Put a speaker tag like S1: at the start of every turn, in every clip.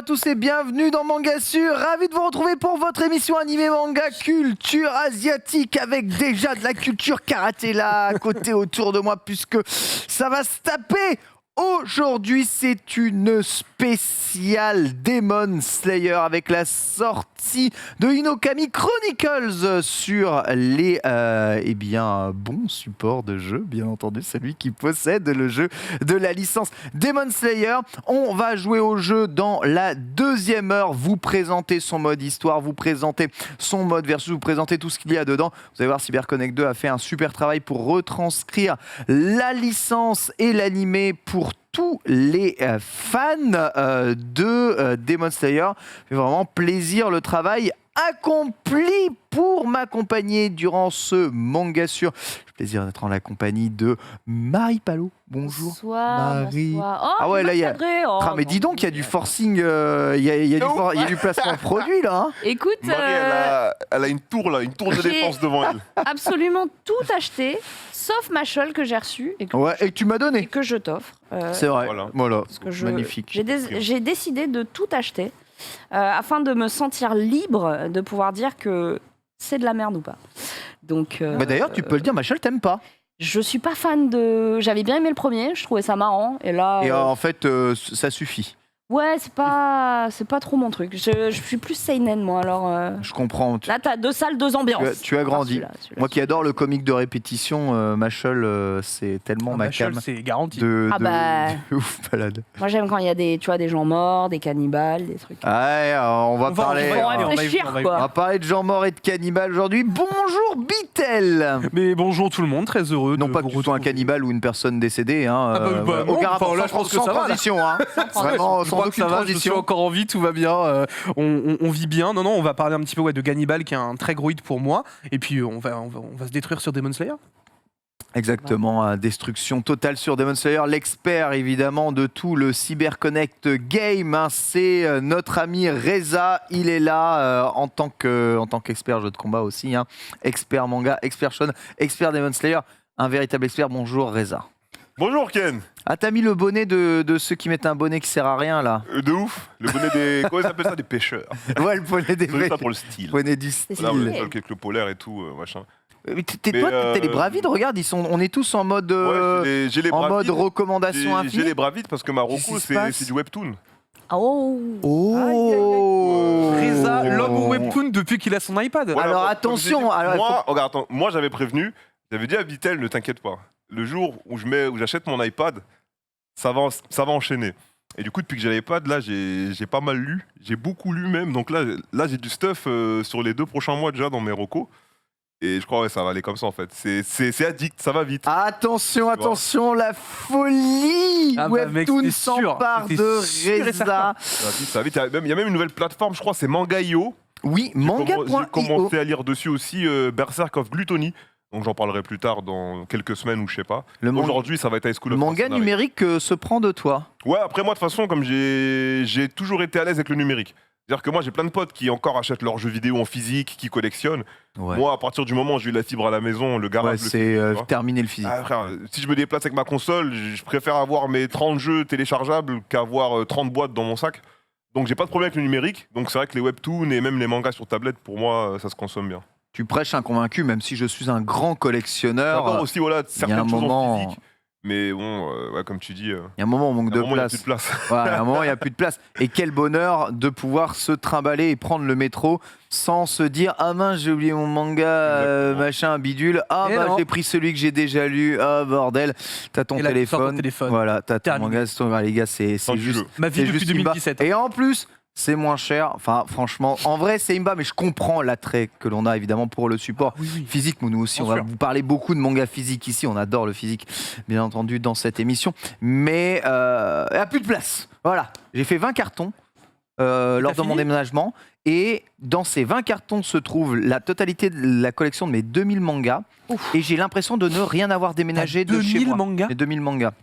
S1: tous et bienvenue dans Mangassure. Ravi de vous retrouver pour votre émission animée manga culture asiatique avec déjà de la culture karaté là à côté autour de moi puisque ça va se taper. Aujourd'hui, c'est une spéciale Demon Slayer avec la sortie de Hinokami Chronicles sur les bons supports de jeu, bien entendu, celui qui possède le jeu de la licence Demon Slayer. On va jouer au jeu dans la deuxième heure, vous présenter son mode histoire, vous présenter son mode versus, vous présenter tout ce qu'il y a dedans. Vous allez voir, CyberConnect 2 a fait un super travail pour retranscrire la licence et l'animé pour tous les fans de Demon Slayer. Fait vraiment plaisir, le travail accompli. Pour m'accompagner durant ce Mangassure, j'ai le plaisir d'être en la compagnie de Marie Palot. Bonjour.
S2: Bonsoir,
S1: Marie.
S2: bonsoir. Oh,
S1: ah ouais, là il y a. Mais dis donc, il y a
S2: du
S1: du forcing, il y a du placement produit là. Hein.
S2: Écoute,
S3: Marie, elle a une tour là, une tour de défense devant elle.
S2: absolument tout acheté, sauf ma shell que j'ai reçue et
S1: que tu m'as donné.
S2: et que je t'offre.
S1: C'est vrai. Voilà.
S2: Que
S1: Magnifique.
S2: J'ai décidé de tout acheter afin de me sentir libre de pouvoir dire que c'est de la merde ou pas. Donc.
S1: D'ailleurs, tu peux le dire, Machel, t'aimes pas.
S2: Je suis pas fan de. J'avais bien aimé le premier, je trouvais ça marrant, et là.
S1: Et en fait, ça suffit.
S2: Ouais, c'est pas trop mon truc. Je suis plus seinen moi, alors.
S1: Je comprends.
S2: Là, t'as 2 salles, 2 ambiances.
S1: Tu as grandi. Moi qui adore le comique de répétition, Machel, c'est tellement ma cam.
S4: C'est garanti.
S1: De ouf malade.
S2: Moi, j'aime quand il y a des gens morts, des cannibales, des trucs.
S1: On va parler.
S2: On
S1: va parler de gens morts et de cannibales aujourd'hui. Bonjour Bitel.
S4: Mais bonjour tout le monde, très heureux.
S1: Non
S4: de
S1: pas
S4: vous
S1: que tu sois un
S4: retrouver.
S1: cannibale ou une personne décédée. Hein,
S4: Non,
S1: aucun rapport.
S4: là, je pense que
S1: sans
S4: ça va,
S1: transition. Hein. Vraiment,
S4: Je
S1: sans
S4: crois que
S1: aucune
S4: ça va, je suis
S1: transition.
S4: encore en vie, tout va bien, on vit bien. Non, on va parler un petit peu de Gannibal qui est un très gros hit pour moi. Et puis on va se détruire sur Demon Slayer.
S1: Exactement, destruction totale sur Demon Slayer. L'expert évidemment de tout le CyberConnect Game, hein, c'est notre ami Reza. Il est là en tant qu'expert jeu de combat aussi, hein. Expert manga, expert shonen, expert Demon Slayer, un véritable expert. Bonjour Reza.
S3: Bonjour Ken.
S1: Ah, t'as mis le bonnet de ceux qui mettent un bonnet qui sert à rien là.
S3: De ouf. Le bonnet des. Comment ils appellent ça? Des pêcheurs.
S1: Ouais, le bonnet des
S3: C'est ça pour le style.
S1: bonnet du style.
S3: Là, on est avec le polaire et tout, machin.
S1: Toi, t'es les bravides, regarde, on est tous en mode,
S3: j'ai les
S1: en mode
S3: bravides.
S1: recommandation
S3: J'ai
S1: infinie.
S3: les bravides parce que Marocco,
S1: Qu'est-ce qui se passe
S3: c'est du webtoon.
S2: Oh.
S1: Oh.
S4: Reza, l'homme au webtoon depuis qu'il a son iPad.
S3: Voilà,
S1: Alors
S3: comme
S1: attention,
S3: j'ai dit,
S1: alors,
S3: moi j'avais prévenu, j'avais dit à Vitel, ne t'inquiète pas. Le jour où j'achète mon iPad, ça va enchaîner. Et du coup, depuis que j'ai l'iPad, là, j'ai pas mal lu. J'ai beaucoup lu même. Donc là j'ai du stuff sur les 2 prochains mois déjà dans mes recos. Et je crois que ça va aller comme ça en fait. C'est addict, ça va vite.
S1: Attention, la folie Webtoon s'empare de Reza.
S3: Ça va vite. Il y a même une nouvelle plateforme, je crois, c'est Manga.io.
S1: Oui,
S3: J'ai
S1: manga.io.
S3: commencé à lire dessus aussi Berserk of Gluttony. Donc j'en parlerai plus tard dans quelques semaines ou je sais pas. Aujourd'hui, ça va être High School of
S1: manga
S3: Mercenary.
S1: numérique se prend de toi.
S3: Ouais, après moi de toute façon, comme j'ai toujours été à l'aise avec le numérique. C'est-à-dire que moi j'ai plein de potes qui encore achètent leurs jeux vidéo en physique, qui collectionnent.
S1: Ouais.
S3: Moi, à partir du moment où j'ai eu la fibre à la maison, le garage,
S1: c'est terminer le physique.
S3: Ah, frère, si je me déplace avec ma console, je préfère avoir mes 30 jeux téléchargeables qu'avoir 30 boîtes dans mon sac. Donc j'ai pas de problème avec le numérique. Donc c'est vrai que les webtoons et même les mangas sur tablette, pour moi, ça se consomme bien.
S1: Tu prêches un convaincu, même si je suis un grand collectionneur.
S3: Encore aussi, voilà, certaines choses en physique. Mais bon, comme tu dis,
S1: il y a un moment où on manque de place.
S3: Il n'y a plus de place.
S1: Voilà, à un moment, il n'y a plus de place. Et quel bonheur de pouvoir se trimballer et prendre le métro sans se dire « Ah mince, j'ai oublié mon manga, machin, bidule. Ah bah j'ai pris celui que j'ai déjà lu. Ah bordel. » T'as ton téléphone. Voilà, t'as ton manga. Les gars, c'est juste...
S4: Ma vie depuis 2017.
S1: Et en plus... c'est moins cher. Enfin, franchement, en vrai, c'est Imba, mais je comprends l'attrait que l'on a évidemment pour le support physique. Nous aussi, on va vous parler beaucoup de manga physique ici. On adore le physique, bien entendu, dans cette émission. Mais il n'y a plus de place. Voilà. J'ai fait 20 cartons lors de mon déménagement. Et dans ces 20 cartons se trouve la totalité de la collection de mes 2000 mangas. Ouf. Et j'ai l'impression de ne rien avoir déménagé de chez moi.
S4: 2000 mangas ?
S1: Les 2000 mangas.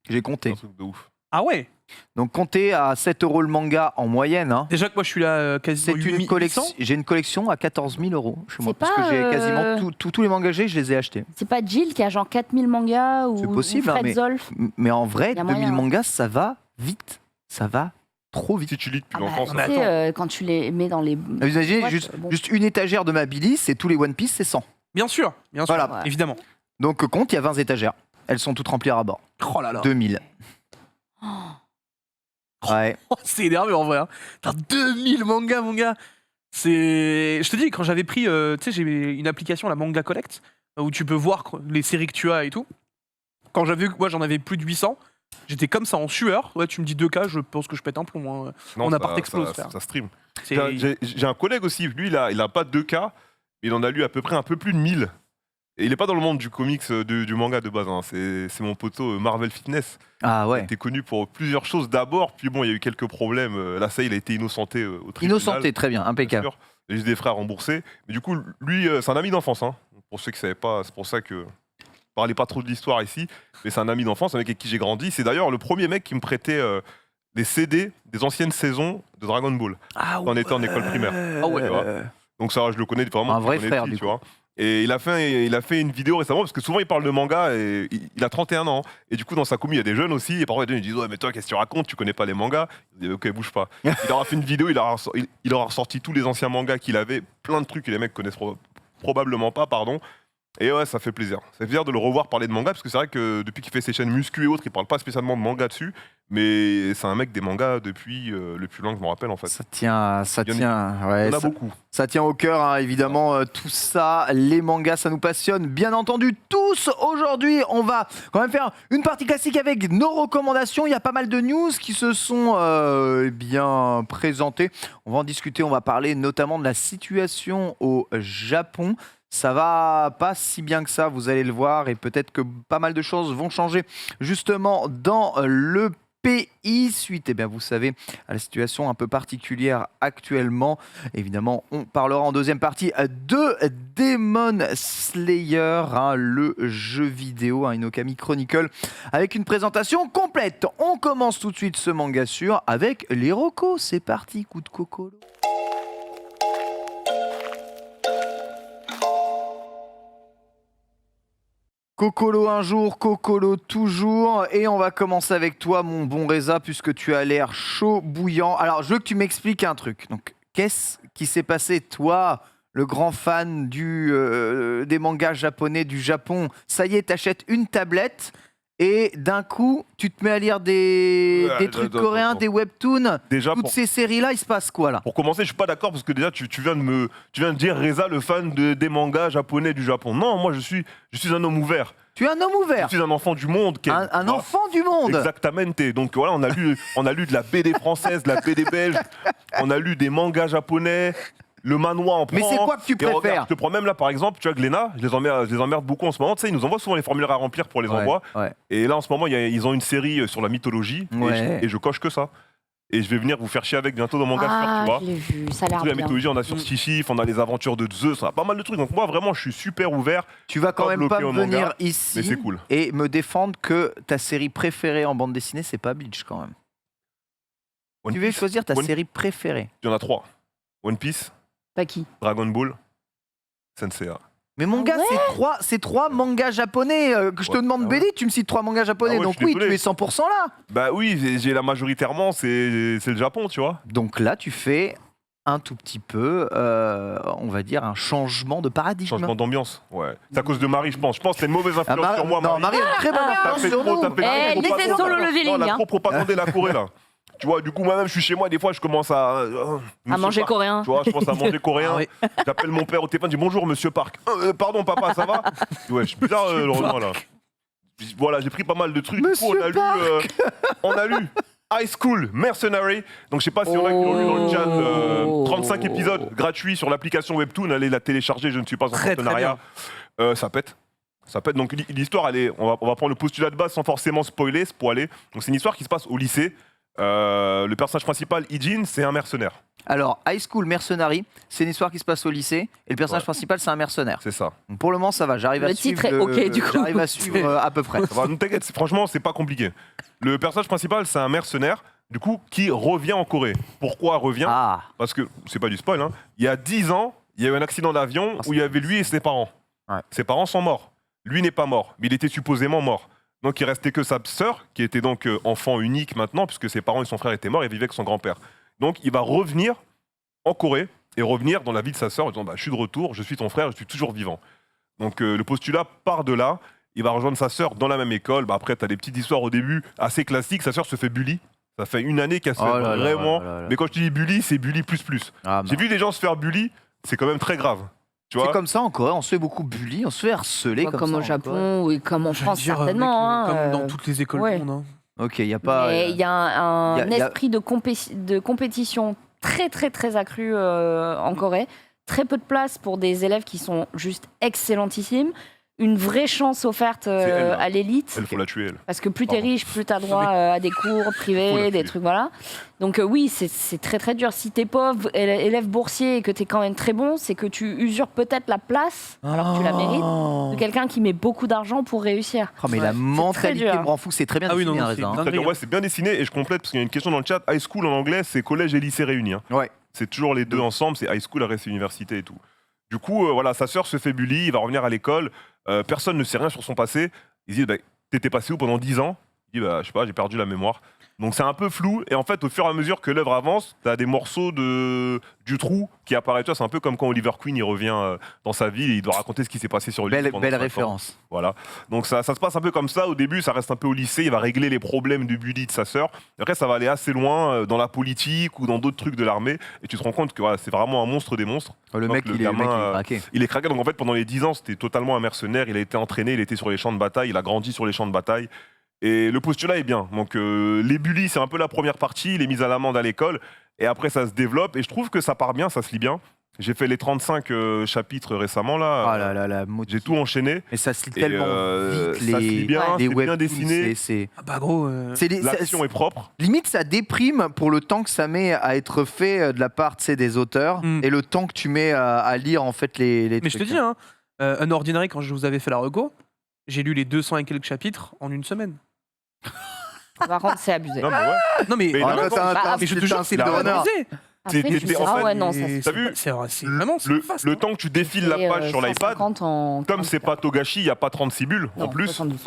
S1: J'ai compté.
S3: C'est un truc de ouf.
S4: Ah ouais.
S1: Donc comptez à 7 € le manga en moyenne. Hein.
S4: Déjà que moi je suis là quasiment.
S1: C'est une collection. J'ai une collection à 14 000 € chez moi. Parce
S2: pas,
S1: que j'ai quasiment tous les mangas que je les ai achetés.
S2: C'est pas Jill qui a genre 4000 mangas ou
S1: c'est possible,
S2: Fred Zolf.
S1: mais en vrai,
S2: y a
S1: 2000
S2: moyen,
S1: mangas, ça va vite. Ça va trop vite.
S3: Si tu lis depuis
S2: Ah bah,
S3: longtemps,
S2: tu
S3: ça.
S2: sais, quand tu les mets dans les.
S1: Vous imaginez,
S2: boîtes,
S1: juste,
S2: bon.
S1: juste une étagère de ma Billy, c'est tous les One Piece, c'est 100.
S4: Bien sûr,
S1: Voilà.
S2: Ouais.
S4: évidemment.
S1: Donc compte, il y a 20 étagères. Elles sont toutes remplies à bord.
S4: Oh là là.
S1: 2000. Ouais.
S4: Oh, c'est énervé en vrai. Hein. T'as 2000 mangas, mon gars. Je te dis, quand j'avais pris, tu sais, j'ai une application, la Manga Collect, où tu peux voir les séries que tu as et tout. Quand j'avais vu que moi j'en avais plus de 800, j'étais comme ça en sueur. Ouais, tu me dis 2K, je pense que je pète un plomb. Moi.
S3: Non,
S4: Mon
S3: ça-
S4: appart explose,
S3: ça-
S4: frère.
S3: Ça stream.
S4: C'est-
S3: J'ai un collègue aussi, lui, il a pas 2K, mais il en a lu à peu près un peu plus de 1000. Et il est pas dans le monde du comics, du manga de base. Hein. C'est mon poteau Marvel Fitness.
S1: Ah
S3: Il
S1: ouais.
S3: était connu pour plusieurs choses d'abord, puis bon, il y a eu quelques problèmes. Là, ça, il a été innocenté au tribunal.
S1: Innocenté, très bien,
S3: bien
S1: impeccable.
S3: sûr. Il a juste des frères remboursés. Mais du coup, lui, c'est un ami d'enfance. Hein. Pour ceux qui ne savaient pas, c'est pour ça que. Je parlais pas trop de l'histoire ici, mais c'est un ami d'enfance, un mec avec qui j'ai grandi. C'est d'ailleurs le premier mec qui me prêtait des CD des anciennes saisons de Dragon Ball.
S1: Ah
S3: On était en école primaire.
S4: Ah ouais.
S3: tu vois. Donc ça, je le connais vraiment.
S1: Un vrai
S3: je le connais
S1: frère,
S3: depuis,
S1: du
S3: tu
S1: coup.
S3: vois. Et il a fait une vidéo récemment, parce que souvent il parle de manga, et il a 31 ans. Et du coup, dans sa commu, il y a des jeunes aussi. Et parfois, ils disent ouais, mais toi, qu'est-ce que tu racontes? Tu connais pas les mangas? Il dit ok, bouge pas. Il aura fait une vidéo, il aura ressorti tous les anciens mangas qu'il avait, plein de trucs que les mecs connaissent probablement pas, pardon. Et ouais, ça fait plaisir. Ça fait plaisir de le revoir parler de manga, parce que c'est vrai que depuis qu'il fait ses chaînes muscu et autres, il parle pas spécialement de manga dessus, mais c'est un mec des mangas depuis le plus loin que je me rappelle en fait.
S1: Ça tient,
S3: Il y
S1: ouais,
S3: Il y en a
S1: ça,
S3: beaucoup.
S1: ça tient au cœur, hein, évidemment, tout ça, les mangas, ça nous passionne, bien entendu, tous. Aujourd'hui, on va quand même faire une partie classique avec nos recommandations. Il y a pas mal de news qui se sont bien présentées. On va en discuter, on va parler notamment de la situation au Japon. Ça va pas si bien que ça, vous allez le voir, et peut-être que pas mal de choses vont changer justement dans le pays suite, vous savez, à la situation un peu particulière actuellement. Évidemment, on parlera en deuxième partie de Demon Slayer, hein, le jeu vidéo, Inokami Chronicle, avec une présentation complète. On commence tout de suite ce manga sur avec les recos. C'est parti, coup de coco. Cocolo un jour, Cocolo toujours, et on va commencer avec toi, mon bon Reza, puisque tu as l'air chaud, bouillant. Alors, je veux que tu m'expliques un truc. Donc, qu'est-ce qui s'est passé, toi, le grand fan des mangas japonais du Japon? Ça y est, t'achètes une tablette, et d'un coup, tu te mets à lire des trucs coréens, des webtoons.
S3: Déjà,
S1: Toutes ces séries-là, il se passe quoi, là?
S3: pour commencer, je suis pas d'accord parce que déjà tu viens de dire Reza, le fan des mangas japonais du Japon. Non, moi je suis un homme ouvert.
S1: Tu es un homme
S3: Je
S1: ouvert,
S3: suis un enfant du monde.
S1: un enfant du monde.
S3: Exactamente. Donc voilà, on a lu de la BD française, de la BD belge, on a lu des mangas japonais. Le manoir en prend.
S1: Mais c'est quoi que tu
S3: Et
S1: préfères?
S3: regarde, je te prends même là par exemple, tu vois Glénat, je les emmerde beaucoup en ce moment. Tu sais, ils nous envoient souvent les formulaires à remplir pour les envois.
S1: Ouais.
S3: Et là en ce moment, ils ont une série sur la mythologie
S1: Ouais.
S3: et je coche que ça. Et je vais venir vous faire chier avec bientôt dans mon gars, tu vois.
S2: Je l'ai vu, ça a l'air
S3: Toute la
S2: bien.
S3: mythologie, on a sur Sisyphe, on a les aventures de Zeus, on a pas mal de trucs. Donc moi vraiment, je suis super ouvert.
S1: Tu vas quand
S3: Pas
S1: même pas
S3: bloqué au
S1: venir
S3: manga,
S1: ici
S3: mais c'est cool.
S1: et me défendre que ta série préférée en bande dessinée, c'est pas Bleach quand même.
S3: One
S1: Tu veux
S3: Piece,
S1: choisir ta
S3: One-
S1: série préférée.
S3: Il y en a 3. One Piece,
S2: Pas qui?
S3: Dragon Ball, Sensei.
S1: Mais mon
S2: Ah
S1: gars,
S2: ouais
S1: c'est trois mangas japonais. Que je te
S3: Ouais,
S1: demande
S3: ah ouais.
S1: BD, tu me cites 3 mangas japonais.
S3: Ah ouais,
S1: donc
S3: je suis
S1: oui,
S3: désolé.
S1: tu es 100% là.
S3: Bah oui, j'ai la majoritairement, c'est le Japon, tu vois.
S1: Donc là, tu fais un tout petit peu, on va dire, un changement de paradigme.
S3: Changement d'ambiance. Ouais. C'est à cause de Marie, je pense. Je pense que c'est une mauvaise
S1: Ah,
S3: influence sur moi,
S1: non,
S3: Marie.
S1: Marie a une très bonne
S3: T'as
S1: influence
S3: fait
S1: sur
S3: trop,
S1: nous.
S3: t'as fait
S2: Eh,
S3: trop
S2: laissez
S3: propagande.
S2: solo leveling,
S3: Non, la
S2: hein.
S3: trop propagandé la Corée, là. Tu vois, du coup, moi-même, je suis chez moi, des fois, je commence à
S2: À manger
S3: Park,
S2: coréen.
S3: Tu vois, je commence à manger coréen.
S4: Ah oui.
S3: J'appelle mon père au téléphone, je dis bonjour, monsieur Park. Pardon, papa, ça va? Ouais, je suis bizarre, le Renoir, là. Voilà, j'ai pris pas mal de trucs. Du coup,
S1: Monsieur
S3: on a lu High School Mercenary. Donc, je sais pas s'il y en a qui l'ont lu dans le chat.
S2: Oh.
S3: 35 épisodes gratuits sur l'application Webtoon. Allez la télécharger, je ne suis pas en
S4: Très, très
S3: partenariat. Ça pète. Ça peut être donc l'histoire, on va prendre le postulat de base sans forcément spoiler. Donc c'est une histoire qui se passe au lycée. Le personnage principal, Ijin, c'est un mercenaire.
S1: Alors, High School Mercenary, c'est une histoire qui se passe au lycée. Et le personnage
S3: Ouais.
S1: principal, c'est un mercenaire.
S3: C'est ça.
S1: Donc, pour le moment, ça va. J'arrive à
S2: Le
S1: suivre.
S2: titre est ok, du coup.
S1: J'arrive à suivre à peu près.
S3: Ça va, ne t'inquiète, franchement, c'est pas compliqué. Le personnage principal, c'est un mercenaire, du coup, qui revient en Corée. Pourquoi revient?
S1: Ah,
S3: Parce que, c'est pas du spoil, hein. Il y a 10 ans, il y a eu un accident d'avion où il y avait lui et ses parents.
S1: Ouais.
S3: Ses parents sont morts. Lui n'est pas mort, mais il était supposément mort. Donc il restait que sa sœur, qui était donc enfant unique maintenant, puisque ses parents et son frère étaient morts et vivaient avec son grand-père. Donc il va revenir en Corée et revenir dans la vie de sa sœur en disant bah, je suis de retour, je suis ton frère, je suis toujours vivant. Donc le postulat part de là. Il va rejoindre sa sœur dans la même école. Bah, après, tu as des petites histoires au début assez classiques. Sa sœur se fait bully. Ça fait une année qu'elle se fait vraiment. Mais quand je te dis bully, c'est bully plus.
S1: Ah,
S3: J'ai vu des gens se faire bully, c'est quand même très grave. Tu vois
S1: c'est comme ça en Corée, on se fait beaucoup bully, on se fait harceler comme
S2: Comme
S1: ça
S2: au
S1: en Corée.
S2: Japon, oui, comme en
S4: J'allais
S2: France,
S4: dire,
S2: certainement.
S4: mec,
S2: hein,
S4: comme dans toutes les écoles
S2: ouais.
S4: du monde.
S1: Ok, il n'y a pas.
S2: Mais il y a un
S1: y a-
S2: esprit de compétition très, très, très accru en Corée. Très peu de place pour des élèves qui sont juste excellentissimes. Une vraie chance offerte
S3: elle, là.
S2: à l'élite.
S3: Elle, faut la tuer, elle.
S2: Parce que plus t'es
S3: Pardon.
S2: riche, plus t'as droit à des cours
S3: Faut
S2: privés,
S3: la
S2: des
S3: tuer.
S2: trucs, voilà. Donc oui, c'est très très dur. Si t'es pauvre, élève boursier et que t'es quand même très bon, c'est que tu usurpes peut-être la place, alors que tu la mérites, de quelqu'un qui met beaucoup d'argent pour réussir.
S1: Oh, mais
S2: Ouais.
S1: la
S2: C'est
S1: mentalité
S2: très dur.
S1: me rend fou, c'est très bien
S4: Ah oui,
S1: dessiné,
S4: non,
S1: Reza,
S4: c'est
S1: hein.
S4: dingue.
S3: C'est-à-dire, ouais, c'est bien dessiné et je complète parce qu'il y a une question dans le chat. High school en anglais, c'est collège et lycée réunis. Hein.
S1: Ouais.
S3: C'est toujours les deux ensemble, c'est high school, après c'est université et tout. Du coup, voilà, sa sœur se fait bully, il va revenir à l'école. Personne ne sait rien sur son passé. Il dit bah, t'étais passé où pendant 10 ans? Il dit bah, je sais pas, j'ai perdu la mémoire. Donc c'est un peu flou. Et en fait, au fur et à mesure que l'œuvre avance, t'as des morceaux du trou qui apparaissent. Tu vois, c'est un peu comme quand Oliver Queen il revient dans sa vie et il doit raconter ce qui s'est passé sur lui.
S1: Belle,
S3: pendant
S1: belle
S3: 5 ans.
S1: référence.
S3: Voilà. Donc ça se passe un peu comme ça. Au début, ça reste un peu au lycée. Il va régler les problèmes du bully de sa sœur. Après, ça va aller assez loin dans la politique ou dans d'autres trucs de l'armée. Et tu te rends compte que voilà, c'est vraiment un monstre des monstres.
S1: Le
S3: Donc,
S1: mec,
S3: le
S1: il est
S3: gamin,
S1: craqué.
S3: Il est craqué. Donc en fait, pendant les 10 ans, c'était totalement un mercenaire. Il a été entraîné, il était sur les champs de bataille. Il a grandi sur les champs de bataille. Et le postulat est bien. Donc les bullies, c'est un peu la première partie. Les mises à l'amende à l'école. Et après, ça se développe. Et je trouve que ça part bien, ça se lit bien. J'ai fait les 35 chapitres récemment là.
S1: Ah là là là,
S3: J'ai tout enchaîné.
S1: Mais ça se lit
S3: Et,
S1: tellement
S3: ça
S1: vite,
S3: se lit bien,
S1: les
S3: c'est bien
S1: webtoons,
S3: dessiné.
S1: c'est-
S4: Ah bah gros.
S1: c'est les-
S3: L'action est propre.
S1: Limite, ça déprime pour le temps que ça met à être fait de la part, tu sais, des auteurs
S4: Mm.
S1: et le temps que tu mets à lire en fait les
S4: Mais je te
S1: trucs.
S4: dis, hein, un ordinary, quand je vous avais fait la reco, j'ai lu les 200 et quelques chapitres en une semaine.
S2: Par contre, c'est abusé.
S3: Non, mais ouais.
S4: Non mais,
S3: Mais
S1: Oh,
S3: non,
S1: toi, t'as un-
S2: bah,
S1: t'as un-
S4: mais je te
S1: t'as
S4: jure,
S1: un
S4: c'est
S1: style de
S3: la
S1: renard.
S4: abusé.
S2: Après,
S3: t'es-
S2: tu
S3: t'es-
S2: dis,
S3: en
S2: ah
S3: fait,
S2: ouais, non, ça,
S4: Et
S3: T'as vu
S4: c'est vraiment c'est vaste,
S3: Le
S4: hein.
S3: temps que tu défiles la
S2: c'est,
S3: page sur l'iPad,
S2: 150 en
S3: comme c'est pas Togashi, il n'y a pas 36 bulles en
S2: Non,
S3: plus.
S2: 72.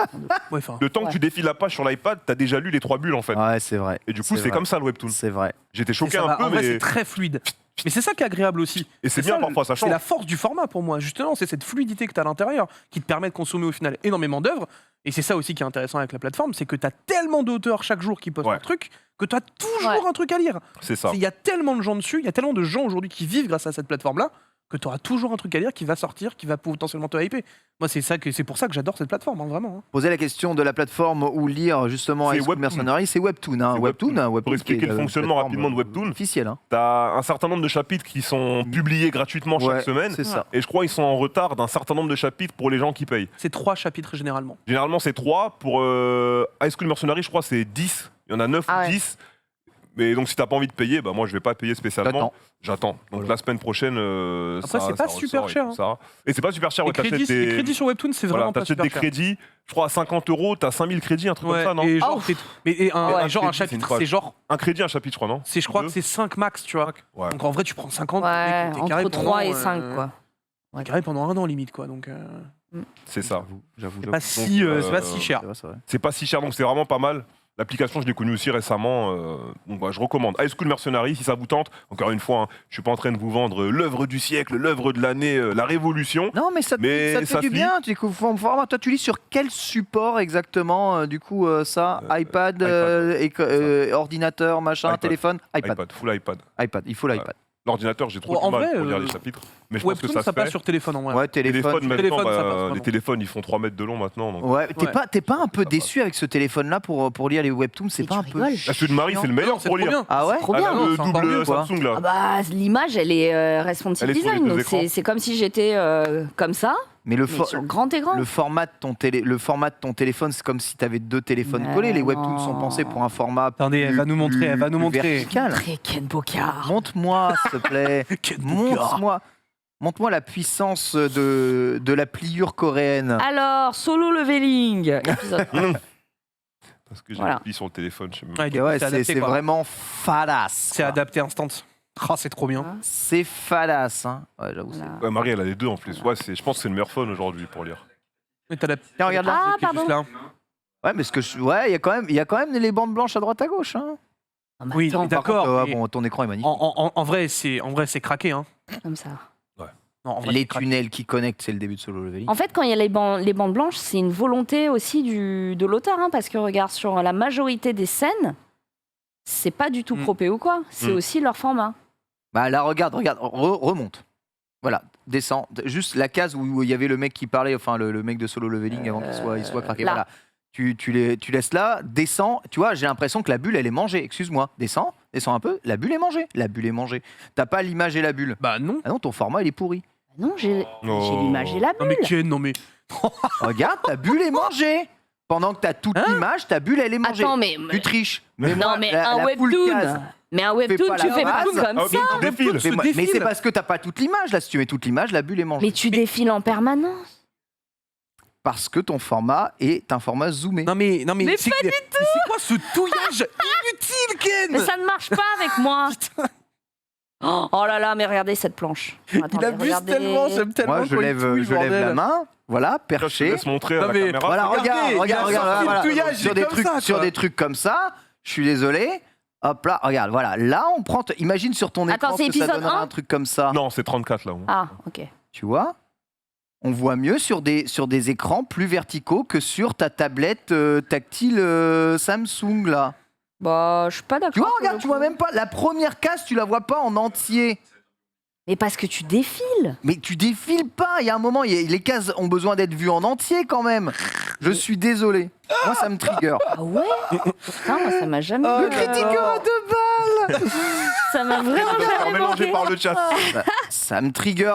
S4: Ouais, enfin,
S3: Le temps que
S2: Ouais.
S3: tu défiles la page sur l'iPad, t'as déjà lu les 3 bulles en fait.
S1: Ouais, c'est vrai.
S3: Et du coup,
S1: C'est
S3: c'est
S1: vrai.
S3: comme ça le webtoon.
S1: C'est vrai.
S3: J'étais choqué
S4: ça
S3: un
S4: va.
S3: peu,
S4: En vrai, c'est
S3: mais.
S4: très fluide. Mais c'est ça qui est agréable aussi.
S3: Et c'est bien
S4: ça,
S3: parfois, ça
S4: C'est
S3: change.
S4: la force du format pour moi, justement. C'est cette fluidité que tu as à l'intérieur qui te permet de consommer au final énormément d'œuvres. Et c'est ça aussi qui est intéressant avec la plateforme, c'est que tu as tellement d'auteurs chaque jour qui postent
S3: Ouais.
S4: un truc que tu as toujours un truc à lire.
S3: C'est ça.
S4: Il y a tellement de gens dessus, il y a tellement de gens aujourd'hui qui vivent grâce à cette plateforme-là que tu auras toujours un truc à lire qui va sortir, qui va potentiellement te hyper. Moi, c'est pour ça que j'adore cette plateforme, hein, vraiment. hein.
S1: Poser la question de la plateforme où lire justement
S3: C'est
S1: High School
S3: Webtoon.
S1: Mercenary, c'est Webtoon. Hein.
S3: C'est
S1: Webtoon,
S3: Webtoon.
S1: hein, Webtoon
S3: Pour expliquer
S1: qui est
S3: le
S1: la
S3: fonctionnement
S1: plateforme,
S3: rapidement de Webtoon.
S1: officielle. Hein.
S3: T'as un certain nombre de chapitres qui sont publiés gratuitement
S1: Ouais,
S3: chaque semaine.
S1: c'est ça.
S3: Et je crois qu'ils sont en retard d'un certain nombre de chapitres pour les gens qui payent.
S4: C'est 3 chapitres généralement.
S3: Généralement, c'est 3. Pour High School Mercenary, je crois c'est 10. Il y en a 9
S2: Ah
S3: ou
S2: ouais.
S3: 10. Mais donc, si t'as pas envie de payer, bah moi, je vais pas payer spécialement.
S1: J'attends.
S3: J'attends. Donc,
S1: Voilà.
S3: la semaine prochaine.
S4: Après,
S3: ça-
S4: c'est pas
S3: ça
S4: super
S3: ressort et
S4: cher,
S3: tout
S4: hein.
S3: ça. Et c'est pas super cher.
S4: Les
S3: Ouais, t'achètes
S4: crédits sur Webtoon, c'est
S3: voilà,
S4: vraiment pas
S3: t'achètes
S4: super
S3: des
S4: cher.
S3: crédits. Je crois à 50 €, t'as 5000 crédits, un truc
S4: Ouais,
S3: comme ça, non
S4: et genre,
S2: Oh.
S4: et un,
S3: Ouais.
S4: genre un
S3: Crédit, c'est une
S4: chapitre,
S3: page.
S4: c'est genre,
S3: Un crédit, un chapitre, je crois, non
S4: je crois
S3: Deux.
S4: que c'est 5 max, tu vois.
S3: Ouais.
S4: Donc en vrai, tu prends 50,
S2: Ouais,
S4: mec, t'es carré
S2: entre
S4: pendant,
S2: 3 et 5, quoi.
S4: t'es carré pendant un an limite, quoi. Donc
S3: C'est ça.
S1: J'avoue.
S4: c'est pas si, c'est pas si cher.
S1: C'est vrai.
S3: C'est pas si cher, donc c'est vraiment pas mal. L'application, je l'ai connue aussi récemment, donc bah, je recommande. High School Mercenary, si ça vous tente. Encore une fois, hein, je suis pas en train de vous vendre l'œuvre du siècle, l'œuvre de l'année, la révolution.
S1: Non, mais ça te
S3: Mais
S1: fait
S3: ça
S1: du
S3: se lit.
S1: bien. Tu découvres, toi, tu lis sur quel support exactement du coup, ça iPad, ordinateur, machin,
S3: iPad.
S1: téléphone
S3: iPad, full iPad.
S1: iPad, il faut l'iPad.
S3: L'ordinateur, j'ai trop
S4: Ouais,
S3: du
S4: en
S3: mal
S4: vrai,
S3: pour lire les chapitres. Mais je pense que
S4: Webtoon,
S3: ça
S4: ça
S3: se
S4: passe
S3: fait.
S4: sur téléphone en vrai.
S1: Ouais, téléphone.
S3: Maintenant,
S4: Téléphone, ça
S3: bah,
S4: passe vraiment.
S3: les téléphones, ils font 3 mètres de long maintenant. Donc.
S1: Ouais, t'es
S4: Ouais.
S1: pas un peu
S3: Ça
S1: déçu avec ce téléphone-là pour lire les webtoons, c'est
S2: Mais
S1: pas
S2: tu
S1: un peu.
S2: rigoles.
S3: Ah, celui de Marie, c'est le meilleur
S4: Non, c'est
S3: pour
S4: trop
S3: lire.
S4: bien.
S1: Ah ouais
S2: Trop
S3: Ah,
S2: bien.
S4: non,
S3: le
S4: c'est encore
S3: double
S4: mieux,
S2: quoi.
S3: Samsung là.
S2: Ah bah, l'image, elle est responsive
S3: Elle est sur les
S2: design,
S3: deux
S2: donc
S3: écrans.
S2: c'est comme si j'étais comme ça,
S1: Mais le,
S2: mais sur grand écran.
S1: le format de ton téléphone, c'est comme si t'avais deux téléphones
S2: Mais
S1: collés. Les webtoons
S2: non.
S1: sont pensés pour un format.
S4: Attendez, elle
S1: plus-
S4: va nous montrer, elle va nous
S1: plus
S4: montrer.
S1: vertical.
S2: Très Ken Bocard.
S1: Montre-moi, s'il te plaît. Montre-moi la puissance de la pliure coréenne.
S2: Alors, solo leveling, épisode
S3: Parce que j'ai
S2: Voilà.
S3: appuyé sur le téléphone. Je sais même
S4: Ouais,
S1: Et ouais,
S4: adapté,
S1: c'est
S4: quoi.
S1: vraiment fadasse.
S4: C'est
S1: quoi.
S4: adapté instant. Ah, c'est trop bien.
S1: C'est fadasse. Hein. Ouais, j'avoue.
S2: Voilà.
S3: Ouais, Marie, elle a les deux en plus. Ouais, je pense que c'est le meilleur phone aujourd'hui pour lire.
S4: Mais t'adaptes.
S1: Tiens, regarde là.
S2: Ah,
S4: qui est juste
S2: pardon.
S4: là.
S1: Ouais, mais ouais, il y a quand même les bandes blanches à droite à gauche. Hein.
S2: Ah, mais
S4: Oui,
S2: attends,
S4: mais d'accord.
S1: Par contre,
S4: mais
S1: bon, ton écran est magnifique.
S4: en vrai, c'est craqué. Hein.
S2: comme ça.
S4: Non, en vrai,
S1: Les
S4: c'est craqué.
S1: tunnels qui connectent, c'est le début de Solo Leveling.
S2: En fait, quand il y a les bandes blanches, c'est une volonté aussi de l'auteur, hein, parce que regarde, sur la majorité des scènes, c'est pas du tout croppé ou quoi, c'est aussi leur format.
S1: Bah là, regarde, remonte. Voilà, descend. Juste la case où il y avait le mec qui parlait, enfin le mec de Solo Leveling avant qu'il soit craqué.
S2: là.
S1: Voilà. Tu laisses là, descends. Tu vois, j'ai l'impression que la bulle, elle est mangée. Excuse-moi, descends un peu. La bulle est mangée. T'as pas l'image et la bulle.
S4: Bah non.
S1: Ah non, ton format, il est pourri.
S2: Non, j'ai
S3: Oh.
S2: l'image et la
S4: Non
S2: bulle.
S4: mais Ken, non mais.
S1: Regarde, ta bulle est mangée. Pendant que t'as toute l'image, ta bulle, elle est mangée.
S2: Attends, mais
S1: Tu triches.
S2: non,
S1: moi,
S2: mais
S1: la
S2: un
S1: full
S2: webtoon.
S1: case.
S2: Mais un webtoon,
S1: pas
S2: tu
S1: la
S2: fais pas
S1: base.
S2: tout comme
S3: Ah,
S2: ça.
S3: tu défiles.
S4: se
S1: Mais
S4: défile.
S1: c'est parce que t'as pas toute l'image. Là, si tu mets toute l'image, la bulle est mangée.
S2: Mais tu défiles en permanence.
S1: Parce que ton format est un format zoomé.
S4: Non mais
S2: Mais
S4: c'est
S2: pas du
S4: c'est quoi ce touillage inutile, Ken?
S2: Mais ça ne marche pas avec moi. Oh là là, mais regardez cette planche.
S4: Il
S2: Attendez,
S4: abuse
S2: regardez.
S4: tellement, j'aime tellement.
S1: Moi, je
S4: quand il
S1: lève,
S4: touille,
S1: je lève la
S4: bordel.
S1: main. Voilà,
S3: Je te
S1: perché.
S3: laisse montrer à
S4: Non,
S3: la
S4: mais
S3: caméra.
S1: Voilà,
S4: Regardez,
S1: regarde,
S4: il a sorti
S1: voilà.
S4: le touillage,
S1: Sur
S4: comme ça,
S1: sur
S4: quoi.
S1: des trucs comme ça, je suis désolé. Hop là, regarde, voilà. Là, on prend. Imagine sur ton écran
S2: Attends, c'est
S1: que ça
S2: épisode
S1: donnerait
S2: 1?
S1: un truc comme ça.
S3: Non, c'est 34 là.
S2: Ah, ok.
S1: Tu vois? On voit mieux sur des écrans plus verticaux que sur ta tablette tactile Samsung là.
S2: Bah, je suis pas d'accord.
S1: Tu vois,
S2: pour
S1: regarde,
S2: le
S1: tu vois
S2: coup.
S1: même pas la première case, tu la vois pas en entier.
S2: Mais parce que tu défiles.
S1: Mais tu défiles pas. Il y a un moment, les cases ont besoin d'être vues en entier quand même. Je suis désolé. Moi, ça me trigger.
S2: Ah ouais. Putain, moi, ça m'a jamais.
S1: Le critiqueur à 2 balles.
S2: Ça m'a vraiment jamais
S3: Mélangé
S2: manqué.
S3: par le chat.
S1: Ça me trigger.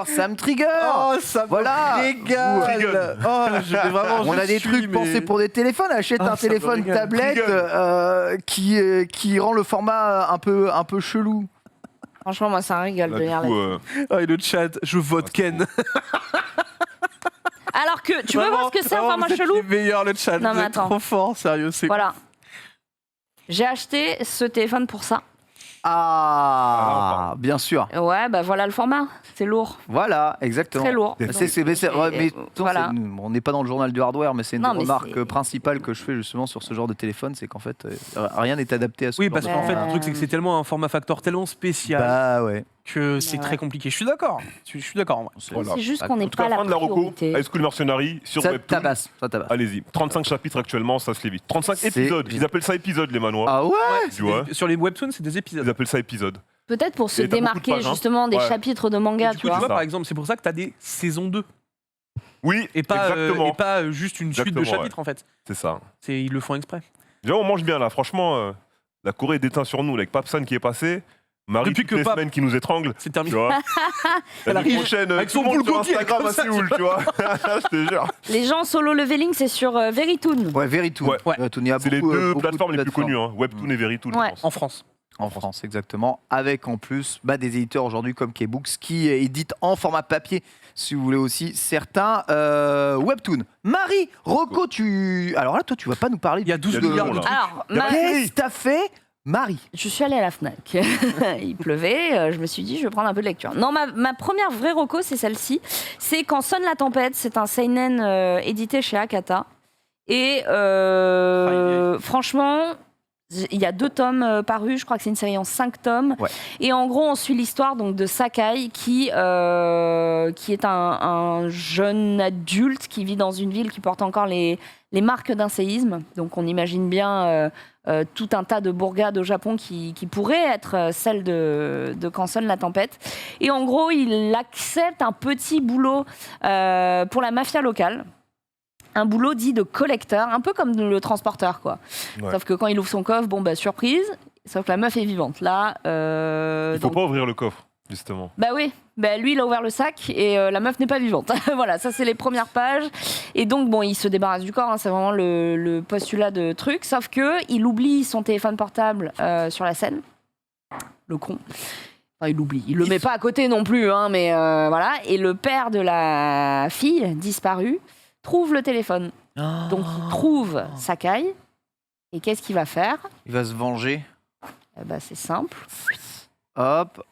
S4: Oh, ça
S1: Voilà.
S4: me régale. Oh, je vais vraiment.
S1: On a
S4: je
S1: des
S4: suis,
S1: trucs
S4: mais-
S1: pensés pour des téléphones. Achète
S4: Ah,
S1: un
S4: ça me
S1: téléphone
S4: régale.
S1: tablette qui rend le format un peu chelou.
S2: Franchement, moi, ça rigole
S3: Là,
S2: de
S3: du
S2: lire
S3: coup,
S2: là.
S4: Oh, et le chat, je vote Ken.
S2: Alors que, tu veux voir ce que c'est un format
S4: vous êtes
S2: chelou
S4: les meilleurs, le chat.
S2: Non,
S4: Vous
S2: mais
S4: êtes
S2: attends.
S4: trop fort, sérieux. C'est
S2: Voilà. J'ai acheté ce téléphone pour ça.
S1: Ah, bien sûr.
S2: Ouais, bah voilà le format. C'est lourd.
S1: Voilà, exactement.
S2: Très lourd.
S1: Mais
S2: Donc,
S1: ouais, mais
S2: voilà.
S1: on n'est pas dans le journal du hardware, mais c'est une
S2: Non,
S1: des
S2: mais
S1: remarques
S2: c'est-
S1: principales que je fais justement sur ce genre de téléphone, c'est qu'en fait, rien n'est adapté à ce
S4: Oui,
S1: genre
S4: parce
S1: de
S4: qu'en fait,
S1: format.
S4: le truc, c'est que c'est tellement un format factor tellement spécial
S1: Bah ouais.
S4: que c'est
S2: Ouais.
S4: très compliqué. Je suis d'accord. Je suis d'accord. en vrai.
S3: Voilà.
S2: C'est juste
S1: Bah,
S2: qu'on
S3: En
S2: n'est
S3: tout cas,
S2: pas la
S3: fin de la reco.
S2: priorité.
S3: High School Mercenary sur
S1: Ça
S3: Webtoon.
S1: tabasse, ça tabasse.
S3: Allez-y. 35 chapitres actuellement, ça se lit vite. 35
S1: C'est-
S3: épisodes. Ils appellent ça épisode, les manois.
S1: Ah ouais.
S3: Tu vois
S4: Sur les webtoons, c'est des épisodes.
S3: Ils appellent ça épisode.
S2: Peut-être pour se
S3: Et t'as beaucoup de
S2: démarquer
S3: pages, hein.
S2: justement des
S3: Ouais.
S2: chapitres de
S4: Et
S2: manga,
S4: du
S2: tu
S4: coup, tu
S2: vois.
S4: vois,
S3: Ça.
S4: par exemple, c'est pour ça que tu as des saisons 2
S3: Oui,
S4: et pas,
S3: exactement.
S4: juste une suite de
S3: Exactement,
S4: chapitres en fait.
S3: C'est ça.
S4: Ils le font exprès.
S3: Déjà, on mange bien là. Franchement, la Corée déteint sur nous. Là, avec Papsan qui est passé. Marie,
S4: Depuis
S3: toutes
S4: que
S3: les
S4: Pap-
S3: semaine qui nous étrangle.
S4: C'est
S3: Tu
S4: terminé.
S3: vois.
S4: Elle
S3: L'année
S4: arrive
S3: prochaine,
S4: avec
S3: tout
S4: son
S3: le monde sur
S4: boule-coquille,
S3: Instagram
S4: comme
S3: à
S4: ça,
S3: Séoul, tu vois. Je te jure.
S2: Les gens solo leveling, c'est sur Verytoon.
S1: Ouais, Verytoon.
S3: Ouais.
S1: Verytoon, il y a
S3: C'est les
S1: beaucoup,
S3: deux
S1: beaucoup de
S3: plateformes les plus
S1: plateformes.
S3: connues. Hein. Webtoon et Verytoon,
S2: Ouais.
S3: je pense.
S4: En France.
S1: En France, exactement. Avec en plus des éditeurs aujourd'hui comme K-Books qui éditent en format papier, si vous voulez aussi, certains Webtoon. Marie, Rocco, alors là, toi, tu vas pas nous parler
S4: Il y a 12
S3: Il y a deux
S4: milliards de
S3: noms, là.
S4: trucs.
S2: Alors,
S3: Y a pas de
S1: Qu'est-ce que t'as fait, Marie?
S2: je suis allée à la FNAC. Il pleuvait, je me suis dit, je vais prendre un peu de lecture. Non, ma première vraie reco, c'est celle-ci. C'est Quand sonne la tempête. C'est un seinen édité chez Akata. Et franchement, il y a 2 tomes parus. Je crois que c'est une série en 5 tomes.
S1: Ouais.
S2: Et en gros, on suit l'histoire donc de Sakai, qui est un jeune adulte qui vit dans une ville qui porte encore les marques d'un séisme. Donc on imagine bien tout un tas de bourgades au Japon qui pourraient être celles de Quand sonne la tempête. Et en gros, il accepte un petit boulot pour la mafia locale. Un boulot dit de collecteur, un peu comme le transporteur, quoi.
S3: Ouais.
S2: Sauf que quand il ouvre son coffre, bon, bah, surprise, sauf que la meuf est vivante. Là,
S3: Il faut
S2: donc-
S3: pas ouvrir le coffre, justement.
S2: bah oui, bah lui il a ouvert le sac et la meuf n'est pas vivante. Voilà, ça c'est les premières pages. Et donc bon, il se débarrasse du corps, hein, c'est vraiment le postulat de truc. Sauf que il oublie son téléphone portable sur la scène. Le con. Enfin, il l'oublie. Il le met pas à côté non plus, hein, mais voilà. Et le père de la fille disparue trouve le téléphone. Donc il trouve Sakai. Et qu'est-ce qu'il va faire?
S1: Il va se venger.
S2: Bah, c'est simple.
S1: Hop.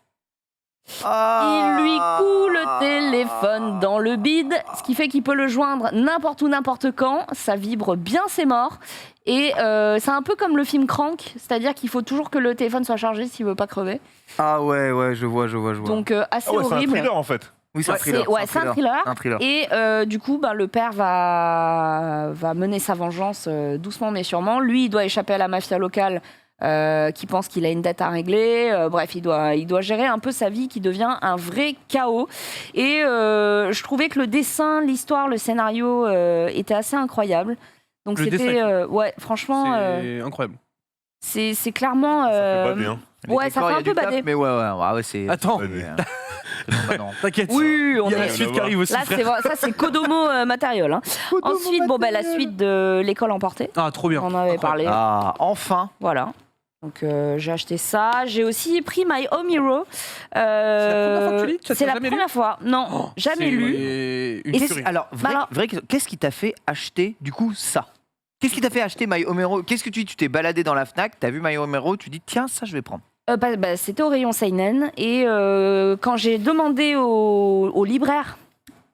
S2: Il lui coule le téléphone dans le bide, ce qui fait qu'il peut le joindre n'importe où, n'importe quand. Ça vibre bien ses morts. Et c'est un peu comme le film Crank, c'est-à-dire qu'il faut toujours que le téléphone soit chargé s'il veut pas crever.
S1: Ah ouais, je vois.
S2: Donc assez
S3: Ah ouais, c'est un
S2: horrible.
S3: thriller en fait.
S1: Oui, c'est un thriller.
S2: C'est un thriller.
S1: Un thriller.
S2: Et du coup, le père va mener sa vengeance doucement mais sûrement. Lui, il doit échapper à la mafia locale qui pense qu'il a une dette à régler. Bref, il doit gérer un peu sa vie qui devient un vrai chaos. Et je trouvais que le dessin, l'histoire, le scénario étaient assez incroyables. Donc
S4: Le
S2: c'était... ouais, franchement,
S4: C'est incroyable.
S2: c'est clairement...
S3: Ça fait bader, hein.
S2: Ouais, ça fait un peu badé.
S1: Mais ouais, c'est.
S4: Attends.
S3: Badé.
S4: T'inquiète.
S2: Oui, on
S4: Il y a la
S2: est...
S4: suite qui arrive aussi,
S2: Là,
S4: frère.
S2: ça, c'est Kodomo matériel. Hein. Ensuite, la suite de l'école emportée.
S4: Ah, trop bien.
S2: On en avait parlé.
S1: Ah, enfin.
S2: Voilà. Donc j'ai acheté ça. J'ai aussi pris My Home Hero.
S4: C'est la première fois que tu lis ? Tu l'as
S2: C'est la
S4: jamais lu ?
S2: première fois. Non, jamais lu.
S4: C'est une
S2: Et
S4: tuerie.
S1: Alors, qu'est-ce qui t'a fait acheter du coup ça? Qu'est-ce qui t'a fait acheter My Home Hero? Qu'est-ce que tu t'es baladé dans la Fnac, t'as vu My Home Hero, tu dis tiens, ça je vais prendre.
S2: C'était au rayon Seinen. Et quand j'ai demandé au libraire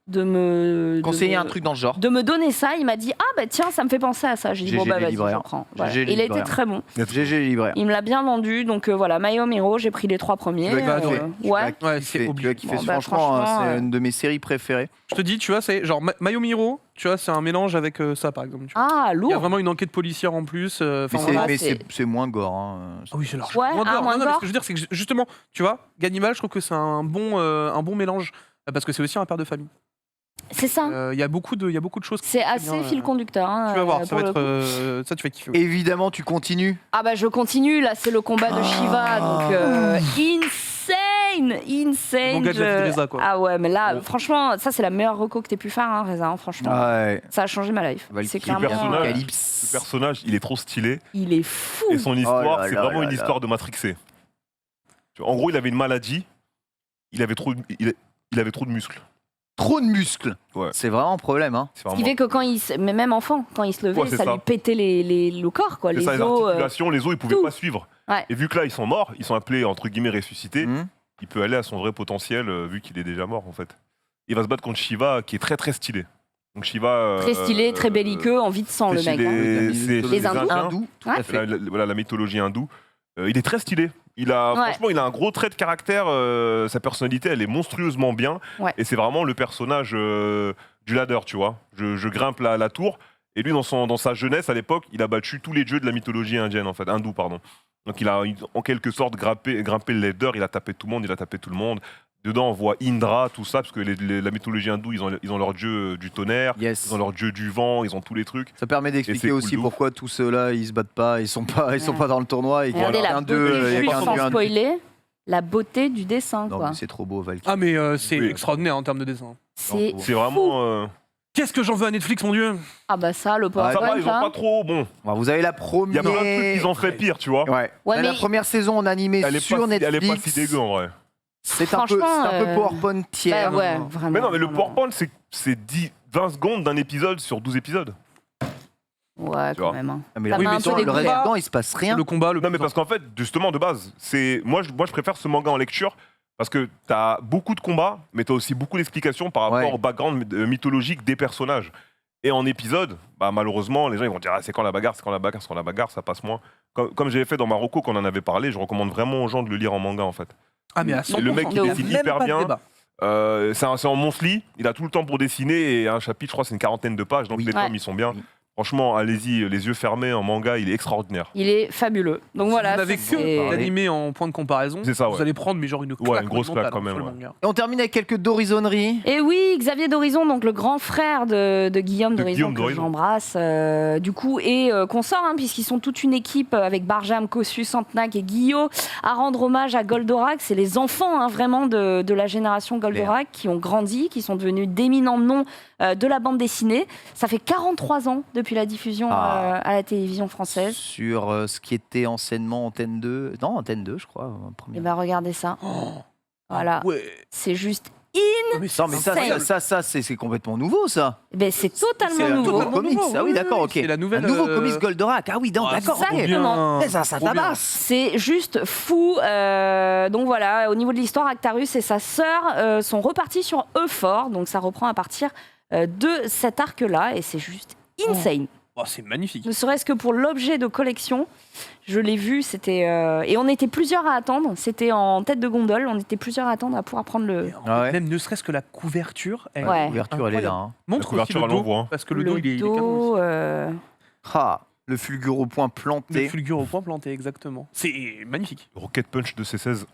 S2: de me
S1: Conseiller un truc dans ce genre.
S2: de me donner ça, il m'a dit tiens, ça me fait penser à ça. J'ai dit
S1: GG les
S2: vas-y,
S1: libraires.
S2: je prends. Voilà.
S1: GG les
S2: Il a été
S1: libraires.
S2: très bon.
S1: GG libraire.
S2: Il me l'a bien vendu. Donc voilà, My Home Hero, j'ai pris les 3 premiers.
S1: Tu vas kiffer.
S2: Ouais.
S4: Ouais, c'est
S1: Tu vas
S4: obligé.
S1: kiffer.
S2: Bon,
S1: Franchement,
S2: franchement,
S1: c'est une de mes séries préférées.
S4: Je te dis, tu vois, c'est genre My Home Hero, tu vois, c'est un mélange avec ça, par exemple. Tu vois.
S2: Ah,
S4: Il y a
S2: lourd.
S4: vraiment une enquête policière en plus. Enfin,
S1: Mais
S2: voilà,
S1: c'est moins gore. Hein.
S4: Ah oui, c'est largement
S2: Ouais,
S4: moins gore.
S2: moins
S4: Non, mais
S2: gore.
S4: ce que je veux dire, c'est que justement, tu vois, Gannimal, je trouve que c'est un bon mélange. Parce que c'est aussi un père de famille.
S2: C'est ça.
S4: Il y a beaucoup de choses. qui
S2: C'est
S4: sont
S2: assez
S4: bien,
S2: fil conducteur. Hein,
S4: Tu vas voir, ça
S2: pour
S4: va
S2: le coup.
S4: être. Ça, tu vas kiffer. Oui.
S1: Évidemment, tu continues.
S2: Ah je continue, là c'est le combat de Shiva, donc insane.
S4: Mon gars de la vie de Reza, quoi.
S2: Ah ouais, mais là,
S4: Ouais.
S2: franchement, ça c'est la meilleure reco que t'aies pu faire, hein, Reza, hein, franchement.
S1: Ouais.
S2: Ça a changé ma life.
S1: Valkyrie,
S2: C'est clairement...
S3: personnage.
S1: Apocalypse.
S3: Ce personnage, il est trop stylé.
S2: il est fou.
S3: Et son histoire,
S1: là
S3: c'est
S1: là
S3: vraiment
S1: là
S3: une
S1: là.
S3: histoire de Matrixé. Tu vois, en gros, il avait une maladie. Il avait trop de muscles.
S1: Trop de muscles.
S3: Ouais.
S1: C'est vraiment un problème. Hein.
S3: C'est
S2: Ce qui
S3: vraiment-
S2: fait que quand mais même enfant, quand il se levait,
S3: Ouais, c'est
S2: ça
S3: ça.
S2: lui pétait le corps, quoi.
S3: C'est
S2: Les
S3: ça, les
S2: os.
S3: articulations, les os, ils pouvaient
S2: tout.
S3: pas suivre.
S2: Ouais.
S3: Et vu que là, ils sont morts, ils sont appelés entre guillemets ressuscités,
S1: Mhm.
S3: il peut aller à son vrai potentiel vu qu'il est déjà mort en fait. Il va se battre contre Shiva qui est très très stylé. Donc Shiva.
S2: Très stylé, très belliqueux, envie de sang, le mec. hein.
S3: C'est
S2: Les hindous.
S1: Hindous, tout
S2: Ouais.
S1: à fait.
S3: Voilà la mythologie hindoue. Il est très stylé. Franchement, il a un gros trait de caractère. Sa personnalité, elle est monstrueusement bien.
S2: Ouais.
S3: Et c'est vraiment le personnage du ladder, tu vois. Je grimpe la tour. Et lui, dans sa jeunesse, à l'époque, il a battu tous les dieux de la mythologie indienne, en fait, hindoue, pardon. Donc il a en quelque sorte grimpé le ladder. Il a tapé tout le monde. Dedans, on voit Indra, tout ça, parce que la mythologie hindoue, ils ont leur dieu du tonnerre,
S1: Yes.
S3: ils ont leur dieu du vent, ils ont tous les trucs.
S1: Ça permet
S3: Et
S1: d'expliquer
S3: c'est cool
S1: aussi
S3: de ouf.
S1: pourquoi tous ceux-là ils se battent pas, ils sont pas dans le tournoi et qu'il y
S2: Regardez
S1: a
S2: la
S1: qu'un
S2: beauté,
S1: d'eux, il y a
S2: juste
S1: qu'un
S2: sans
S1: d'eux, un d'eux.
S2: spoiler, la beauté du dessin,
S1: Non
S2: quoi.
S1: mais c'est trop beau Valkyrie.
S4: Ah, mais c'est
S3: Oui.
S4: extraordinaire en termes de dessin.
S2: C'est
S3: C'est vraiment.
S4: Qu'est-ce que j'en veux à Netflix, mon Dieu ?
S2: Ah bah ça, le
S1: Ah,
S3: Ça va,
S2: PowerPoint,
S3: ils ont
S2: là.
S3: pas trop. Bon,
S1: Bon, vous avez la
S3: il
S1: première.
S3: y a plein de trucs qu'ils ont fait pire, tu vois.
S1: Ouais.
S2: Ouais,
S1: La
S2: mais-
S1: première saison en animé
S3: Elle est
S1: sur
S3: pas, elle est
S1: Netflix.
S3: pas si dégueu en vrai.
S1: C'est un peu
S2: Franchement,
S1: PowerPoint tiers.
S2: Bah ouais, vraiment.
S3: Mais non, mais le
S2: vraiment.
S3: PowerPoint, c'est 20 secondes d'un épisode sur 12 épisodes.
S2: Ouais,
S3: Tu
S2: quand
S3: vois.
S2: même. hein.
S1: Ah, mais
S2: Ça
S1: la
S2: m'a un
S1: première
S2: peu
S1: saison, le reste
S2: dégoûté.
S1: du temps, il se passe rien.
S4: Le combat, le
S3: Non, mais parce qu'en fait, justement, de base, moi, je préfère ce manga en lecture parce que t'as beaucoup de combats, mais t'as aussi beaucoup d'explications par rapport
S1: Ouais.
S3: au background mythologique des personnages. Et en épisode, bah, malheureusement, les gens ils vont dire ah, c'est quand la bagarre, ça passe moins. Comme j'avais fait dans Marocco, quand on en avait parlé, je recommande vraiment aux gens de le lire en manga en fait.
S4: Ah, mais à
S2: Et
S3: le mec, il
S2: de
S3: dessine
S4: même
S3: hyper
S4: pas de
S3: bien.
S4: débat.
S3: C'est en Monthly, il a tout le temps pour dessiner et un chapitre, je crois, c'est une quarantaine de pages, donc
S1: Oui.
S3: les
S2: Ouais.
S3: tomes ils sont bien.
S1: Oui.
S3: Franchement, allez-y, les yeux fermés en manga, il est extraordinaire.
S2: Il est fabuleux. Donc voilà.
S4: Vous n'avez
S2: ça,
S4: que
S2: c'est-
S4: l'animé en point de comparaison.
S3: C'est ça, ouais.
S4: Vous allez prendre, mais genre une claque.
S3: une grosse
S4: monumentale,
S3: claque quand
S4: hein,
S3: même,
S4: sur le
S3: ouais.
S4: manga.
S1: Et on termine avec quelques d'horizonneries.
S2: Et oui, Xavier d'Horizon, donc le grand frère de Guillaume
S3: De
S2: d'Horizon,
S3: Guillaume
S2: que
S3: d'Horizon.
S2: j'embrasse, du coup, et consort, hein, puisqu'ils sont toute une équipe avec Barjam, Kossu, Santenac et Guillaume, à rendre hommage à Goldorak. C'est les enfants hein, vraiment de la génération Goldorak qui ont grandi, qui sont devenus d'éminents noms de la bande dessinée. Ça fait 43 ans depuis la diffusion
S1: Ah.
S2: à la télévision française.
S1: Sur ce qui était anciennement Antenne 2. Non, Antenne 2, je crois.
S2: Et ben regardez ça.
S4: Oh,
S2: Voilà,
S4: ouais.
S2: c'est juste
S4: Mais
S1: Non, mais
S2: Insane.
S1: ça c'est complètement nouveau, ça.
S2: Ben, c'est
S1: C'est
S2: totalement
S1: un
S2: nouveau.
S1: nouveau comics. Ah oui, d'accord, ok.
S4: C'est la nouvelle.
S1: Un nouveau comics Goldorak. Ah oui, d'accord. ok.
S2: Exactement.
S1: Ça
S4: Trop bien.
S1: tabasse.
S2: C'est juste fou. Donc voilà, au niveau de l'histoire, Actarus et sa sœur sont repartis sur Euphor. Donc ça reprend à partir de cet arc-là. Et c'est juste insane.
S4: Oh, c'est magnifique.
S2: Ne serait-ce que pour l'objet de collection. Je l'ai vu, c'était... Et on était plusieurs à attendre. C'était en tête de gondole. On était plusieurs à attendre à pouvoir prendre le...
S1: Ah ouais.
S4: Même ne serait-ce que la couverture. Elle...
S2: Ouais.
S1: L'ouverture, elle est là. hein.
S4: Montre
S3: La
S4: aussi
S3: couverture,
S4: le
S3: elle
S4: dos,
S3: envoie, hein.
S4: parce que le dos, il est canon aussi.
S2: dos,
S1: Ah, le fulgure au point
S4: Le
S1: planté.
S4: fulgure au point planté, exactement. C'est magnifique.
S3: Rocket Punch de C16.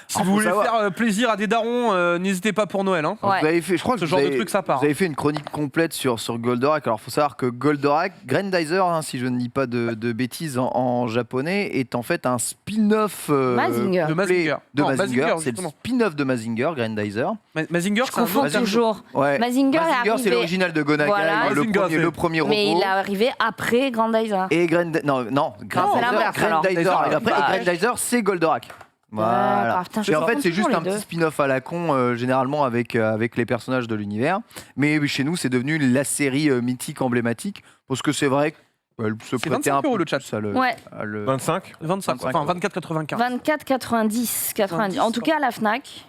S4: Si
S1: faut
S4: vous voulez
S1: savoir.
S4: faire plaisir à des darons, n'hésitez pas pour Noël. Hein.
S2: Ouais.
S1: Vous avez fait, je crois que
S4: Ce
S1: vous
S4: genre de
S1: avez-
S4: truc, ça part.
S1: Vous avez fait une chronique complète sur Goldorak. Alors, il faut savoir que Goldorak, Grandizer, hein, si je ne dis pas de bêtises en japonais, est en fait un spin-off
S2: Mazinger.
S4: De Mazinger.
S1: de
S4: Non,
S1: Mazinger. C'est le
S4: justement.
S1: spin-off de Mazinger, Grandizer.
S4: Mazinger,
S2: je
S4: c'est un
S2: confonds
S4: autre-
S2: toujours.
S1: Ouais.
S2: Mazinger est
S1: Mazinger, c'est
S2: arrivé...
S1: l'original de Gonagai,
S2: Voilà.
S4: Mazinger,
S1: le premier robot.
S2: Mais il est arrivé après Grandizer.
S1: Et non,
S2: c'est l'inverse, alors.
S1: Grandizer arrive après,
S2: Bah,
S1: et Grandizer, c'est Goldorak. Voilà.
S2: D'accord, putain, je
S1: Et en fait,
S2: confonds
S1: c'est juste
S2: toujours
S1: un
S2: les
S1: petit
S2: deux.
S1: spin-off à la con, généralement avec les personnages de l'univers. Mais chez nous, c'est devenu la série mythique emblématique, parce que c'est vrai qu'elle se
S4: C'est
S1: prêtait
S4: 25
S1: un peu
S4: € le
S1: plus
S4: chat.
S2: Ouais.
S1: à le-
S3: 25.
S4: 25,
S1: 25,
S4: enfin 24,95.
S2: 24,90, 90. En tout
S4: 90,
S2: cas, à la Fnac.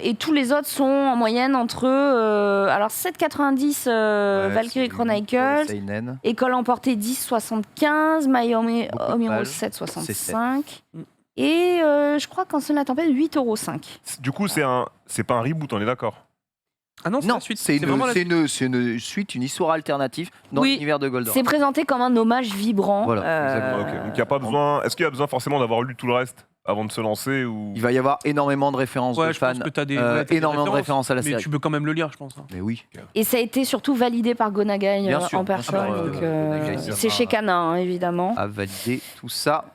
S2: Et tous les autres sont en moyenne entre alors 7,90 Valkyrie Chronicle,
S1: Seinen.
S2: École emportée 10,75, Miami
S1: Beaucoup de
S2: Omiro
S1: pages.
S2: 7,65
S4: Mm.
S2: et je crois qu'en la tempête 8,05 €.
S3: Du coup, c'est pas un reboot, on est d'accord.
S4: Ah non, c'est
S1: Non,
S4: la suite.
S1: c'est
S4: vraiment la
S1: une suite, une histoire alternative dans
S2: Oui,
S1: l'univers de Goldorak.
S2: C'est présenté comme un hommage vibrant.
S1: Voilà, exactement.
S3: Ok. Donc, y a pas besuin. Est-ce qu'il y a besoin forcément d'avoir lu tout le reste avant de se lancer ou...
S1: Il va y avoir énormément de références
S4: Ouais,
S1: de
S4: je
S1: fans,
S4: pense que t'as des, ouais, t'as des
S1: énormément de références à la
S4: mais
S1: série.
S4: tu peux quand même le lire, je pense. hein.
S1: Mais oui.
S2: Et ça a été surtout validé par Gonagai
S1: Bien sûr,
S2: en
S1: bien
S2: personne.
S1: sûr,
S2: donc,
S1: Gonagai,
S2: c'est chez Kana, hein, évidemment.
S1: À valider tout ça,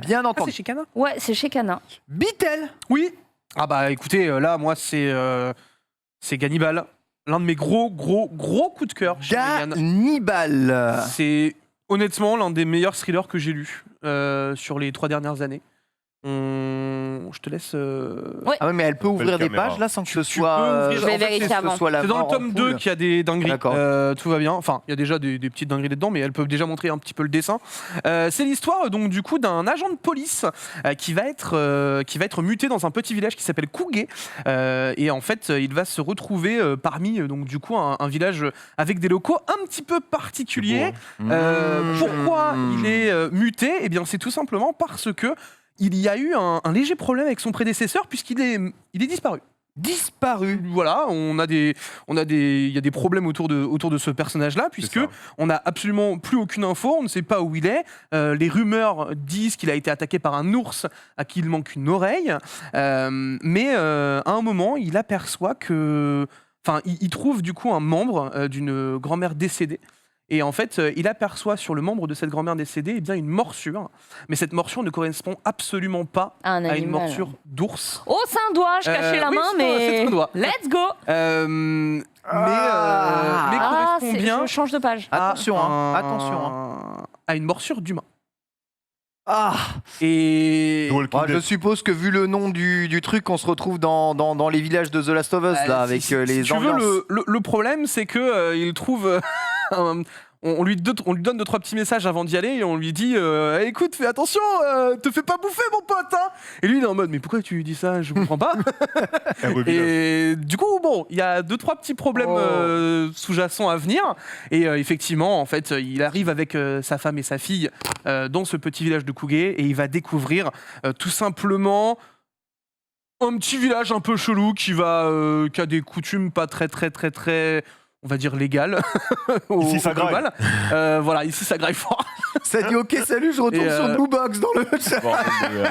S1: bien
S4: Ah,
S1: entendu.
S4: c'est chez Kana.
S2: Ouais, c'est chez Kana.
S1: Beatle.
S4: Oui. Ah bah écoutez, là, moi, c'est Gannibal. L'un de mes gros coups de cœur chez Megan.
S1: Gannibal.
S4: C'est honnêtement l'un des meilleurs thrillers que j'ai lu sur les 3 dernières années. Je te laisse.
S1: Ah ouais, mais elle peut ouvrir des
S3: caméra.
S1: pages là sans que ce
S4: peux
S1: soit.
S4: ouvrir-
S2: Je vais
S1: en fait,
S2: vérifier
S1: que ce
S2: avant.
S1: soit la
S4: C'est dans le
S1: mort en
S4: tome 2
S1: poule.
S4: qu'il y a des dingueries.
S1: D'accord.
S4: Tout va bien. Enfin, il y a déjà des petites dingueries dedans, mais elles peuvent déjà montrer un petit peu le dessin. C'est l'histoire donc du coup d'un agent de police qui va être muté dans un petit village qui s'appelle Kougué. Et en fait, il va se retrouver parmi donc du coup un village avec des locaux un petit peu particuliers. Pourquoi il est muté? Eh bien, c'est tout simplement parce que il y a eu un léger problème avec son prédécesseur puisqu'il est disparu.
S1: Disparu.
S4: Voilà, il y a des problèmes autour de ce personnage-là puisque
S3: ça.
S4: on n'a absolument plus aucune info, on ne sait pas où il est. Les rumeurs disent qu'il a été attaqué par un ours à qui il manque une oreille, mais à un moment, il aperçoit que, enfin, il trouve du coup un membre d'une grand-mère décédée. Et en fait, il aperçoit sur le membre de cette grand-mère décédée eh bien, une morsure. Mais cette morsure ne correspond absolument pas
S2: Un
S4: à une
S2: animal.
S4: morsure d'ours.
S2: Oh, c'est un doigt, je cachais la
S4: oui,
S2: main,
S4: c'est
S2: mais.
S4: un doigt.
S2: Let's go!
S4: Mais
S2: Ah,
S4: correspond bien
S2: je change de page.
S1: Attention, hein,
S4: à
S1: attention,
S4: à une morsure d'humain.
S1: Ah.
S4: Et
S3: The Walking
S1: Je
S3: Dead.
S1: suppose que vu le nom du truc, on se retrouve dans les villages de The Last of Us là, avec les
S4: si tu veux,
S1: ambiances.
S4: le problème, c'est que il trouve. On lui donne 2-3 petits messages avant d'y aller et on lui dit écoute, fais attention, te fais pas bouffer mon pote hein. Et lui il est en mode mais pourquoi tu lui dis ça, je comprends pas. Et du coup bon, il y a 2-3 petits problèmes sous-jacents à venir et effectivement en fait il arrive avec sa femme et sa fille dans ce petit village de Kougué et il va découvrir tout simplement un petit village un peu chelou qui a des coutumes pas très on va dire légal.
S3: Ici, ça graille.
S4: global. Voilà, ici ça graille fort.
S1: Ça dit ok, salut, je retourne
S4: Et,
S1: sur Blue Box dans le chat.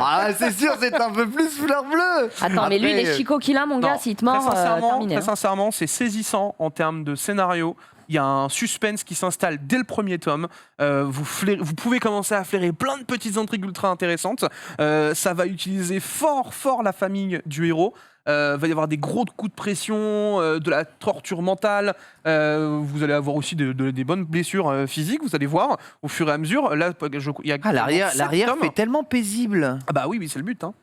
S1: Ah, c'est sûr, c'est un peu plus fleur bleue.
S2: Attends, mais lui,
S1: Après,
S2: les chicots qu'il a, mon gars,
S4: Non,
S2: s'il te mord, terminé.
S4: très sincèrement, c'est saisissant en termes de scénario. Il y a un suspense qui s'installe dès le premier tome. Vous pouvez commencer à flairer plein de petites intrigues ultra intéressantes. Ça va utiliser fort la famille du héros. va y avoir des gros coups de pression, de la torture mentale. Vous allez avoir aussi des bonnes blessures physiques. Vous allez voir au fur et à mesure. Là, il y a
S1: L'arrière
S4: 7 tomes.
S1: fait tellement paisible.
S4: Ah bah oui, c'est le but. Hein.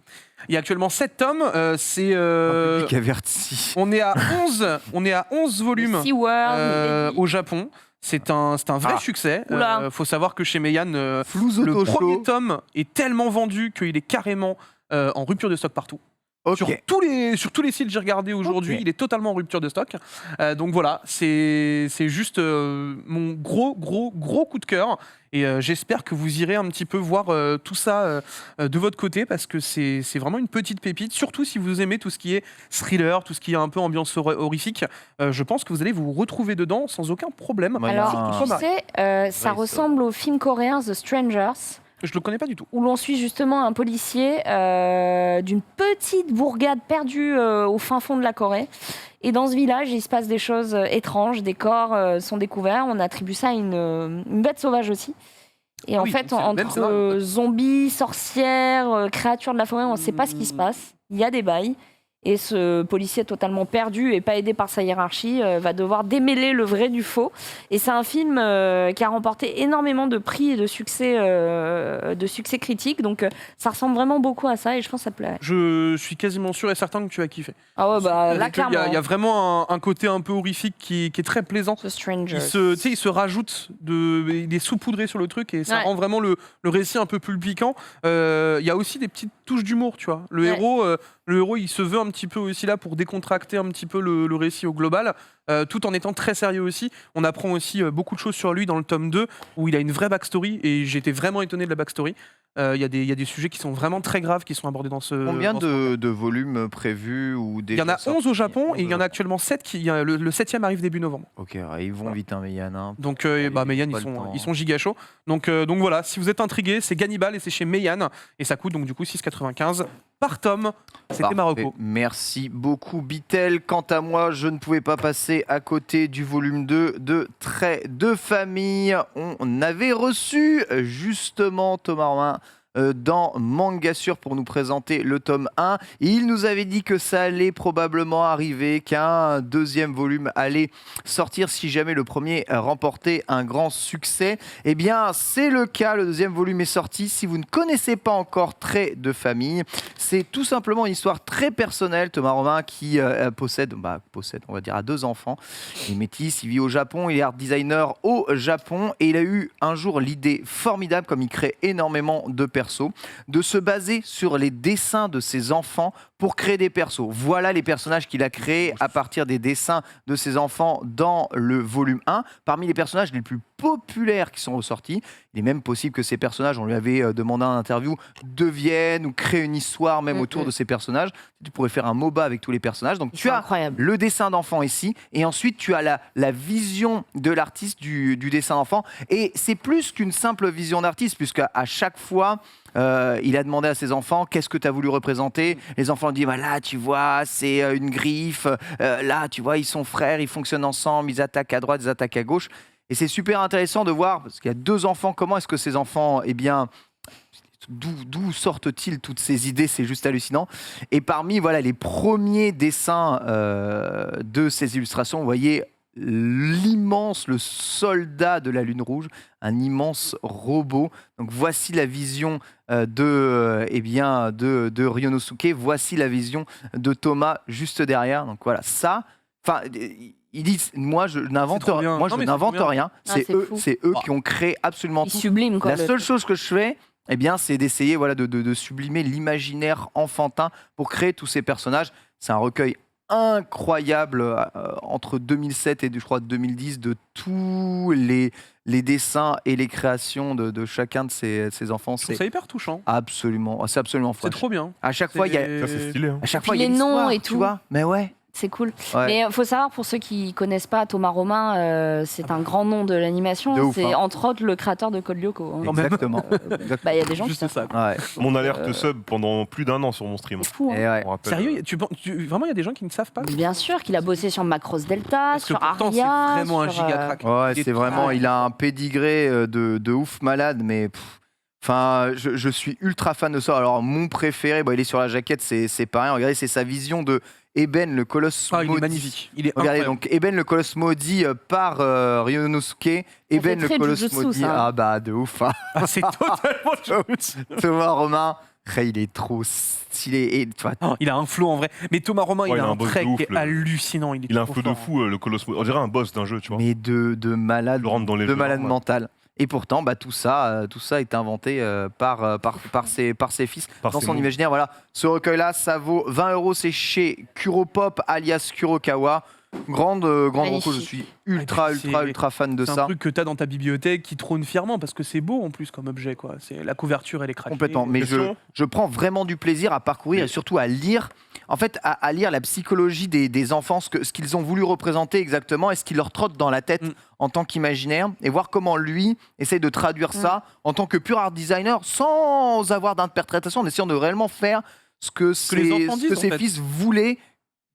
S4: Il y a actuellement 7 tomes. C'est
S1: Un public averti.
S4: on est à 11 volumes
S2: SeaWorld,
S4: au Japon. C'est un vrai succès.
S2: Oula.
S4: Faut savoir que chez Meian,
S1: Flouzo
S4: le
S1: Tosho.
S4: premier tome est tellement vendu qu'il est carrément en rupture de stock partout.
S1: Ok.
S4: Sur tous les sites que j'ai regardés aujourd'hui,
S1: Ok.
S4: il est totalement en rupture de stock. Donc voilà, c'est juste mon gros coup de cœur. Et j'espère que vous irez un petit peu voir tout ça de votre côté parce que c'est vraiment une petite pépite. Surtout si vous aimez tout ce qui est thriller, tout ce qui est un peu ambiance horrifique. Je pense que vous allez vous retrouver dedans sans aucun problème.
S1: Ouais,
S2: Alors,
S1: Ah.
S2: tu sais, ça
S1: Ouais,
S2: ressemble au film coréen The Strangers,
S4: Je le connais pas du tout.
S2: où l'on suit justement un policier d'une petite bourgade perdue au fin fond de la Corée. Et dans ce village, il se passe des choses étranges, des corps sont découverts. On attribue ça à une bête sauvage aussi. Et en
S4: oui,
S2: fait,
S4: donc c'est le même
S2: entre
S4: scénario.
S2: zombies, sorcières, créatures de la forêt, on ne sait pas ce qui se passe. Il y a des bails. Et ce policier totalement perdu et pas aidé par sa hiérarchie va devoir démêler le vrai du faux. Et c'est un film qui a remporté énormément de prix et de succès critiques. Donc ça ressemble vraiment beaucoup à ça et je pense que ça te plairait.
S4: Je suis quasiment sûr et certain que tu vas kiffer.
S2: Ah ouais, bah là,
S4: Parce que
S2: clairement.
S4: il y a vraiment un côté un peu horrifique qui est très plaisant.
S2: The Strangers.
S4: Il se rajoute il est saupoudré sur le truc et ça
S2: Ouais.
S4: rend vraiment le récit un peu plus piquant. Il y a aussi des petites touches d'humour, tu vois. Le héros, il se veut un petit peu aussi là pour décontracter un petit peu le récit au global, tout en étant très sérieux aussi. On apprend aussi beaucoup de choses sur lui dans le tome 2 où il a une vraie backstory et j'étais vraiment étonné de la backstory. Il y a des sujets qui sont vraiment très graves qui sont abordés dans ce.
S1: Combien
S4: dans ce
S1: de volumes prévus ou
S4: Il y en a 11 au Japon et il y en a actuellement 7 le 7e arrive début novembre.
S1: Ok, ouais, ils vont vite, hein, Meian. Hein.
S4: Donc
S1: Allez,
S4: Meian
S1: pas
S4: ils
S1: le temps.
S4: sont giga chauds. Donc voilà, si vous êtes intrigué, c'est Gannibal et c'est chez Meian et ça coûte donc du coup 6,95 par tome. C'était
S1: Parfait.
S4: Marocco.
S1: Merci beaucoup, Bitel. Quant à moi, je ne pouvais pas passer à côté du volume 2 de Traits de famille. On avait reçu justement Thomas Romain dans Mangasure pour nous présenter le tome 1. Il nous avait dit que ça allait probablement arriver, qu'un deuxième volume allait sortir si jamais le premier remportait un grand succès. Eh bien, c'est le cas, le deuxième volume est sorti. Si vous ne connaissez pas encore Traits de famille, c'est tout simplement une histoire très personnelle. Thomas Romain qui possède, on va dire, à 2 enfants. Il est métis, il vit au Japon, il est art designer au Japon et il a eu un jour l'idée formidable, comme il crée énormément de persos, de se baser sur les dessins de ses enfants pour créer des persos. Voilà les personnages qu'il a créés à partir des dessins de ses enfants dans le volume 1. Parmi les personnages les plus populaires qui sont ressortis, il est même possible que ces personnages, on lui avait demandé en interview, deviennent ou créent une histoire même autour de ces personnages. Tu pourrais faire un MOBA avec tous les personnages. Donc tu as
S2: incroyable.
S1: le dessin d'enfant ici, et ensuite tu as la vision de l'artiste du dessin d'enfant. Et c'est plus qu'une simple vision d'artiste, puisqu'à chaque fois, il a demandé à ses enfants qu'est-ce que tu as voulu représenter. Les enfants disent bah là tu vois c'est une griffe, là tu vois ils sont frères, ils fonctionnent ensemble, ils attaquent à droite, ils attaquent à gauche. Et c'est super intéressant de voir, parce qu'il y a 2 enfants, comment est-ce que ces enfants, eh bien, d'où sortent-ils toutes ces idées, c'est juste hallucinant. Et parmi voilà, les premiers dessins de ces illustrations, vous voyez l'immense, le soldat de la Lune Rouge, un immense robot. Donc voici la vision de Ryonosuke, voici la vision de Thomas juste derrière. Donc voilà, ça, enfin, ils disent, moi je n'invente
S4: trop bien.
S1: moi, je
S4: Non, mais c'est
S1: n'invente
S4: trop bien.
S1: rien,
S2: Ah,
S1: c'est eux,
S2: fou.
S1: qui ont créé absolument
S2: Il
S1: tout.
S2: sublime quoi.
S1: La seule chose que je fais, eh bien, c'est d'essayer voilà, de sublimer l'imaginaire enfantin pour créer tous ces personnages. C'est un recueil incroyable entre 2007 et je crois 2010 de tous les dessins et les créations de chacun de ces enfants.
S4: Je trouve
S1: C'est
S4: ça hyper touchant.
S1: absolument
S4: C'est
S1: fou.
S4: trop bien.
S1: À chaque fois, il y a,
S3: Ça, c'est stylé. Hein.
S1: à chaque
S2: Puis
S1: fois, il y a
S2: les
S1: une
S2: noms
S1: histoire,
S2: et
S1: tu
S2: tout.
S1: vois. Mais ouais.
S2: C'est cool.
S1: Ouais.
S2: Mais il faut savoir, pour ceux qui connaissent pas Thomas Romain, c'est un grand nom de l'animation.
S1: De ouf,
S2: C'est
S1: hein.
S2: entre autres le créateur de Code Lyoko. Hein.
S4: Quand même.
S1: Exactement.
S2: Bah, il y a des gens qui
S4: Juste
S2: savent
S4: ça.
S2: pas.
S1: Ouais.
S3: Mon alerte sub pendant plus d'1 an sur mon stream.
S2: C'est fou. Hein.
S1: Et ouais.
S3: On rappelle,
S4: Sérieux, vraiment il y a des gens qui ne savent pas.
S2: Bien sûr qu'il a bossé sur Macross Delta,
S4: Parce que
S2: sur
S4: pourtant c'est
S2: Aria.
S4: vraiment un
S2: sur,
S4: giga crack.
S1: Ouais,
S4: Il est
S1: c'est vraiment,
S4: trop-
S1: il a un pédigré de ouf malade, mais Enfin, je suis ultra fan de ça. Alors, mon préféré, il est sur la jaquette, c'est pareil. Regardez, c'est sa vision de Eben, le colosse
S4: Ah, il
S1: maudit.
S4: est magnifique. Il est
S1: Regardez,
S4: incroyable.
S1: donc Eben, le colosse maudit par Ryonosuke. Eben, le
S2: très
S1: colosse
S2: Jujutsu,
S1: maudit.
S2: ça.
S1: Ah bah, de ouf. Hein.
S4: Ah, c'est totalement
S1: Thomas Romain, il est trop stylé. Et, tu vois,
S4: Oh, il a un flow en vrai. Mais Thomas Romain,
S3: Ouais,
S4: il
S3: il
S4: a
S3: a
S4: un
S3: un boss
S4: trait
S3: de ouf,
S4: qui est
S3: le-
S4: hallucinant. Il est
S3: Il a un
S4: trop
S3: flow de
S4: fort,
S3: fou, le colosse. On dirait un boss d'un jeu, tu vois.
S1: mais de malade,
S3: Je rentre dans les
S1: de
S3: jeux,
S1: malade
S3: ouais.
S1: mental. Et pourtant, tout ça est inventé par ses fils
S3: Par
S1: dans
S3: ses
S1: son
S3: mots.
S1: imaginaire. Voilà, ce recueil-là, ça vaut 20 €. C'est chez Kuropop, alias Kurokawa. Grande
S2: Magnifique.
S1: reco, je suis ultra fan de
S4: C'est un
S1: ça.
S4: truc que t'as dans ta bibliothèque qui trône fièrement parce que c'est beau en plus comme objet, quoi. C'est la couverture, elle est craquée.
S1: Complètement. Mais
S3: Question
S1: je prends vraiment du plaisir à parcourir
S3: Mais-
S1: et surtout à lire. En fait, à lire la psychologie des enfants, ce qu'ils ont voulu représenter exactement et ce qui leur trotte dans la tête
S4: Mm.
S1: en tant qu'imaginaire et voir comment lui essaye de traduire ça en tant que pur art designer sans avoir d'interprétation, en essayant de réellement faire ce que
S4: les enfants disent, en
S1: ses
S4: fait.
S1: fils voulaient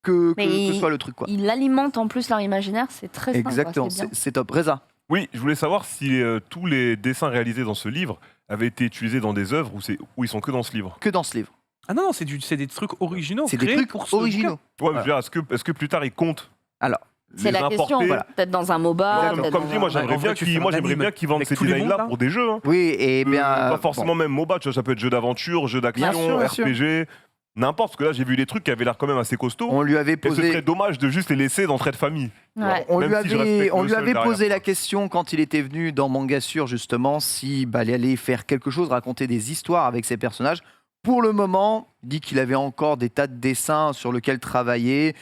S1: que
S2: Mais
S1: soit le truc. Quoi.
S2: Il alimente en plus leur imaginaire, c'est très sympa,
S1: Exactement,
S2: c'est bien.
S1: c'est top. Reza,
S3: Oui, je voulais savoir si tous les dessins réalisés dans ce livre avaient été utilisés dans des œuvres où ils sont que dans ce livre.
S1: que dans ce livre.
S4: Ah non, c'est des trucs originaux.
S1: C'est des
S4: créés
S1: trucs
S4: pour ce
S1: originaux.
S3: Ouais,
S1: Voilà.
S3: je veux dire, est-ce que plus tard ils comptent
S1: Alors,
S2: C'est
S3: les
S2: la question.
S3: importer
S1: voilà.
S2: Peut-être dans un MOBA.
S3: Comme,
S2: peut-être
S3: comme
S2: dans
S3: dit,
S2: un-
S3: moi
S4: Ouais,
S3: j'aimerais
S4: en vrai,
S3: bien
S4: tu fais
S3: qu'ils
S4: un
S3: moi, j'aimerais
S4: anime
S3: bien qu'ils vendent
S4: avec
S3: ces
S4: tous les mondes,
S3: designs-là
S4: là.
S3: pour des jeux. Hein.
S1: oui, et bien.
S3: Pas forcément même MOBA, tu vois, ça peut être jeu d'aventure, jeu
S1: Bien
S3: d'action,
S1: sûr, bien sûr.
S3: RPG, n'importe. Parce que là, j'ai vu des trucs qui avaient l'air quand même assez costauds.
S1: On lui avait
S3: Et ce
S1: posé.
S3: serait dommage de juste les laisser dans Trait de famille.
S2: Ouais.
S1: On
S3: Même
S1: lui
S3: si je
S1: avait,
S3: respecte
S1: on
S3: le
S1: lui
S3: seul
S1: avait
S3: derrière,
S1: posé
S3: quoi.
S1: la question quand il était venu dans Mangassure, justement, si il allait faire quelque chose, raconter des histoires avec ses personnages. Pour le moment, il dit qu'il avait encore des tas de dessins sur lesquels travailler,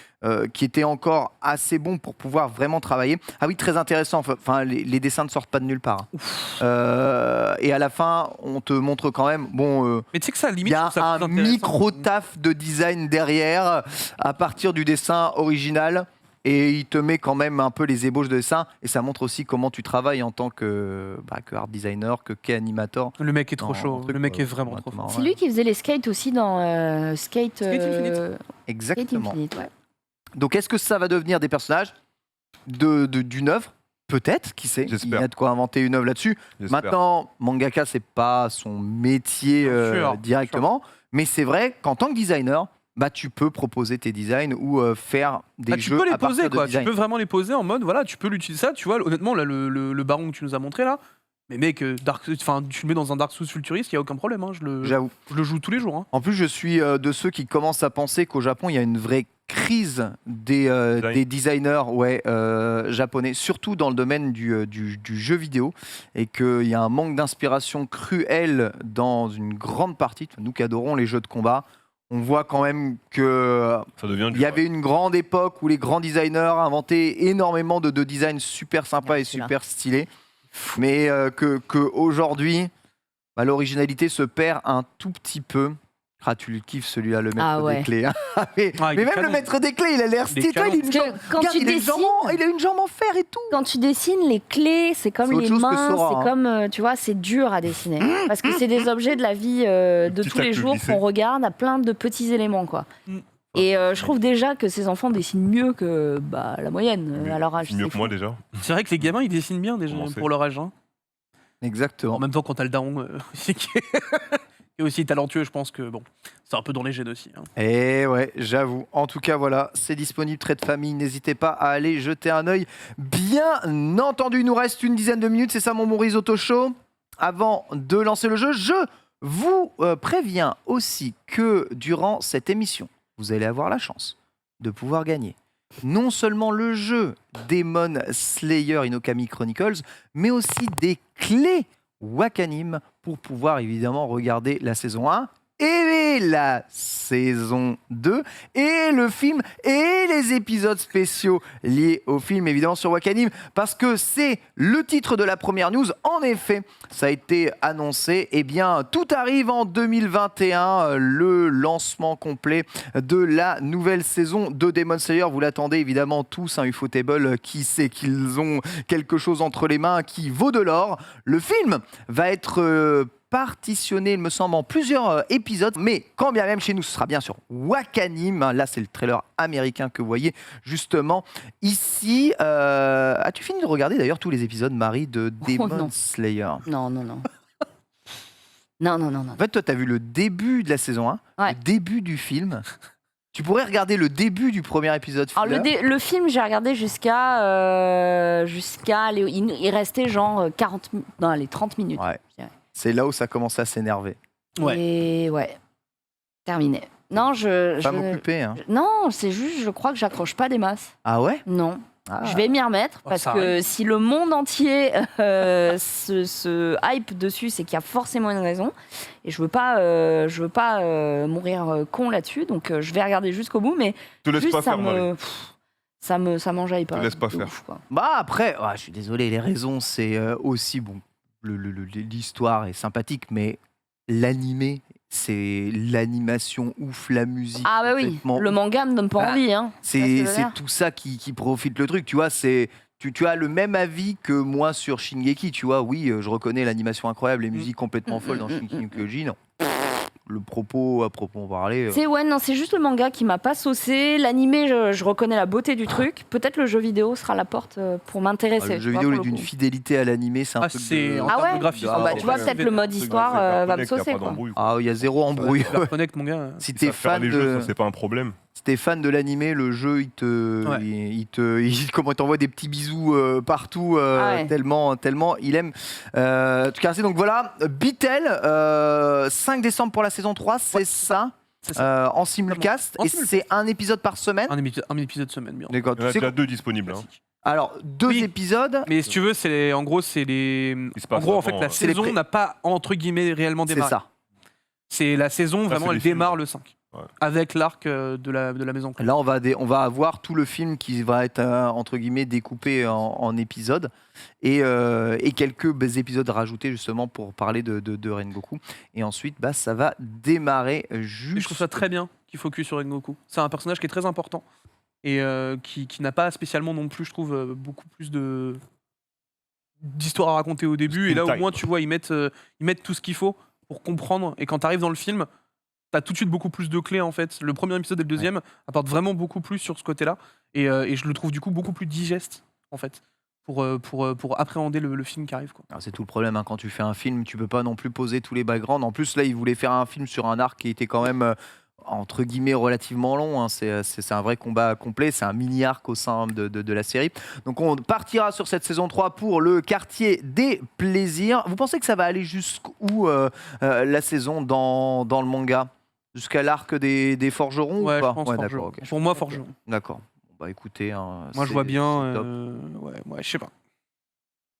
S1: qui étaient encore assez bons pour pouvoir vraiment travailler. Ah oui, très intéressant. Enfin, les dessins ne sortent pas de nulle part. Et à la fin, on te montre quand même. Bon.
S4: Mais tu sais que ça,
S1: Il
S4: limite,
S1: y a
S4: je trouve ça
S1: un
S4: plus intéressant.
S1: micro-taf de design derrière à partir du dessin original et il te met quand même un peu les ébauches de dessin et ça montre aussi comment tu travailles en tant que art designer, que animator.
S4: Le mec est trop
S1: Non,
S4: chaud.
S1: un truc,
S4: Le mec est vraiment
S1: ouais,
S4: trop
S1: marrant.
S4: fort.
S2: C'est lui qui faisait les skates aussi dans Skate
S4: Infinite.
S2: Skate
S1: Exactement.
S2: Infinite, ouais.
S1: Donc est-ce que ça va devenir des personnages d'une œuvre? Peut-être, qui sait. Il
S3: J'espère.
S1: y a de quoi inventer une œuvre là-dessus.
S3: J'espère.
S1: Maintenant, mangaka, c'est pas son métier
S4: Bien sûr,
S1: directement, mais c'est vrai qu'en tant que designer, tu peux proposer tes designs ou faire des
S4: Ah, tu
S1: jeux
S4: peux les
S1: à partir
S4: poser,
S1: de
S4: quoi. Tu
S1: design.
S4: peux vraiment les poser en mode, voilà, tu peux l'utiliser ça. Tu vois, honnêtement, là, le baron que tu nous as montré là, mais mec, tu le mets dans un Dark Souls futuriste, il y a aucun problème. Hein.
S1: J'avoue.
S4: Je le joue tous les jours. Hein.
S1: En plus, je suis de ceux qui commencent à penser qu'au Japon, il y a une vraie crise des designers japonais, surtout dans le domaine du jeu vidéo, et qu'il y a un manque d'inspiration cruel dans une grande partie. Nous qui adorons les jeux de combat, on voit quand même que
S3: Ça devient
S1: il y avait une grande époque où les grands designers inventaient énormément de designs super sympas
S2: Ouais,
S1: et
S2: c'est là.
S1: super stylés, mais que aujourd'hui, l'originalité se perd un tout petit peu. Ah, tu le kiffes celui-là, le maître
S2: Ah ouais.
S1: des clés. hein. mais
S4: Ah, il
S1: mais
S4: est
S1: même
S4: canon.
S1: le maître des clés, il a l'air
S4: Il est
S1: stylé. Tu vois, il a une
S2: Parce que
S1: jambe-
S2: quand
S1: regarde,
S2: tu
S1: il a une jambe
S2: dessines-
S1: il a une jambe en fer et tout.
S2: Quand tu dessines les clés, c'est comme
S1: C'est autre
S2: les
S1: chose que
S2: mains,
S1: Sora,
S2: c'est
S1: hein.
S2: comme, tu vois, c'est dur à dessiner. Parce que c'est des objets de la vie de
S3: Petit
S2: tous les
S3: acte
S2: jours
S3: glissé.
S2: qu'on regarde à plein de petits éléments, quoi.
S4: Mm.
S2: Et je trouve déjà que ces enfants dessinent mieux que la moyenne
S3: Mais
S2: à leur âge.
S3: c'est mieux
S2: c'est
S3: que moi
S2: fou.
S3: déjà.
S4: C'est vrai que les gamins, ils dessinent bien déjà
S3: Comment c'est
S4: pour leur âge. Hein. En
S1: Exactement.
S4: même temps, quand t'as le daron qui est aussi talentueux, je pense que bon, c'est un peu dans les gènes aussi. Hein.
S1: Et ouais, j'avoue. En tout cas, voilà, c'est disponible, Trait de famille. N'hésitez pas à aller jeter un œil. Bien entendu, il nous reste une dizaine de minutes. C'est ça, mon Risotto Show. Avant de lancer le jeu, je vous préviens aussi que durant cette émission, vous allez avoir la chance de pouvoir gagner non seulement le jeu Demon Slayer Inokami Chronicles, mais aussi des clés Wakanim pour pouvoir évidemment regarder la saison 1 et la saison 2 et le film et les épisodes spéciaux liés au film évidemment sur Wakanim parce que c'est le titre de la première news. En effet, ça a été annoncé, eh bien tout arrive en 2021, le lancement complet de la nouvelle saison de Demon Slayer. Vous l'attendez évidemment tous, Ufotable qui sait qu'ils ont quelque chose entre les mains qui vaut de l'or. Le film va être partitionné, il me semble, en plusieurs épisodes, mais quand bien même chez nous, ce sera bien sur Wakanim. Là, c'est le trailer américain que vous voyez justement ici. As-tu fini de regarder d'ailleurs tous les épisodes, Marie, de Demon
S2: non.
S1: Slayer?
S2: Non, non, non. Non.
S1: En fait, toi, t'as vu le début de la saison 1,
S2: Ouais.
S1: le début du film. Tu pourrais regarder le début du premier épisode.
S2: Alors
S1: filler.
S2: le film, j'ai regardé jusqu'à allez, il restait genre 30 minutes.
S1: Ouais.
S2: je dirais.
S1: C'est là où ça commence à s'énerver.
S2: Et ouais, terminé. Non,
S1: Femme occupée. Hein.
S2: non, c'est juste, je crois que j'accroche pas des masses.
S1: Ah ouais
S2: Non.
S1: Ah.
S2: Je vais m'y remettre
S4: Oh,
S2: parce
S4: ça
S2: que
S4: arrive.
S2: si le monde entier se hype dessus, c'est qu'il y a forcément une raison. Et je veux pas mourir con là-dessus. Donc je vais regarder jusqu'au bout, mais
S3: Te laisse
S2: juste
S3: pas faire, Marie.
S2: ça m'enjaille pas.
S3: Te laisse pas
S2: de
S3: faire.
S2: ouf, quoi.
S1: Bah après, je suis désolé, les raisons, c'est aussi bon. L'histoire est sympathique, mais l'animé, c'est l'animation ouf, la musique.
S2: Ah bah oui,
S1: complètement
S2: le manga me donne pas
S1: Ah,
S2: envie. Hein. Tu vois ce que je veux
S1: C'est
S2: dire
S1: tout ça qui profite le truc, tu vois. Tu as le même avis que moi sur Shingeki, tu vois. Oui, je reconnais l'animation incroyable, les musiques complètement folles dans Shingeki no Kyojin. Non. Le propos, à proprement parler.
S2: C'est juste le manga qui m'a pas saucé. L'animé, je reconnais la beauté du truc. Peut-être le jeu vidéo sera la porte pour m'intéresser.
S1: Le jeu
S2: tu vois,
S1: vidéo est
S2: pour le
S1: d'une
S2: coup.
S1: fidélité à l'animé, c'est un
S4: Ah,
S1: truc
S4: c'est
S1: de...
S4: en
S2: Ah
S4: termes
S2: ouais
S4: de graphisme.
S1: Ah,
S2: Bah, tu vois,
S1: ouais.
S2: peut-être le mode histoire va me saucer. Quoi.
S1: Ah, il y a zéro embrouille.
S4: Connect, mon gars.
S1: Si
S3: T'es
S1: t'es fan
S3: les jeux,
S1: de...
S3: ça, c'est pas un problème.
S1: Si t'es fan de l'animé, le jeu,
S4: Ouais.
S1: comment il t'envoie des petits bisous partout,
S2: Ah ouais.
S1: tellement il aime. En tout cas, c'est donc voilà, Beatle, 5 décembre pour la saison 3, c'est ça,
S4: C'est ça.
S1: en simulcast,
S4: En
S1: et
S4: simulcast.
S1: c'est un épisode par semaine.
S4: Un épisode semaine, bien.
S1: D'accord.
S3: Il y en a
S1: Tu sais
S3: déjà
S1: quoi
S3: 2 disponibles. Hein.
S4: Classique.
S1: Alors, 2
S4: Oui.
S1: épisodes,
S4: Mais si tu veux, c'est les.
S3: Il se
S4: En
S3: passe
S4: gros, en
S3: avant,
S4: fait, la
S1: c'est les
S4: saison
S1: pré-
S4: n'a pas entre guillemets réellement
S1: c'est
S4: démarré.
S1: ça.
S4: C'est la saison,
S3: Ça,
S4: vraiment,
S3: c'est
S4: elle
S3: les films.
S4: démarre le 5.
S3: Ouais.
S4: Avec l'arc de la maison.
S1: Là, on va avoir tout le film qui va être, entre guillemets, découpé en épisodes et quelques épisodes rajoutés justement pour parler de Rengoku. Et ensuite, bah, ça va démarrer
S4: Et
S1: juste...
S4: je trouve ça très bien qu'il focus sur Rengoku. C'est un personnage qui est très important et qui n'a pas spécialement non plus, je trouve, beaucoup plus d'histoires à raconter au début. Et là, au
S3: Screen
S4: moins,
S3: time.
S4: tu vois, ils mettent tout ce qu'il faut pour comprendre. Et quand tu arrives dans le film, t'as tout de suite beaucoup plus de clés en fait. Le premier épisode et le deuxième apportent vraiment beaucoup plus sur ce côté-là. Et je le trouve du coup beaucoup plus digeste en fait pour appréhender le film qui arrive. Quoi.
S1: Alors, c'est tout le problème, hein, quand tu fais un film, tu peux pas non plus poser tous les backgrounds. En plus, là, ils voulaient faire un film sur un arc qui était quand même... entre guillemets relativement long, hein. C'est un vrai combat complet, c'est un mini arc au sein de la série. Donc on partira sur cette saison 3 pour le quartier des plaisirs. Vous pensez que ça va aller jusqu'où la saison dans le manga? Jusqu'à l'arc des forgerons
S4: Ouais,
S1: ou pas?
S4: je pense
S1: Ouais,
S4: Forgeron.
S1: d'accord, ok.
S4: Pour moi, Forgeron.
S1: D'accord. Bon, bah écoutez, hein,
S4: Moi, je
S1: c'est-
S4: vois bien.
S1: c'est top.
S4: Ouais, je sais pas.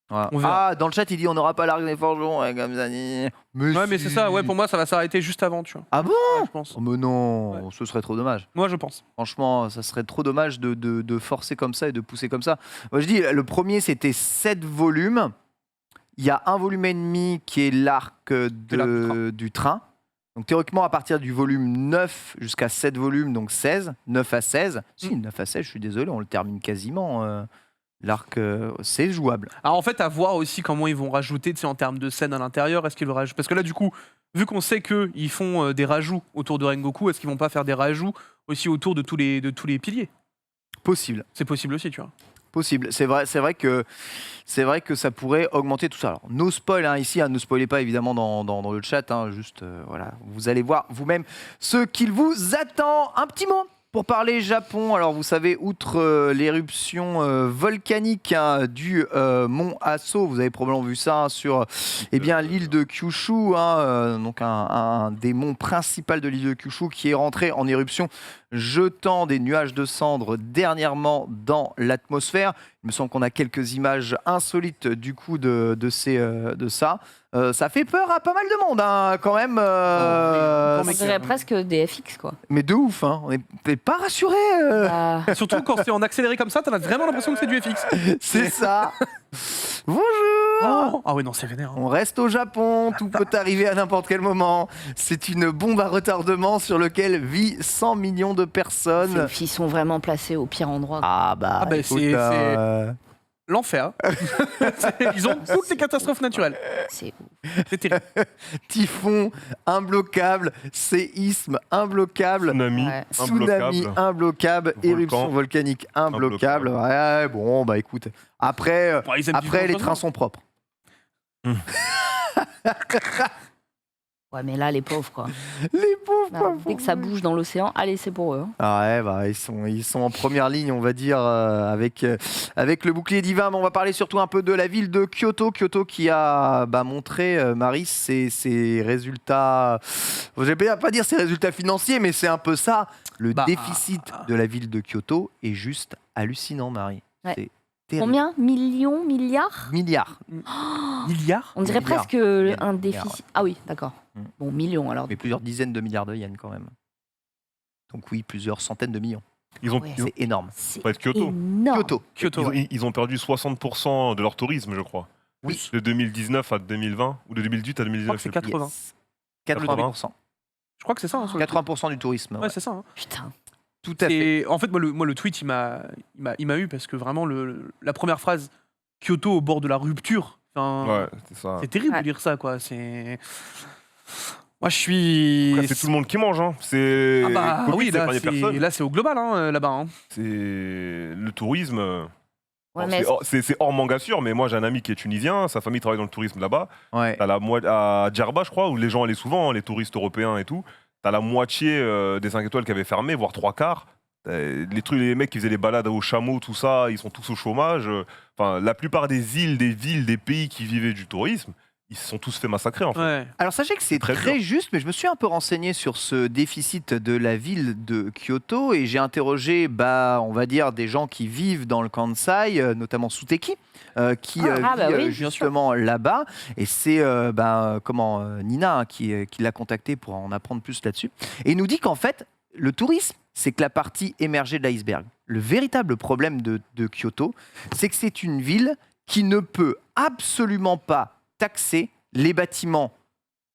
S1: Voilà.
S4: on verra.
S1: Ah, dans le chat, il dit on n'aura pas l'arc des forgerons, ouais, comme ça. Mais
S4: Ouais, mais c'est ça. Ouais, pour moi, ça va s'arrêter juste avant, tu vois.
S1: Ah bon?
S4: Ouais, je pense.
S1: Oh, mais non, ce serait trop dommage.
S4: Moi, je pense.
S1: Franchement, ça serait trop dommage de forcer comme ça et de pousser comme ça. Moi, je dis, le premier, c'était 7 volumes. Il y a un volume et demi qui est l'arc du train. Donc, théoriquement, à partir du volume 9 jusqu'à 7 volumes, donc 16, 9 à 16. Si, 9 à 16, je suis désolé, on le termine quasiment. L'arc, c'est jouable.
S4: Alors en fait, à voir aussi comment ils vont rajouter, tu sais, en termes de scènes à l'intérieur. Est-ce qu'ils vont rajouter... Parce que là, du coup, vu qu'on sait qu'ils font des rajouts autour de Rengoku, est-ce qu'ils vont pas faire des rajouts aussi autour de tous les piliers?
S1: Possible.
S4: C'est possible aussi, tu vois.
S1: Possible. C'est vrai que ça pourrait augmenter tout ça. Alors, no spoil ici, ne spoilez pas évidemment dans le chat, juste voilà, vous allez voir vous-même ce qu'il vous attend. Un petit mot pour parler Japon. Alors vous savez, outre l'éruption volcanique du mont Aso, vous avez probablement vu ça sur l'île de Kyushu, donc un des monts principaux de l'île de Kyushu qui est rentré en éruption, jetant des nuages de cendres dernièrement dans l'atmosphère. Il me semble qu'on a quelques images insolites du coup de ça. Ça fait peur à pas mal de monde quand même.
S2: On
S4: mais
S2: dirait presque des FX, quoi.
S1: Mais de ouf, on n'est pas rassurés.
S2: Ah,
S4: Surtout quand c'est en accéléré comme ça, t'as vraiment l'impression que c'est du FX.
S1: C'est ça. Bonjour.
S4: Oh ah ouais, non, c'est vénère. Hein.
S1: On reste au Japon, tout peut arriver à n'importe quel moment. C'est une bombe à retardement sur laquelle vit 100 millions de personnes.
S2: ils sont vraiment placés au pire endroit.
S1: Ah bah,
S4: Ah bah,
S1: écoute,
S4: c'est- L'enfer. Ils ont toutes les catastrophes naturelles.
S2: C'est
S4: C'est terrible.
S1: typhon imbloquable, séisme imbloquable,
S3: Tsunami,
S2: Ouais.
S1: tsunami
S3: imbloquable.
S1: imbloquable,
S3: Volcan.
S1: éruption volcanique imbloquable. Ouais, bon, bah écoute, après,
S4: Bon, ils aiment vivre
S1: les
S4: dangereusement.
S1: trains sont propres.
S2: Ouais, mais là, les pauvres, quoi.
S1: Les pauvres,
S2: Là,
S1: quoi.
S2: dès que ça bouge dans l'océan, allez, c'est pour eux. Hein.
S1: Ah ouais, bah, ils sont en première ligne, on va dire, avec le bouclier divin. Mais on va parler surtout un peu de la ville de Kyoto. Kyoto qui a montré, Marie, ses résultats. Je vais pas dire ses résultats financiers, mais c'est un peu ça. Le déficit de la ville de Kyoto est juste hallucinant, Marie.
S2: Ouais.
S1: C'est terrible.
S2: Combien? Millions? Milliards?
S1: Milliards.
S4: Milliards.
S2: On dirait
S1: Milliards.
S2: presque
S1: Milliards.
S2: un déficit. Ah oui, d'accord.
S1: Mm.
S2: Bon, millions alors.
S1: Mais plusieurs dizaines de milliards de yens quand même. Donc oui, plusieurs centaines de millions.
S3: Ils ont,
S2: Ouais.
S3: ils ont-
S1: C'est énorme.
S2: C'est
S3: Faut être Kyoto.
S2: énorme.
S1: Kyoto.
S3: ils ont perdu 60% de leur tourisme, je crois.
S1: Oui.
S3: De 2019 à 2020 ou de 2018 à
S4: Je crois
S3: 2019.
S4: que c'est
S3: je sais plus.
S4: 80.
S1: Yes. 80%.
S4: Je crois que c'est ça. Hein, sur le
S1: 80% du tourisme.
S4: Ouais,
S1: Ouais.
S4: c'est ça. Hein.
S2: Putain.
S1: Tout à fait.
S4: Et en fait, moi, le tweet, il m'a eu parce que vraiment, la première phrase, Kyoto au bord de la rupture,
S3: Ouais, c'est ça.
S4: c'est terrible
S2: Ouais.
S4: de lire ça, quoi. Moi, je suis.
S3: Après, c'est tout le monde qui mange. Hein. C'est
S4: Ah bah
S3: Covid,
S4: oui,
S3: c'est
S4: là,
S3: pas des personnes.
S4: c'est au global, hein, là-bas. Hein.
S3: C'est le tourisme.
S2: Ouais,
S3: Alors,
S2: mais
S3: c'est hors manga sûr, mais moi j'ai un ami qui est tunisien, sa famille travaille dans le tourisme là-bas.
S1: Ouais.
S3: T'as à Djerba, je crois, où les gens allaient souvent, hein, les touristes européens et tout. T'as la moitié des 5 étoiles qui avaient fermé, voire 3/4. Les mecs qui faisaient les balades aux chameaux, tout ça, ils sont tous au chômage. Enfin, la plupart des îles, des villes, des pays qui vivaient du tourisme, ils se sont tous fait massacrer en fait.
S4: Ouais.
S1: Alors sachez que c'est
S3: Très
S1: très
S3: dur.
S1: juste, mais je me suis un peu renseigné sur ce déficit de la ville de Kyoto et j'ai interrogé, on va dire, des gens qui vivent dans le Kansai, notamment Suteki, qui vit
S2: bah oui, bien
S1: justement là-bas. Et c'est Nina hein, qui l'a contacté pour en apprendre plus là-dessus. Et il nous dit qu'en fait, le tourisme, c'est que la partie émergée de l'iceberg. Le véritable problème de Kyoto, c'est que c'est une ville qui ne peut absolument pas taxer les bâtiments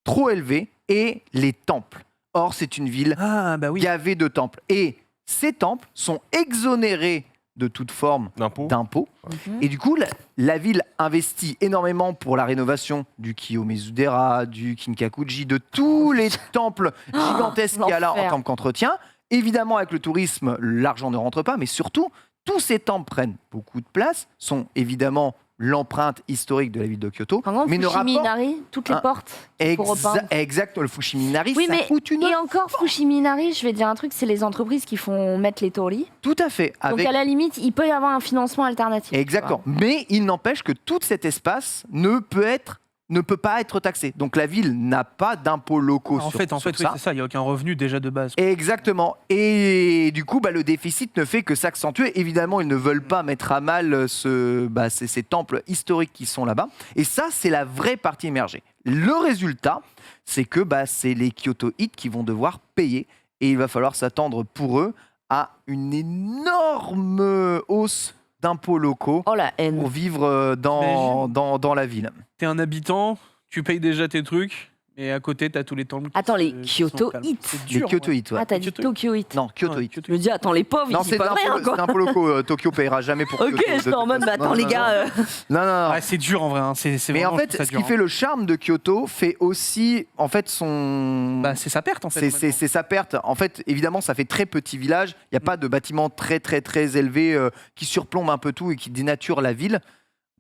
S1: trop élevés et les temples. Or, c'est une ville
S4: Ah, bah oui.
S1: gavée de temples. Et ces temples sont exonérés de toute forme
S3: D'impôts.
S1: d'impôts.
S2: Mhm.
S1: Et du coup, la ville investit énormément pour la rénovation du Kiyomizu-dera, du Kinkakuji, de tous les temples gigantesques qu'il y a là en
S2: l'enfer.
S1: tant qu'entretien. Évidemment, avec le tourisme, l'argent ne rentre pas, mais surtout, tous ces temples prennent beaucoup de place, sont évidemment l'empreinte historique de la ville de Kyoto,
S2: Par contre,
S1: mais ne rapportent
S2: Fushimi-Inari, toutes les
S1: Hein,
S2: portes. Pour repeindre.
S1: exact, le Fushimi-Inari,
S2: Oui,
S1: ça
S2: mais
S1: coûte une
S2: et encore Fushimi-Inari, je vais dire un truc, c'est les entreprises qui font mettre les torii.
S1: tout à fait.
S2: Donc
S1: Avec
S2: à la limite, il peut y avoir un financement alternatif.
S1: Exactement. Mais il n'empêche que tout cet espace ne peut pas être taxé. Donc la ville n'a pas d'impôts locaux
S4: En
S1: sur,
S4: fait,
S1: sur
S4: oui,
S1: ça.
S4: c'est ça. Il n'y a aucun revenu déjà de base.
S1: Exactement. Et du coup, le déficit ne fait que s'accentuer. Évidemment, ils ne veulent pas mettre à mal ces temples historiques qui sont là-bas. Et ça, c'est la vraie partie émergée. Le résultat, c'est que c'est les Kyotoites qui vont devoir payer. Et il va falloir s'attendre pour eux à une énorme hausse d'impôts locaux
S2: Oh la haine.
S1: pour vivre dans la ville.
S4: T'es un habitant, tu payes déjà tes trucs, et à côté, t'as tous les temples.
S2: Attends, les
S4: qui sont calmes.
S2: Kyoto-ites.
S4: C'est
S1: Les
S4: dur,
S1: Kyotoites, ouais.
S2: Ah, t'as dit
S4: Kyoto.
S2: Tokyo-ites.
S1: Non,
S4: ouais.
S1: Kyotoites.
S2: Je me dis, attends, les pauvres,
S1: Non,
S2: ils
S1: c'est
S2: disent pas rien,
S1: c'est
S2: quoi.
S1: d'impôts locaux. Tokyo payera jamais pour
S2: Ok,
S1: Kyoto.
S2: j'étais en mode, attends,
S1: Non,
S2: les
S1: non,
S2: gars.
S1: Non, non, non.
S4: Ouais, c'est dur en vrai. Hein. C'est
S1: Mais
S4: vraiment,
S1: en fait,
S4: je trouve ça
S1: ce qui
S4: dur,
S1: fait le charme de Kyoto fait aussi, en fait, son.
S4: Bah, c'est sa perte en fait.
S1: c'est sa perte. En fait, évidemment, ça fait très petit village. Il n'y a pas de bâtiments très, très, très élevés qui surplombent un peu tout et qui dénaturent la ville.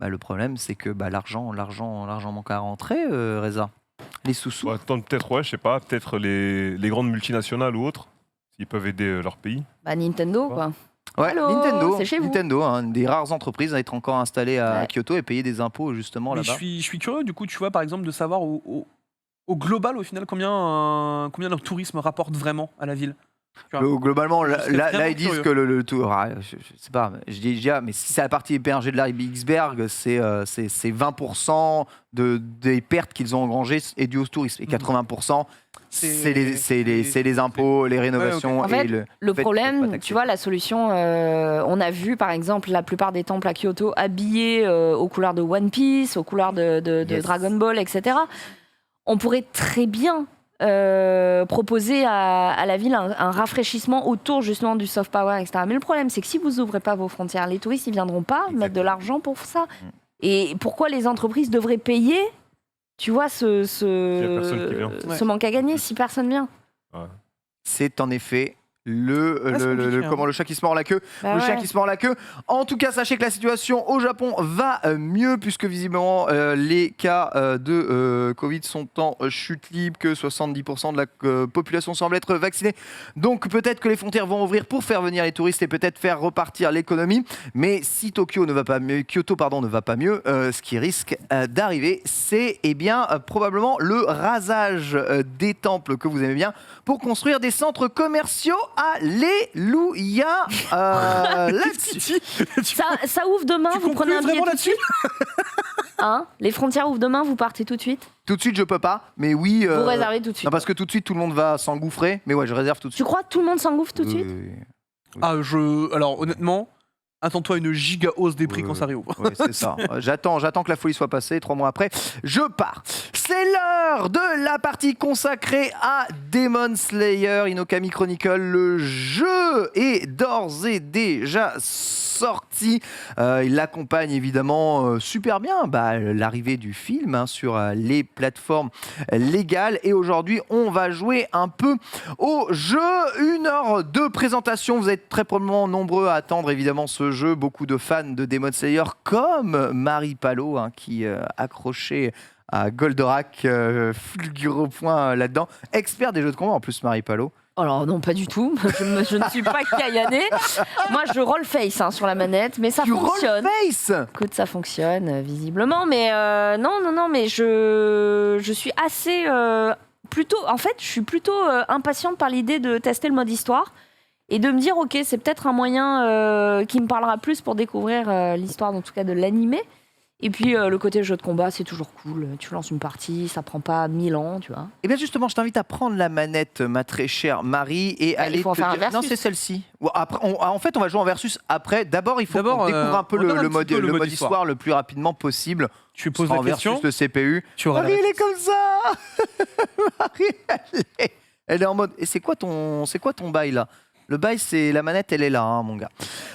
S1: Le problème, c'est que l'argent manque à rentrer, Reza. Les sous-sous.
S3: Faut attendre peut-être, je sais pas, peut-être les grandes multinationales ou autres, s'ils peuvent aider leur pays.
S2: Bah, Nintendo, quoi.
S1: Ouais,
S2: Allô,
S1: Nintendo,
S2: c'est chez vous.
S1: Nintendo, une des rares entreprises à être encore installée à
S2: Ouais.
S1: Kyoto et payer des impôts justement
S4: Mais je
S1: là-bas.
S4: suis curieux du coup, tu vois, par exemple, de savoir au global, au final, combien leur tourisme rapporte vraiment à la ville. Tu vois.
S1: Globalement,
S4: Je serais
S1: là,
S4: vraiment
S1: ils disent
S4: curieux.
S1: que le tout. Je sais pas, je dis déjà, mais si c'est la partie émergée de la Bixberg, c'est 20% des pertes qu'ils ont engrangées et dû au tourisme. Et 80%, c'est les impôts, les rénovations.
S2: En fait,
S1: et le
S2: Le
S1: fait qu'ils peuvent pas
S2: problème,
S1: taxer.
S2: tu vois, la solution, on a vu par exemple la plupart des temples à Kyoto habillés aux couleurs de One Piece, aux couleurs de
S1: Yes.
S2: Dragon Ball, etc. On pourrait très bien proposer à la ville un rafraîchissement autour justement du soft power, etc. Mais le problème, c'est que si vous ouvrez pas vos frontières, les touristes, ils viendront pas mettre de l'argent pour ça. Et pourquoi les entreprises devraient payer, tu vois,
S3: y a personne qui vient.
S2: ce manque à gagner si personne vient?
S1: C'est en effet Comment le chat qui se mord la queue,
S2: Bah
S1: le
S2: ouais.
S1: chien qui se mord la queue. En tout cas, sachez que la situation au Japon va mieux puisque visiblement les cas de Covid sont en chute libre, que 70% de la population semble être vaccinée. Donc peut-être que les frontières vont ouvrir pour faire venir les touristes et peut-être faire repartir l'économie. Mais si Kyoto ne va pas mieux, ce qui risque d'arriver, c'est probablement le rasage des temples que vous aimez bien pour construire des centres commerciaux. Alléluia. Là-dessus.
S2: Ça ouvre demain,
S4: Tu
S2: vous prenez un
S4: conclus
S2: billet
S4: vraiment
S2: tout de suite Hein, les frontières ouvrent demain, vous partez tout de suite
S1: Tout de suite, je peux pas, mais oui.
S2: Vous réservez tout de suite.
S1: Non, parce que tout de suite, tout le monde va s'engouffrer. Mais ouais, je réserve tout de
S2: Tu
S1: suite.
S2: crois que tout le monde s'engouffre tout de suite
S4: Alors honnêtement, attends-toi à une giga hausse des prix quand ça réouvre.
S1: Ouais, c'est ça. J'attends que la folie soit passée. 3 mois après, je pars. C'est l'heure de la partie consacrée à Demon Slayer Inokami Chronicle. Le jeu est d'ores et déjà sorti. Il accompagne évidemment super bien l'arrivée du film sur les plateformes légales. Et aujourd'hui, on va jouer un peu au jeu. 1 heure de présentation. Vous êtes très probablement nombreux à attendre évidemment ce jeu. Beaucoup de fans de Demon Slayer comme Marie Palot qui accrochée à Goldorak, fulgure au point là-dedans. Expert des jeux de combat en plus, Marie Palot.
S2: Alors non, pas du tout. Je ne suis pas Kayane. Moi, je roll face sur la manette, mais ça
S1: Tu
S2: fonctionne.
S1: roll face.
S2: Écoute, ça fonctionne visiblement, mais non, mais je suis assez plutôt. En fait, je suis plutôt impatiente par l'idée de tester le mode histoire et de me dire, ok, c'est peut-être un moyen qui me parlera plus pour découvrir l'histoire, en tout cas de l'animé. Et puis le côté jeu de combat, c'est toujours cool. Tu lances une partie, ça prend pas 1000 ans, tu vois.
S1: Et bien justement, je t'invite à prendre la manette, ma très chère Marie, et aller.
S2: Il faut en faire un versus.
S1: Non, c'est celle-ci. Après, en fait, on va jouer en versus après. D'abord, il faut qu'on découvre un peu
S4: regarde un
S1: le
S4: petit peu
S1: mode histoire le plus rapidement possible.
S4: Tu poses
S1: En
S4: la question.
S1: versus le CPU.
S4: Tu auras
S1: Marie,
S4: la
S1: elle est comme ça. Marie, elle est en mode. Et c'est quoi ton bail là? Le bail, c'est la manette, elle est là, mon gars.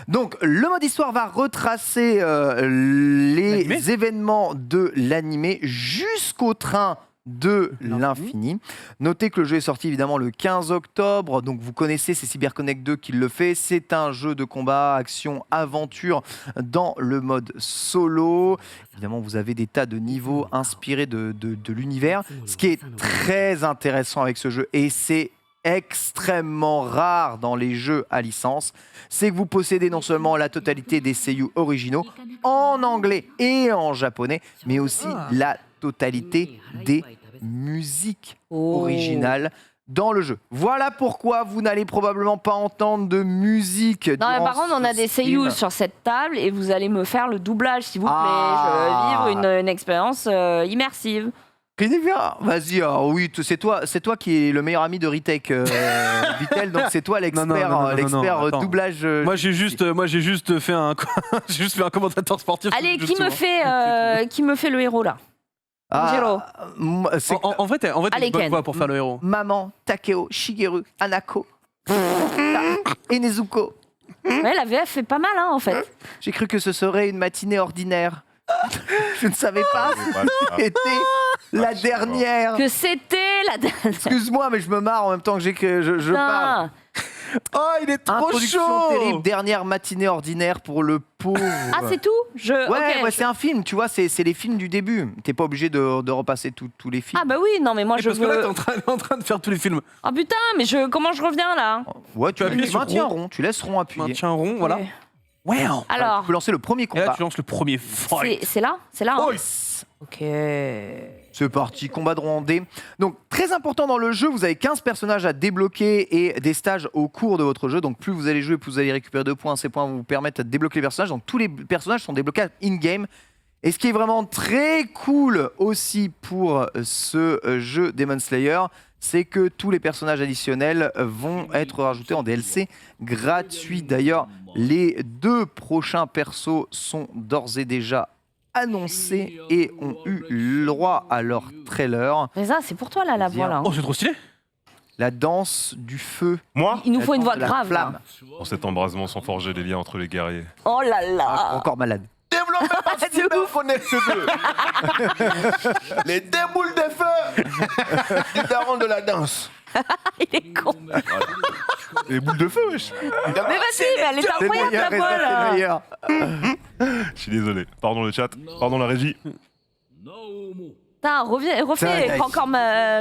S1: Donc, le mode histoire va retracer les événements de l'animé jusqu'au train de l'infini. Notez que le jeu est sorti évidemment le 15 octobre. Donc, vous connaissez, c'est CyberConnect 2 qui le fait. C'est un jeu de combat, action, aventure dans le mode solo. Évidemment, vous avez des tas de niveaux inspirés de l'univers. Ce qui est très intéressant avec ce jeu, et c'est extrêmement rare dans les jeux à licence, c'est que vous possédez non seulement la totalité des seiyuu originaux en anglais et en japonais, mais aussi la totalité des musiques originales dans le jeu. Voilà pourquoi vous n'allez probablement pas entendre de musique.
S2: Non, mais par contre, on a des seiyuu sur cette table et vous allez me faire le doublage, s'il vous plaît. Je veux vivre une expérience immersive.
S1: Vas-y, oui, c'est toi qui es le meilleur ami de Retech, Vitel, donc c'est toi l'expert
S4: attends.
S1: doublage.
S4: Moi j'ai juste fait un commentateur sportif.
S2: Allez, qui me fait le héros là? Jiro.
S4: En vrai, t'as
S2: Allez,
S4: une bonne
S2: Ken.
S4: voix pour faire le héros.
S1: Maman, Takeo, Shigeru, Hanako, et Nezuko.
S2: Ouais, la VF fait pas mal, en fait.
S1: J'ai cru que ce serait une matinée ordinaire. Je ne savais pas que c'était la dernière.
S2: Que c'était la dernière.
S1: Excuse-moi, mais je me marre en même temps que je parle.
S4: Oh, il est trop
S1: Introduction
S4: chaud.
S1: terrible, dernière matinée ordinaire pour le pauvre.
S2: Ah, c'est tout?
S1: Ouais, c'est un film, tu vois, c'est les films du début. T'es pas obligé de repasser tous les films.
S2: Ah bah oui, non mais moi je
S4: Parce que là,
S2: veux...
S4: t'es en train de faire tous les films.
S2: Ah putain, mais comment je reviens là?
S1: Ouais, tu
S4: appuies sur
S1: maintiens
S4: rond.
S1: rond, tu laisses rond appuyé.
S4: Tiens rond, voilà.
S2: Ouais.
S4: Wow.
S2: Alors,
S1: Tu peux lancer le premier
S4: Et là,
S1: combat.
S4: tu lances le premier fight.
S2: c'est là? C'est là, hein?
S1: Oh,
S2: Ok.
S1: c'est parti, combat de rondé. Donc, très important dans le jeu, vous avez 15 personnages à débloquer et des stages au cours de votre jeu. Donc, plus vous allez jouer, plus vous allez récupérer de points. Ces points vous permettent de débloquer les personnages. Donc, tous les personnages sont débloquables in-game. Et ce qui est vraiment très cool aussi pour ce jeu Demon Slayer, c'est que tous les personnages additionnels vont être rajoutés en DLC gratuit. D'ailleurs, les 2 prochains persos sont d'ores et déjà annoncés et ont eu le droit à leur trailer.
S2: Mais ça, c'est pour toi là, la voix là.
S4: Oh, c'est trop stylé.
S1: La danse du feu.
S3: Moi,
S2: Il nous
S1: la
S2: faut une
S1: danse
S2: voix
S1: de la
S2: grave.
S1: flamme.
S2: Là.
S3: pour cet embrasement sans forger les liens entre les guerriers.
S2: Oh là
S1: Ah,
S2: là.
S1: encore malade.
S5: Développé par
S2: De
S5: Steven
S2: ouf.
S5: Connect 2. Les déboules de feu du daron de la danse.
S2: Il est con.
S3: Les boules de feu, wesh.
S2: Mais vas-y, mais elle est incroyable
S1: meilleur,
S2: ta voix là.
S1: meilleur.
S3: Je suis désolé. Pardon le chat. Pardon la régie.
S2: Putain, refais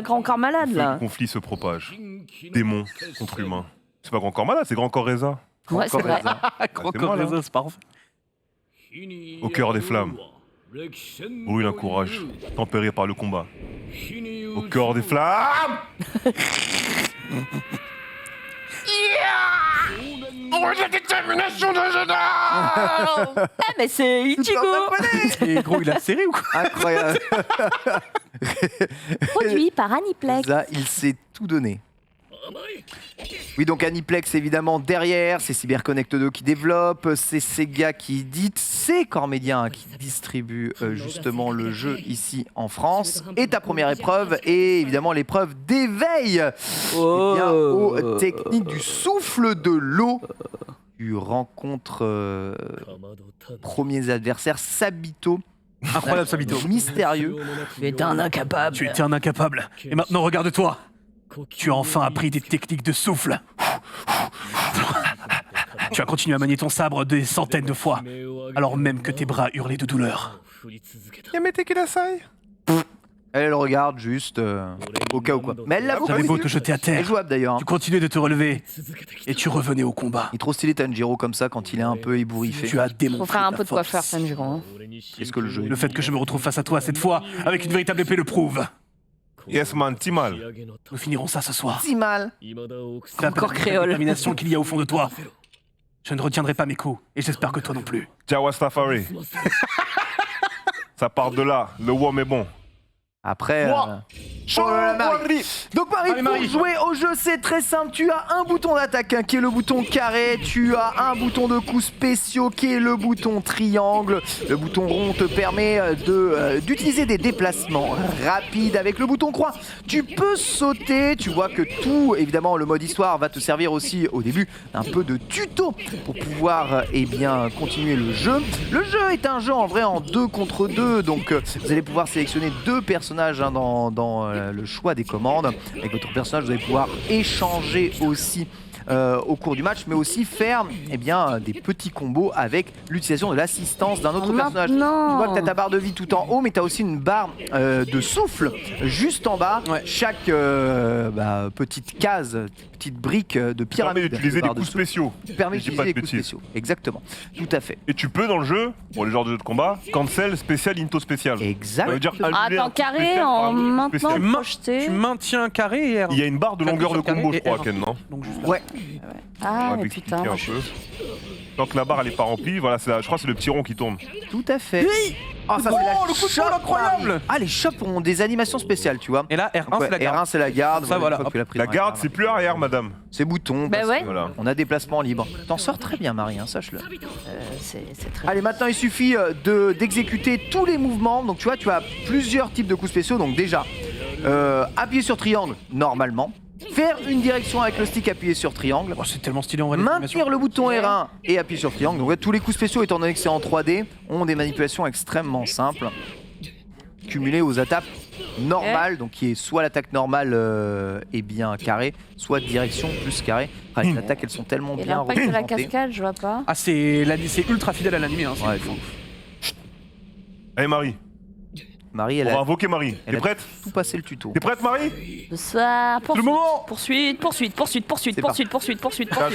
S2: grand corps malade
S3: Le
S2: là.
S3: conflit se propage. Démon contre humain. C'est pas Grand Corps Malade, c'est Grand Corps Reza.
S2: Ouais, c'est vrai.
S4: Grand
S3: c'est moi, là.
S4: corps, c'est parfait.
S3: Au cœur des flammes. Brûle un courage, tempéré par le combat. Au cœur des flammes.
S2: Eh, mais c'est Ichigo.
S4: Et gros, il a serré ou quoi?
S1: Incroyable.
S2: Produit par Aniplex.
S1: Là, il s'est tout donné. Oui, donc Aniplex évidemment derrière, c'est CyberConnect 2 qui développe, c'est Sega qui édite, c'est Cormedia qui distribue justement le jeu ici en France. Et ta première épreuve est évidemment l'épreuve d'éveil aux techniques du souffle de l'eau. Tu rencontres premiers adversaires, Sabito.
S4: Incroyable, Sabito.
S1: Mystérieux.
S2: Tu es un incapable.
S4: Tu étais un incapable. Et maintenant, regarde-toi. Tu as enfin appris des techniques de souffle. Tu as continué à manier ton sabre des centaines de fois, alors même que tes bras hurlaient de douleur.
S3: Yamete Kidasai.
S1: Elle le regarde juste au cas où quoi. Mais elle l'avoue.
S4: J'avais beau te jeter à
S1: Elle est
S4: terre.
S1: jouable d'ailleurs.
S4: Tu continuais de te relever et tu revenais au combat.
S1: Il est trop stylé Tanjiro comme ça quand il est un peu ébouriffé.
S4: Tu as
S2: Faut
S4: démontré
S2: faire un
S4: ta
S2: peu de
S4: force.
S2: coiffeur, Tanjiro. Hein.
S1: Qu'est-ce que le jeu
S4: Le fait que je me retrouve face à toi cette fois, avec une véritable épée, le prouve.
S3: Yes man, Timal.
S4: Nous finirons ça ce soir.
S1: si mal.
S4: C'est
S2: Encore créole.
S4: détermination qu'il y a au fond de toi. Je ne retiendrai pas mes coups, et j'espère que toi non plus.
S3: Jawastafari. Ça part de là, le WOM est bon.
S1: Après. Oh là là, Marie. Donc Marie,
S4: Allez,
S1: pour
S4: Marie.
S1: jouer au jeu, c'est très simple. Tu as un bouton d'attaque hein, qui est le bouton carré. Tu as un bouton de coups spéciaux qui est le bouton triangle. Le bouton rond te permet d'utiliser des déplacements rapides. Avec le bouton croix, tu peux sauter. Tu vois que tout, évidemment, le mode histoire va te servir aussi au début d'un peu de tuto pour pouvoir eh bien, continuer le jeu. Le jeu est un jeu en vrai en 2 contre 2. Donc vous allez pouvoir sélectionner 2 personnages hein, dans le choix des commandes. Avec votre personnage, vous allez pouvoir échanger aussi au cours du match, mais aussi faire eh bien, des petits combos avec l'utilisation de l'assistance d'un autre personnage. Tu vois que tu as ta barre de vie tout en haut, mais tu as aussi une barre de souffle juste en bas.
S4: Ouais.
S1: Chaque petite case, petite brique de
S3: Ça permet
S1: pyramide.
S3: d'utiliser
S1: de
S3: des
S1: barre de
S3: coups
S1: souffle,
S3: spéciaux.
S1: permet
S3: Je dis
S1: d'utiliser
S3: pas de
S1: des coups
S3: bêtises.
S1: spéciaux. Exactement, tout à fait.
S3: Et tu peux dans le jeu, pour les genres de jeux de combat, cancel spécial, into spécial. Ça
S1: Exact.
S3: veut dire
S2: Ah,
S3: annuler
S2: attends,
S3: un coup
S2: carré
S3: spécial par
S2: en
S3: un coup
S2: maintenant
S3: spécial.
S2: projeté.
S4: Tu maintiens carré et R.
S3: Il y a une barre de longueur de combo, je crois, Ken, non?
S4: Donc juste là.
S1: Ouais,
S2: Ah,
S3: On va
S2: mais
S3: m'expliquer
S2: putain.
S3: un
S2: moi,
S3: peu. Tant que la barre elle est pas remplie, voilà, je crois que c'est le petit rond qui tourne.
S1: tout à fait. Ah, ça, c'est la
S4: le coup de
S1: shop,
S4: ball incroyable.
S1: Marie. Ah, les shops ont des animations spéciales, tu vois.
S4: Et là, R1,
S1: Donc,
S4: c'est la garde.
S1: R1 c'est la garde.
S4: Ça, voilà,
S1: une fois que tu l'as pris
S3: La
S1: dans
S3: garde, c'est plus arrière, madame.
S1: c'est bouton.
S2: Bah
S1: parce
S2: ouais.
S1: que
S3: Voilà.
S1: On a déplacement libre. T'en sors très bien, Marie, hein, sache-le.
S2: C'est très.
S1: Allez, maintenant il suffit d'exécuter tous les mouvements. Donc tu vois, tu as plusieurs types de coups spéciaux. Donc déjà, appuyer sur triangle normalement. Faire une direction avec le stick appuyé sur triangle.
S4: Oh, c'est tellement stylé en vrai.
S1: Maintenir le bouton R1 et appuyer sur triangle. Donc ouais, tous les coups spéciaux, étant donné que c'est en 3D, ont des manipulations extrêmement simples. Cumulées aux attaques normales, donc qui est soit l'attaque normale et bien carrée, soit direction plus carrée. Après, les attaques, elles sont tellement
S2: Et
S1: bien
S2: l'impact de la
S1: représentées.
S2: cascade, je vois pas.
S4: Ah, c'est ultra fidèle à l'animé. Hein, c'est
S1: Ouais,
S4: ouf.
S1: donc,
S3: Allez, Marie,
S1: Marie, elle
S3: on va
S1: a
S3: invoquer Marie.
S1: elle
S3: T'es
S1: a
S3: prête?
S1: tout passé le tuto.
S3: T'es prête, Marie?
S2: Bonsoir.
S3: Le moment!
S2: Poursuite.
S1: C'est
S3: Je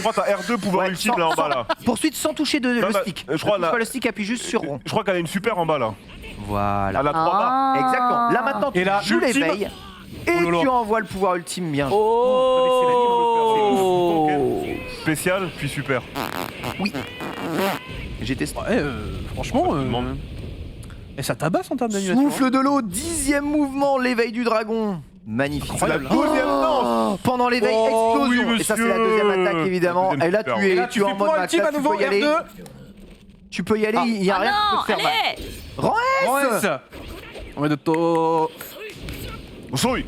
S3: crois que t'as R2 pouvoir
S1: Ouais,
S3: ultime
S1: sans-
S3: là en bas là.
S1: Poursuite sans toucher
S3: Non,
S1: le
S3: bah,
S1: stick.
S3: je crois
S1: Touche
S3: là-
S1: pas le stick, appuie juste sur rond.
S3: Je crois qu'elle a une super en bas là.
S1: Voilà.
S3: Elle a 3 barres.
S1: Exactement. Là maintenant, tu
S4: Et là,
S1: joues
S4: ultime.
S1: l'éveil et
S4: Oh là là.
S1: tu envoies le pouvoir ultime bien.
S2: Oh.
S3: Spécial, puis super.
S1: J'ai testé.
S4: Ouais, franchement,
S3: Demande.
S4: et ça tabasse en termes d'animation.
S1: Souffle de l'eau, 10e mouvement, l'éveil du dragon. Magnifique.
S4: Incroyable.
S3: C'est la deuxième danse.
S1: Oh, pendant l'éveil,
S3: Oh,
S1: explosion.
S3: oui,
S1: et ça, c'est la
S3: monsieur.
S1: deuxième attaque, évidemment.
S3: La deuxième
S1: Et là,
S3: super.
S1: tu
S4: Et
S1: es,
S4: là,
S1: tu es en mode
S4: pouvoir
S1: max.
S4: ultime
S1: Là,
S4: à
S1: tu
S4: nouveau
S1: peux y aller.
S4: R2.
S1: Tu peux y aller, il n'y a
S2: Ah
S1: rien qui
S2: non,
S1: peut te faire mal.
S2: allez.
S1: Rends-S.
S4: On va de to.
S3: Osoi.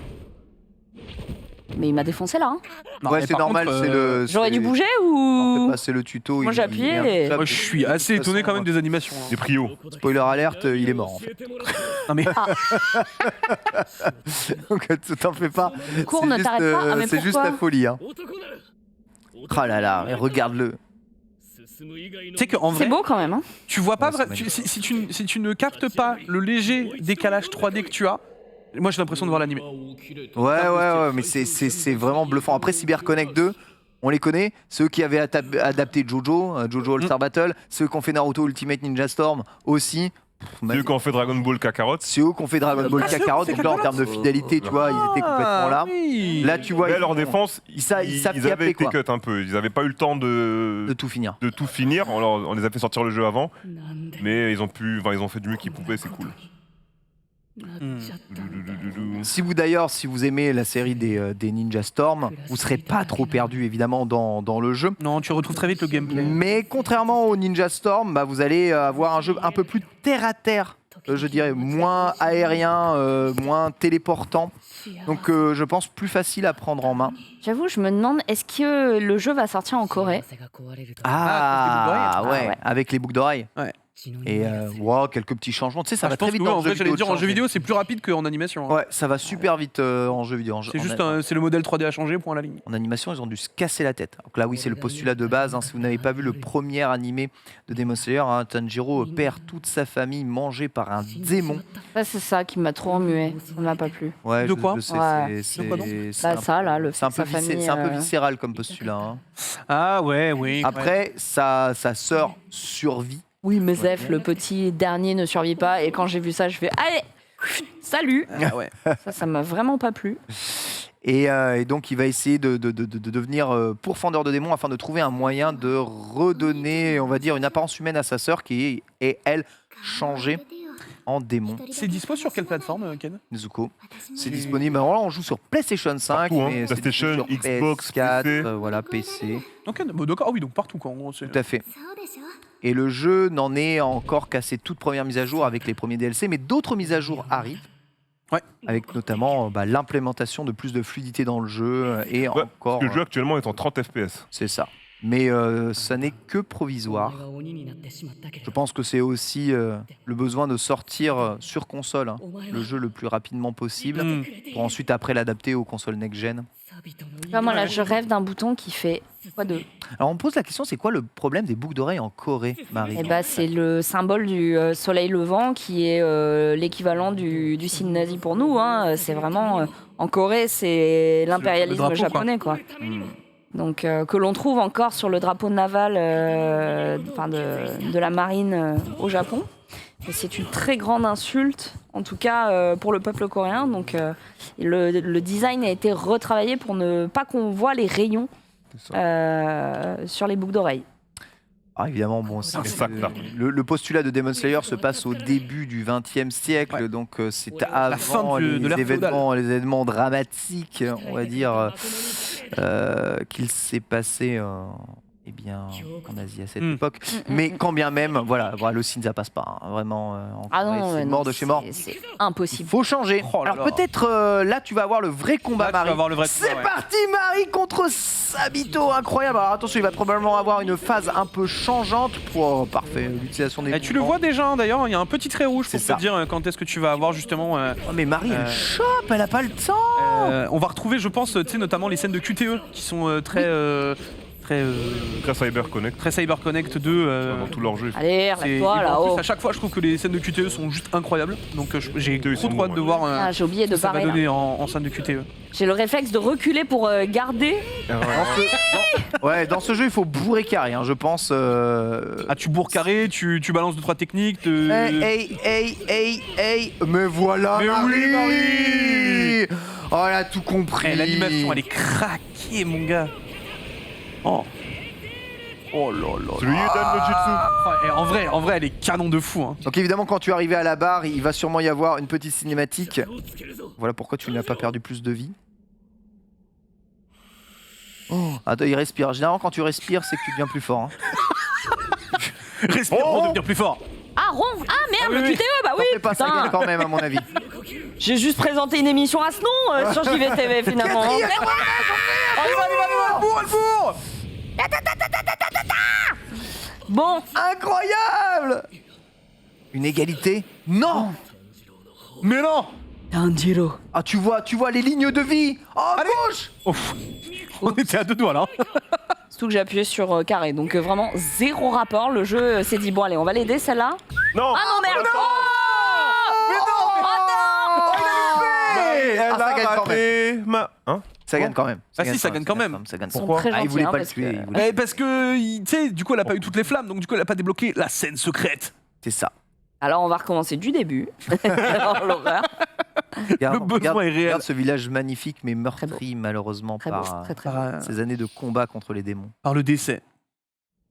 S2: Mais il m'a défoncé là. Hein.
S4: Non,
S1: Ouais,
S4: mais
S1: c'est
S4: par
S1: normal,
S4: contre,
S1: c'est le.
S2: J'aurais dû bouger
S1: Non,
S2: ou.
S1: c'est le tuto.
S2: Moi, j'ai appuyé et-
S4: moi, je suis assez étonné quand même des animations. hein.
S3: Des prios.
S1: Spoiler alerte, il est mort en fait.
S4: Non mais
S1: Donc t'en fais pas.
S2: Cours,
S1: C'est
S2: ne
S1: juste,
S2: t'arrête pas. Ah, mais
S1: c'est juste
S2: pourquoi
S1: la folie. Hein. Oh là là, mais regarde-le.
S4: tu sais qu'en vrai,
S2: C'est beau quand même. Hein.
S4: tu vois pas
S1: Ouais,
S4: vrai,
S1: c'est
S4: si tu ne captes pas le léger décalage 3D que tu as, moi j'ai l'impression de voir l'animé.
S1: Ouais, mais c'est vraiment bluffant. Après, CyberConnect 2, on les connaît. Ceux qui avaient adapté Jojo, Jojo All-Star Battle, ceux qui ont fait Naruto Ultimate Ninja Storm aussi.
S3: Ceux qui ont fait Dragon Ball Kakarot.
S1: C'est eux qui ont fait Dragon Ball Kakarot. Donc là, en termes de fidélité, tu vois, ils étaient complètement là.
S4: Oui.
S1: Là, tu vois,
S3: Mais
S1: ils,
S3: leur défense, ils
S1: savent
S3: avaient
S1: taper,
S3: été
S1: quoi.
S3: cut un peu. Ils n'avaient pas eu le temps
S1: de tout finir.
S3: de tout finir. On les a fait sortir le jeu avant. Mais ils ont fait du mieux qu'ils pouvaient, c'est cool.
S1: Si vous aimez la série des Ninja Storm, vous serez pas trop perdu évidemment dans le jeu.
S4: Non, tu retrouves très vite le gameplay.
S1: Mais contrairement au Ninja Storm, bah, vous allez avoir un jeu un peu plus terre à terre, je dirais, moins aérien, moins téléportant. Donc je pense plus facile à prendre en main.
S2: J'avoue, je me demande, est-ce que le jeu va sortir en Corée?
S1: Ah, ouais,
S2: ouais.
S1: avec les boucles d'oreilles.
S4: Ouais.
S1: Et wow, quelques petits changements. Tu sais, ça va
S4: je
S1: très
S4: pense
S1: vite
S4: que,
S1: dans
S4: en
S1: le jeu
S4: vrai, j'allais
S1: vidéo.
S4: dire
S1: de
S4: en jeu
S1: changer.
S4: vidéo, c'est plus rapide qu'en animation. hein.
S1: Ouais, ça va super vite en jeu vidéo.
S4: C'est juste c'est le modèle 3D à changer, point à la ligne.
S1: En animation, ils ont dû se casser la tête. Donc là, oui, c'est le postulat de base. Hein. Si vous n'avez pas vu le premier animé de Demon Slayer, hein, Tanjiro perd toute sa famille mangée par un démon.
S2: Ça, c'est ça qui m'a trop remué. Ça m'a pas plu.
S1: Ouais,
S4: De quoi
S1: je sais,
S2: Ouais.
S1: c'est
S4: De quoi donc
S1: c'est
S2: Bah,
S1: un,
S2: ça, là, le
S1: c'est un
S2: fait
S1: peu,
S2: que sa famille,
S1: c'est un peu viscéral comme postulat. Hein.
S4: Ah ouais, oui.
S1: Après, sa sœur survit.
S2: Oui, mais Zef, le petit dernier, ne survit pas. Et quand j'ai vu ça, je fais allez, salut.
S4: Ah ouais.
S2: Ça m'a vraiment pas plu.
S1: Et donc, il va essayer de devenir pourfendeur de démons afin de trouver un moyen de redonner, on va dire, une apparence humaine à sa sœur qui est, elle, changée en démon.
S4: C'est dispo sur quelle plateforme, Ken?
S1: Nezuko. C'est disponible. Alors là, on joue sur PlayStation 5,
S3: Partout, hein.
S1: mais c'est
S3: PlayStation,
S1: disponible sur
S3: Xbox,
S1: PS4,
S3: PC.
S1: voilà, PC.
S4: Ok, bah, d'accord. Ah oui, donc partout quoi. En gros, c'est-
S1: Tout à fait. Et le jeu n'en est encore qu'à ses toutes premières mises à jour avec les premiers DLC, mais d'autres mises à jour arrivent.
S4: Ouais.
S1: Avec notamment l'implémentation de plus de fluidité dans le jeu et
S3: Ouais,
S1: encore.
S3: Parce que le jeu actuellement est en 30 FPS.
S1: C'est ça. Mais ça n'est que provisoire. Je pense que c'est aussi le besoin de sortir sur console hein, le jeu le plus rapidement possible
S4: Hmm.
S1: pour ensuite après l'adapter aux consoles next-gen.
S2: Moi, là, je rêve d'un bouton qui fait quoi de.
S1: Alors on me pose la question, c'est quoi le problème des boucles d'oreilles en Corée, Marie?
S2: Eh ben, c'est le symbole du soleil levant qui est l'équivalent du signe nazi pour nous. Hein. C'est vraiment en Corée, c'est l'impérialisme
S4: drapeau, quoi.
S2: japonais, quoi.
S1: Hmm.
S2: Donc que l'on trouve encore sur le drapeau naval de la marine au Japon. Et c'est une très grande insulte, en tout cas pour le peuple coréen. Donc le design a été retravaillé pour ne pas qu'on voit les rayons
S3: C'est ça.
S2: sur les boucles d'oreilles.
S1: Ah, évidemment, bon, c'est-
S3: Les sacs, là.
S1: le postulat de Demon Slayer se passe au début du XXe siècle,
S4: Ouais.
S1: donc c'est
S4: La fin
S1: avant
S4: de l'ère
S1: les événements dramatiques, on va dire, qu'il s'est passé eh bien, en Asie à cette
S4: Mm.
S1: époque. Mais quand bien même, voilà, le signe ça passe pas, hein, vraiment. En
S2: Ah
S1: Corée,
S2: non,
S1: c'est
S2: ouais,
S1: mort
S2: non,
S1: de chez mort.
S2: c'est
S1: Il
S2: impossible.
S1: faut changer.
S4: Oh là
S1: Alors
S4: là.
S1: peut-être là tu vas avoir le vrai combat,
S4: Là, tu vas
S1: Marie.
S4: avoir le vrai
S1: C'est
S4: combat, ouais.
S1: parti, Marie contre Sabito, incroyable. Alors attention, il va probablement avoir une phase un peu changeante pour parfait l'utilisation des.
S4: Eh, tu le
S1: mouvements.
S4: vois déjà hein, d'ailleurs, il y a un petit trait rouge
S1: C'est
S4: pour
S1: ça.
S4: te dire quand est-ce que tu vas avoir justement.
S1: Oh, mais Marie, elle chope, elle a pas le temps.
S4: On va retrouver, je pense, tu sais, notamment les scènes de QTE qui sont très
S3: Très Cyber Connect
S4: très Cyber Connect 2.
S3: dans tout leur jeu.
S2: Allez,
S4: Et
S2: arrête-toi
S4: en plus,
S2: là-haut.
S4: à chaque fois, je trouve que les scènes de QTE sont juste incroyables. Donc j'ai
S3: QTE, ils
S4: trop
S3: sont
S4: trop hâte
S3: bons,
S4: de
S3: ouais.
S4: voir
S2: Ah, j'ai oublié
S4: ce
S2: de
S4: que ça va
S2: parler.
S4: donner en scène de QTE.
S2: J'ai le réflexe de reculer pour garder.
S1: Dans ce jeu, il faut bourrer carré, hein, je pense.
S4: Ah, tu bourres carré, tu balances 2-3 techniques.
S1: Hey, me voilà,
S4: Mais
S1: Marie.
S4: oui, Marie.
S1: Oh, elle a tout compris.
S4: Eh, l'animation, elle est craquée, mon gars. Oh. Oh là là.
S3: Celui Dan no Jutsu.
S4: Eh, en vrai, elle est canon de fou. Hein.
S1: Donc évidemment, quand tu es arrivé à la barre, il va sûrement y avoir une petite cinématique. Voilà pourquoi tu n'as pas perdu plus de vie. Oh, attends, il respire. Généralement, quand tu respires, c'est que tu deviens plus fort. Hein.
S4: Respire pour devenir plus fort.
S2: Ah, Ron. Ah, merde,
S4: oui,
S2: le
S4: oui.
S2: QTE, bah
S1: T'en
S2: oui,
S1: fais pas, ça
S2: putain.
S1: gagne quand même, à mon avis.
S2: J'ai juste présenté une émission à ce nom sur JVTV, finalement.
S1: Quatrième,
S2: Bon,
S1: incroyable! Une égalité? Non!
S4: Mais non.
S2: Tanjiro.
S1: Ah, tu vois les lignes de vie! Oh,
S4: Allez.
S1: gauche!
S4: Ouf. On était à 2 doigts là.
S2: Surtout que j'ai appuyé sur carré, donc vraiment zéro rapport. Le jeu s'est dit, bon, allez, on va l'aider, celle-là.
S3: Non.
S2: Ah non, merde.
S1: Mais non!
S3: Elle
S1: Ah, ça
S3: a
S1: gagne quand
S3: raté Hein?
S1: Ça gagne quand même.
S4: Ah si, ça gagne quand même.
S1: Ça gagne
S2: Ils sont
S1: quand même.
S2: très
S1: Ah, il
S2: gentils,
S1: voulait
S2: hein,
S1: pas le
S2: parce
S1: tuer.
S2: que-
S1: il voulait-
S4: Eh, parce que, tu sais, du coup, elle a pas eu toutes les flammes, donc du coup, elle a pas débloqué la scène secrète.
S1: C'est ça.
S2: Alors, on va recommencer du début. Oh, l'horreur.
S1: Regarde,
S4: Le besoin est réel.
S1: regarde ce village magnifique, mais meurtri malheureusement
S2: Très beau,
S1: par
S2: très très beau.
S4: Par,
S1: ces années de combat contre les démons.
S4: par le décès.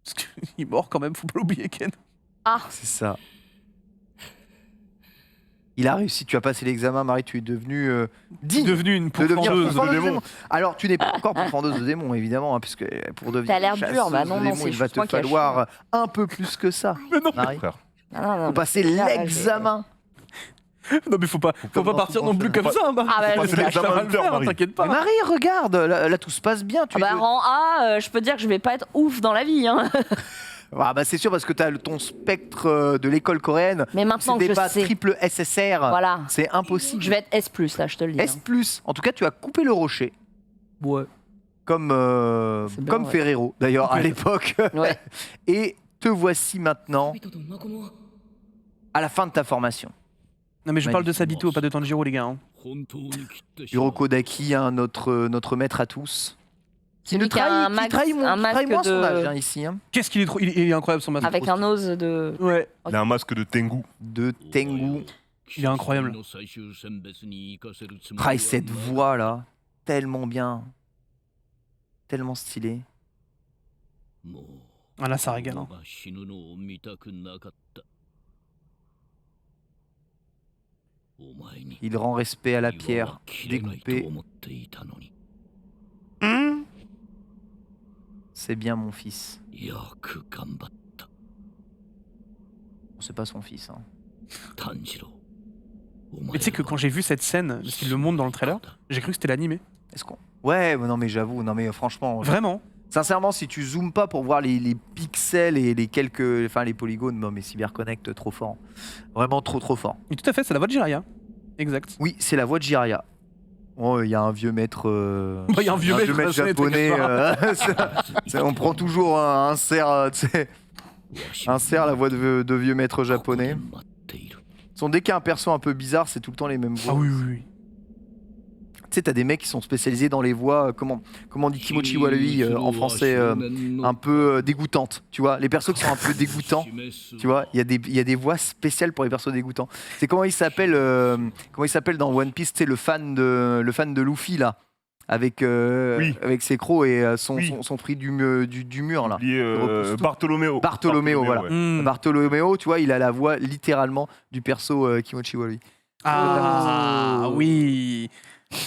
S4: Parce qu'il est mort quand même, faut pas l'oublier, Ken.
S1: C'est ça. Il a réussi, tu as passé l'examen, Marie, tu es devenue digne
S4: Devenue une
S1: de devenir
S4: pourfendeuse.
S1: pourfendeuse de
S3: démons.
S1: démons. Alors, tu n'es pas encore pourfendeuse de démons, évidemment, hein, puisque pour devenir
S2: T'as l'air
S1: chasseuse
S2: dur, bah non,
S1: de
S2: non,
S1: démons,
S2: c'est
S1: il va
S2: juste
S1: te
S2: moi qui ai
S1: falloir un peu plus que ça,
S4: Mais non,
S1: Marie.
S3: Frère.
S2: Ah, non, non,
S1: Faut passer
S2: là, là,
S1: l'examen.
S4: non, mais faut pas
S1: comme
S4: partir
S1: dans
S4: non
S1: tout
S4: plus
S1: bon
S4: comme ça, hein, Marie.
S2: Ah, bah,
S4: Faut pas
S2: je
S4: se
S2: sais.
S4: lâcher, ça va le
S3: Hunter,
S4: faire, hein,
S3: Marie.
S4: t'inquiète
S1: Mais
S4: pas.
S1: Marie, regarde, là, tout se passe bien. Tu
S2: Ah bah,
S1: es-
S2: rang A, je peux te dire que je vais pas être ouf dans la vie. Hein.
S1: Ah bah, c'est sûr, parce que tu as ton spectre de l'école coréenne.
S2: Mais maintenant que
S1: C'était
S2: je
S1: pas
S2: sais,
S1: triple SSR.
S2: voilà,
S1: C'est impossible.
S2: je vais être S+, là, je te le dis.
S1: S+. En tout cas, tu as coupé le rocher.
S2: Ouais.
S1: Comme,
S2: C'est bien,
S1: comme
S2: ouais.
S1: Ferrero, d'ailleurs, à l'époque.
S2: Ouais.
S1: Et te voici maintenant à la fin de ta formation.
S4: Non, mais je parle de Sabito, pas de Tanjiro, les gars. hein.
S1: Hiroko Daki, hein, notre maître à tous. Qui
S2: Celui qui a un
S1: qui trahit
S2: un masque
S1: moins son
S2: de-
S1: âge hein, ici. Hein.
S4: Qu'est-ce qu'il est trop. Il est incroyable son masque.
S2: Avec un ose de...
S4: Ouais,
S3: Il a un masque de Tengu.
S1: De Tengu.
S4: il est incroyable.
S1: Ah, et cette voix là, tellement bien. Tellement stylée.
S4: Ah là, ça régale. hein.
S1: Il rend respect à la pierre découpée. C'est bien mon fils. C'est pas son fils. Hein.
S4: Mais tu sais que quand j'ai vu cette scène, parce qu'il le montre dans le trailer, j'ai cru que c'était l'animé.
S1: Est-ce qu'on... Ouais, mais non mais j'avoue, non mais franchement,
S4: Vraiment.
S1: sincèrement, si tu zoomes pas pour voir les pixels et les quelques, enfin les polygones, non mais CyberConnect trop fort, vraiment trop fort.
S4: Et tout à fait, c'est la voix de Jiraiya. Exact.
S1: Oui, c'est la voix de Jiraiya. Oh, il y a un vieux maître.
S4: Bah, il y a un vieux maître, ça,
S1: japonais. On prend toujours un cerf, tu sais, un cerf, la voix de vieux maître japonais. Dès qu'il y a un perso un peu bizarre, c'est tout le temps les mêmes voix.
S4: Ah oui, oui, oui.
S1: Tu sais, t'as des mecs qui sont spécialisés dans les voix, comment on dit Kimochi Walui en français, un peu dégoûtantes, tu vois. Les persos qui sont un peu dégoûtants, tu vois. Il y a des voix spéciales pour les persos dégoûtants. C'est comment il s'appelle dans One Piece, tu sais, le fan de Luffy, là, avec ses crocs et son prix du mur, là.
S3: Oublié
S1: repousse tout.
S3: Bartholoméo,
S1: voilà.
S3: ouais.
S4: Hmm.
S1: Bartholoméo, tu vois, il a la voix littéralement du perso Kimochi Walui.
S4: Ah oui.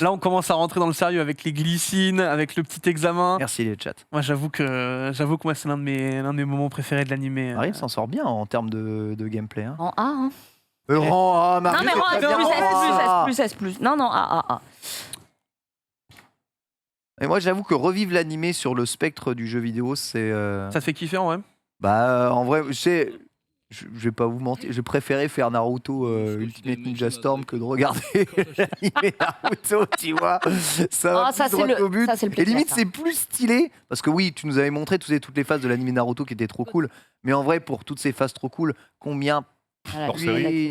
S4: Là, on commence à rentrer dans le sérieux avec les glycines, avec le petit examen.
S1: Merci les chats.
S4: Moi, j'avoue que moi, c'est l'un de mes moments préférés de l'animé.
S1: Marie s'en sort bien en termes de gameplay. Hein.
S2: En A, hein.
S1: Rang A, Marie,
S2: Non, mais
S1: c'est
S2: rang
S1: très
S2: S+,
S1: bien.
S2: S+. Non, non, A.
S1: Et moi, j'avoue que revivre l'animé sur le spectre du jeu vidéo, c'est.
S4: Ça te fait kiffer en vrai.
S1: En vrai, je vais pas vous mentir, j'ai préféré faire Naruto Ultimate Ninja Storm que de regarder l'animé Naruto, tu vois. Ça va
S2: Ah, ça,
S1: plus
S2: c'est
S1: droit
S2: le-
S1: au but.
S2: ça, c'est le
S1: Et
S2: plaisir,
S1: limite,
S2: ça.
S1: c'est plus stylé parce que oui, tu nous avais montré toutes les phases de l'animé Naruto qui étaient trop cool. Mais en vrai, pour toutes ces phases trop cool, combien
S2: Voilà,
S3: Hors série.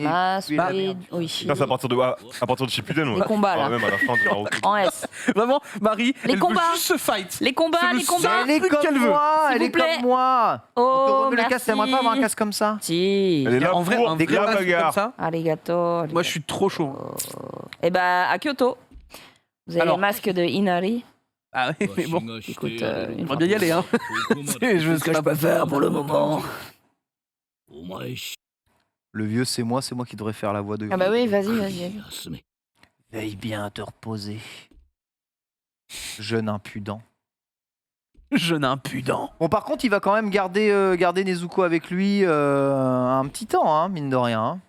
S2: oui.
S3: Ça, c'est à partir de Shippuden, ouais.
S2: Les combats, là.
S3: Ah, même à la fin de Naruto.
S2: En S.
S4: Vraiment, Marie,
S2: Les
S4: elle
S2: combats.
S4: veut juste se fight.
S2: Les combats,
S4: C'est le
S2: les combats.
S4: seul-
S1: Elle est
S4: truc qu'elle
S1: comme
S4: veut.
S1: moi,
S2: S'il
S1: elle
S2: vous
S1: est
S2: plaît.
S1: comme moi. On te
S2: Oh,
S1: remet le casque, t'aimerais pas avoir un casque comme ça?
S2: Si.
S3: Elle est là
S4: En vrai,
S3: pour
S4: un
S3: la
S4: vrai masque comme
S3: bagarre.
S4: ça.
S2: Arigato.
S4: Moi, je suis trop chaud.
S2: Eh bah, à Kyoto. Vous avez
S4: Alors.
S2: le masque de Inari.
S4: Ah oui, mais bon,
S2: Écoute,
S4: on va bien y aller. Hein. Je veux ce que je peux faire pour le moment.
S1: Le vieux, c'est moi qui devrais faire la voix de.
S2: Ah bah oui, vas-y.
S1: Veille bien à te reposer. Jeune impudent.
S4: Jeune impudent.
S1: Bon, par contre, il va quand même garder Nezuko avec lui un petit temps, hein, mine de rien. Hein.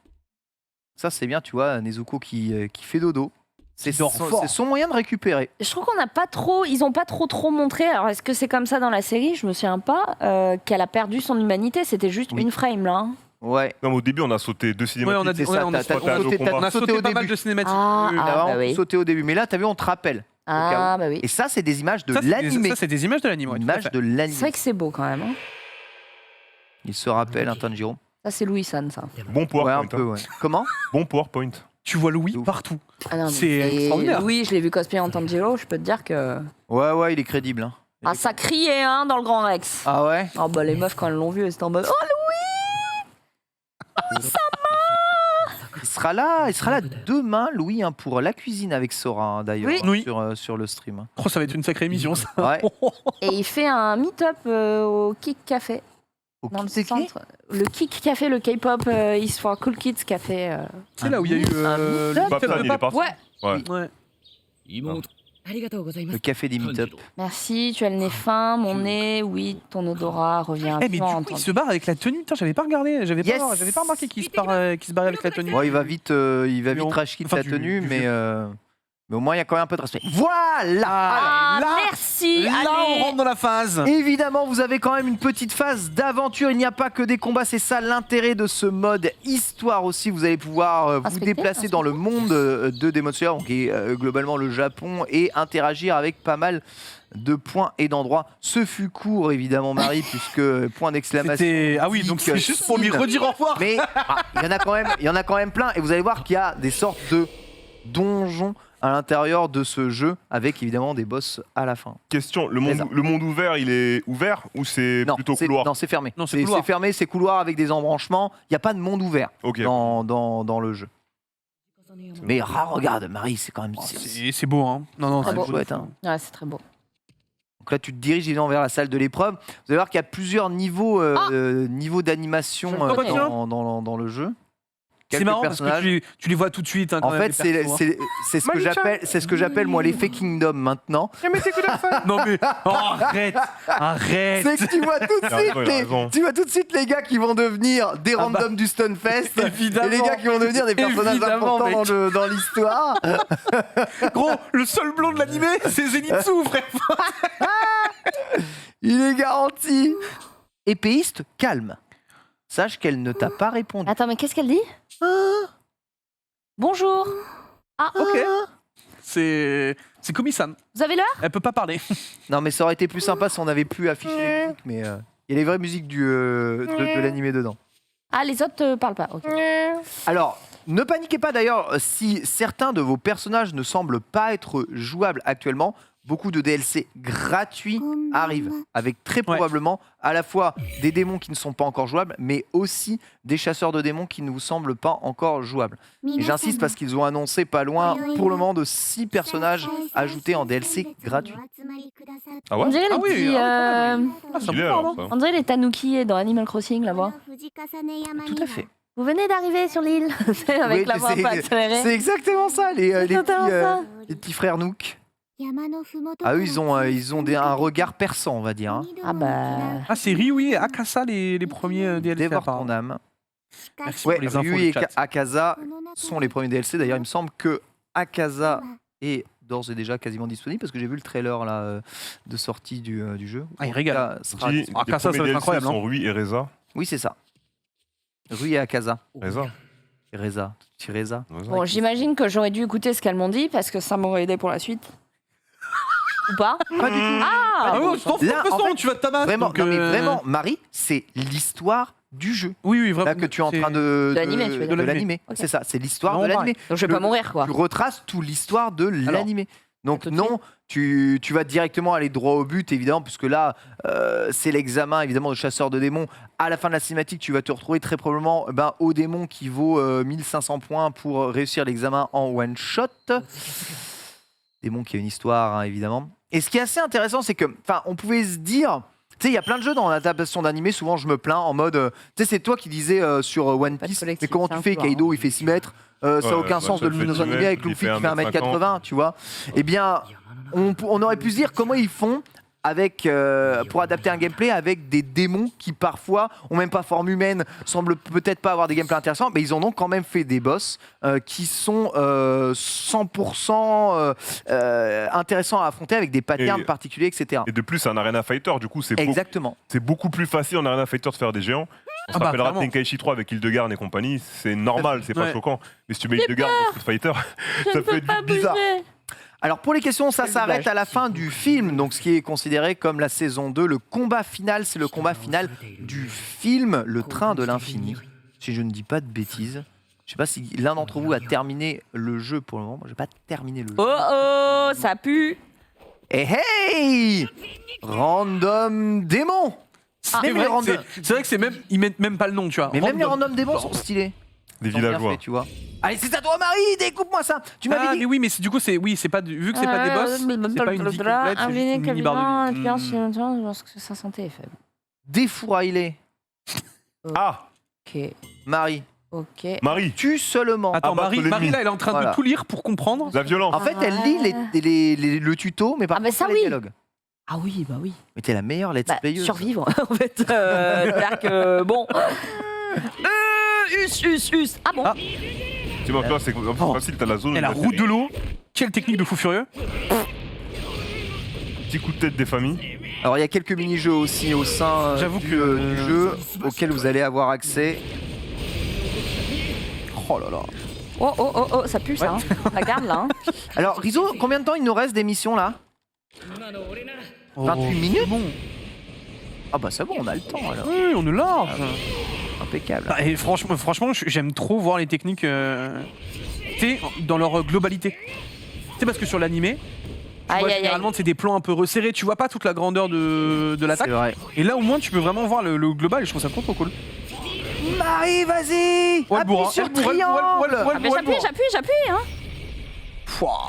S1: Ça, c'est bien, tu vois, Nezuko qui fait dodo. C'est son moyen de récupérer.
S2: Je trouve qu'on n'a pas trop, ils ont pas trop montré. Alors est-ce que c'est comme ça dans la série? Je me souviens pas qu'elle a perdu son humanité. C'était juste une frame là. Hein.
S1: Ouais.
S3: Non, mais au début, on a sauté 2 cinématiques.
S4: Ouais, on a
S1: C'est
S4: ouais,
S1: ça,
S4: on a
S1: t'as
S4: on a sauté
S1: au
S4: pas mal
S1: début.
S4: de cinématiques.
S2: Ah,
S1: T'as
S2: ah,
S1: vraiment
S2: bah oui.
S1: sauté au début. Mais là, t'as vu, on te rappelle.
S2: Ah bah oui.
S1: Et ça, c'est des images de
S4: Ça,
S1: l'animé.
S4: Ça, c'est des images de l'anime. Ouais, tout à
S1: Images
S4: fait.
S1: de
S2: C'est
S1: l'animé.
S2: vrai que c'est beau quand même. Hein.
S1: Il se rappelle, un Tanjiro.
S2: Ça c'est Louis-san ça.
S3: Bon
S1: Ouais,
S3: PowerPoint.
S1: un peu, ouais. Comment
S3: Bon PowerPoint.
S4: Tu vois Louis
S1: Ouf.
S4: partout.
S2: Ah non, mais
S4: C'est extraordinaire.
S2: Louis, je l'ai vu cosplayer en Tanjiro. Je peux te dire que
S1: Ouais, il est crédible. Hein.
S2: ah ça criait hein dans le Grand Rex.
S1: Ah ouais.
S2: Oh bah les meufs quand elles l'ont vu, elles étaient en mode oh
S1: Il sera là demain, Louis, hein, pour la cuisine avec Sora, hein, d'ailleurs,
S2: Oui.
S1: sur le stream. Hein.
S4: Oh, ça va être une sacrée émission, ça.
S1: Ouais.
S2: et il fait un meet-up au Kick Café
S1: Au
S2: dans le
S1: Kitseki.
S2: centre. Le Kick Café, le K-pop is for cool kids café.
S4: C'est là où il y a eu le
S2: meet-up.
S4: meet-up
S3: Babsan,
S4: de
S3: il est
S4: pape.
S3: parti.
S2: Ouais.
S3: Ouais.
S4: Ouais.
S1: Le café des meet-up.
S2: Merci, tu as le nez fin, mon nez, oui, ton odorat revient
S4: Eh, mais du
S2: vivant,
S4: coup, il se barre avec la tenue. Putain, j'avais pas regardé. J'avais
S1: Yes.
S4: pas remarqué qu'il se barrait avec la tenue.
S1: Ouais, il va vite rage quitte
S4: Enfin,
S1: la
S4: du-
S1: tenue,
S4: du
S1: mais,
S4: vieux.
S1: mais au moins il y a quand même un peu de respect. Voilà.
S2: Ah,
S4: là-
S2: merci.
S4: Là,
S2: allez.
S4: on rentre dans la phase.
S1: Évidemment, vous avez quand même une petite phase d'aventure. Il n'y a pas que des combats, c'est ça l'intérêt de ce mode histoire aussi. Vous allez pouvoir vous
S2: Inspecter,
S1: déplacer dans le monde de Demon Slayer, donc, qui est globalement le Japon, et interagir avec pas mal de points et d'endroits. Ce fut court, évidemment, Marie, puisque point d'exclamation.
S4: Ah oui, donc c'est juste pour lui redire au revoir.
S1: Mais il y en a quand même plein, et vous allez voir qu'il y a des sortes de donjons à l'intérieur de ce jeu, avec évidemment des boss à la fin.
S3: Question, le
S1: C'est ça.
S3: monde ouvert, il est ouvert ou c'est plutôt couloir?
S1: Non, c'est fermé.
S4: Non, c'est couloir.
S1: C'est fermé, c'est couloir avec des embranchements. Il n'y a pas de monde ouvert
S3: Ok.
S1: dans le jeu. Mais regarde, Marie, c'est quand même...
S4: C'est beau, hein. Non,
S2: Très
S4: c'est
S2: beau.
S1: chouette, hein.
S2: Ouais, c'est très beau.
S1: Donc là, tu te diriges évidemment vers la salle de l'épreuve. Vous allez voir qu'il y a plusieurs niveaux, niveaux d'animation
S2: Je le connais.
S1: dans le jeu.
S4: C'est
S1: Quelques
S4: marrant parce que
S1: personnages.
S4: tu les vois tout de suite. Hein, quand
S1: En
S4: même,
S1: fait,
S4: les persos, hein.
S1: c'est ce que j'appelle moi l'effet Kingdom maintenant.
S4: Non mais arrête.
S1: C'est que tu vois tout de
S3: Il a
S1: suite
S3: raison, il a raison.
S1: tu vois tout de suite les gars qui vont devenir des
S4: Ah bah,
S1: randoms du Stunfest
S4: évidemment.
S1: et les gars qui vont devenir des personnages
S4: Évidemment,
S1: importants
S4: mec.
S1: dans l'histoire.
S4: Gros, le seul blond de l'animé, c'est Zenitsu, frère.
S1: Il est garanti. Épéiste, calme. Sache qu'elle ne t'a pas répondu.
S2: Attends, mais qu'est-ce qu'elle dit Bonjour. Ah,
S4: Ok. C'est Komi-san.
S2: vous avez l'heure
S4: Elle peut pas parler.
S1: Non mais ça aurait été plus sympa si on avait pu afficher les musiques, mais il y a les vraies musiques de l'animé dedans.
S2: Ah, les autres parlent pas. Ok.
S1: Alors, ne paniquez pas d'ailleurs si certains de vos personnages ne semblent pas être jouables actuellement. Beaucoup de DLC gratuits arrivent avec très probablement à la fois des démons qui ne sont pas encore jouables, mais aussi des chasseurs de démons qui ne vous semblent pas encore jouables. Et j'insiste parce qu'ils ont annoncé pas loin pour le moment de 6 personnages ajoutés en DLC gratuits.
S3: Ah
S2: On
S3: ouais?
S2: dirait les
S4: Ah oui,
S2: petits,
S4: ah Ah, ça
S3: Il est
S4: me
S3: alors,
S4: parle, hein.
S3: ça.
S2: on dirait les tanuki dans Animal Crossing là-bas.
S1: Tout à fait.
S2: Vous venez d'arriver sur l'île avec
S1: Oui,
S2: la voix un peu
S1: c'est
S2: accélérée.
S1: exactement ça, les
S2: totalement ça.
S1: petits frères Nook. Ah eux, ils ont un regard perçant, on va dire. Hein.
S2: Ah bah.
S4: Ah, c'est Ryui et Akasa les premiers DLC.
S1: Dévore
S4: apparemment.
S1: ton âme.
S4: Merci
S1: Ouais,
S4: pour les infos.
S1: Ryu
S4: le
S1: et
S4: chat.
S1: Akaza sont les premiers DLC. D'ailleurs, il me semble que Akaza est d'ores et déjà quasiment disponible parce que j'ai vu le trailer là, de sortie du jeu.
S4: Ah, il régale.
S1: En tout cas, sera
S3: Qui-
S1: disponible.
S4: Ah, ça, ça va
S3: les
S4: être
S3: premiers
S4: incroyable,
S3: DLC sont Rui et Reza.
S1: Oui, c'est ça. Ryu et Akaza.
S3: Reza.
S1: Et Reza. Petit Reza.
S3: Reza.
S2: Bon, j'imagine que j'aurais dû écouter ce qu'elles m'ont dit parce que ça m'aurait aidé pour la suite. Ou pas
S1: Pas du tout.
S2: Ah
S4: Ah ouais, je t'en fous, de
S1: Là,
S4: toute
S1: en
S4: façon,
S1: fait,
S4: tu vas te tamasser.
S1: Vraiment,
S4: donc,
S1: non, mais vraiment, Marie, c'est l'histoire du jeu.
S4: Oui, vraiment.
S1: Là que tu es en train
S2: De l'animer, tu veux dire.
S1: de l'animer.
S2: Ok.
S1: C'est ça, c'est l'histoire
S4: Non,
S1: de l'animé.
S2: Donc je vais
S1: Le-
S2: pas mourir quoi.
S1: Tu retraces toute l'histoire de l'animé. Donc
S2: tout de
S1: non, tu vas directement aller droit au but, évidemment, puisque là, c'est l'examen, évidemment, de chasseur de démons. À la fin de la cinématique, tu vas te retrouver très probablement au démon qui vaut 1500 points pour réussir l'examen en one-shot. Démon qui a une histoire, hein, évidemment. Et ce qui est assez intéressant, c'est que, on pouvait se dire... Tu sais, il y a plein de jeux dans l'adaptation d'animé, souvent je me plains en mode... tu sais, c'est toi qui disais sur One
S2: Pas de
S1: Piece, mais
S2: collectif,
S1: comment
S2: c'est
S1: tu
S2: un
S1: fais
S2: peu,
S1: Kaido, il fait 6 mètres, ça n'a aucun sens de le
S3: fait
S1: nous
S3: 10
S1: animer
S3: mètres,
S1: avec
S3: il
S1: Luffy
S3: fait
S1: qui fait 1m80,
S3: 1m50.
S1: tu vois. Eh bien, on aurait pu se dire comment ils font pour adapter un gameplay avec des démons qui parfois ont même pas forme humaine, semblent peut-être pas avoir des gameplays intéressants, mais ils en ont quand même fait des boss qui sont 100% intéressants à affronter avec des patterns particuliers, etc.
S3: Et de plus, c'est un Arena Fighter, du coup, c'est
S1: Exactement.
S3: beaucoup plus facile en Arena Fighter de faire des géants. On se rappellera de
S4: clairement.
S3: Tenkaichi 3 avec Hildegard et compagnie, c'est normal, c'est pas
S4: Ouais.
S3: choquant. Mais si tu mets Hildegard dans Street Fighter, ça peut être bizarre.
S1: Alors pour les questions, ça s'arrête à la fin du film, donc ce qui est considéré comme la saison 2. Le combat final, c'est le combat final du film Le Train de l'Infini. Si je ne dis pas de bêtises. Je sais pas si l'un d'entre vous a terminé le jeu pour le moment. Moi, j'ai pas terminé le jeu.
S2: Oh, ça pue.
S1: Et hey Random démon.
S4: C'est
S1: Même les
S4: vrai,
S1: random-
S4: c'est vrai que c'est même, ils mettent même pas le nom, tu vois.
S1: Mais même les
S4: Random.
S1: random démons sont stylés.
S3: Des
S1: Ils sont bien
S3: villageois.
S1: faits, tu vois. Allez, c'est à toi Marie, découpe-moi ça. Tu m'avais
S4: Ah
S1: dit
S4: mais oui, mais du coup c'est pas vu que c'est pas des boss, c'est pas une vie complète, c'est juste une mini barre de vie.
S2: Parce que sa santé est faible.
S1: défouraille-les.
S3: Ah,
S2: Ok,
S1: Marie,
S2: ok.
S3: Marie,
S1: tue seulement.
S4: Attends,
S3: Abattre
S4: Marie,
S3: l'ennemi.
S4: Marie là, elle est en train
S1: Voilà.
S4: de tout lire pour comprendre.
S3: la violence.
S1: En fait, elle lit le tuto, mais par
S2: Ah, bah
S1: contre
S2: ça,
S1: pas les
S2: oui.
S1: dialogues.
S2: Ah oui, bah oui.
S1: Mais t'es la meilleure let's
S2: Bah,
S1: playeuse.
S2: survivre, en fait. C'est-à-dire que, bon... us. Ah bon
S4: Ah.
S3: Tu vois, toi, c'est facile, t'as la zone.
S4: Et la
S3: où
S4: route de l'eau, quelle technique de fou furieux.
S3: Petit coup de tête des familles.
S1: Alors il y a quelques mini-jeux aussi au sein
S4: J'avoue
S1: du,
S4: que-
S1: du jeu auxquels vous allez avoir accès. Oh là là.
S2: Oh, ça pue ça. Hein. La garde là. Hein.
S1: Alors Rizzo, combien de temps il nous reste d'émission là 28 minutes
S4: Bon.
S1: Ah bah c'est bon, on a le temps alors.
S4: Oui, on est large.
S1: Impeccable.
S4: Ah, et franchement, j'aime trop voir les techniques tu sais, dans leur globalité. C'est parce que sur l'animé, tu vois, généralement c'est des plans un peu resserrés, tu vois pas toute la grandeur de l'attaque.
S1: C'est vrai.
S4: Et là au moins tu peux vraiment voir le global et je trouve ça trop cool.
S1: Marie, vas-y
S4: Ouais, le bourrin.
S1: Appuie sur
S4: Ouais, le bourrin,
S1: triangle
S4: ouais, le bourrin.
S2: Ah, mais j'appuie, hein.
S4: Pouah.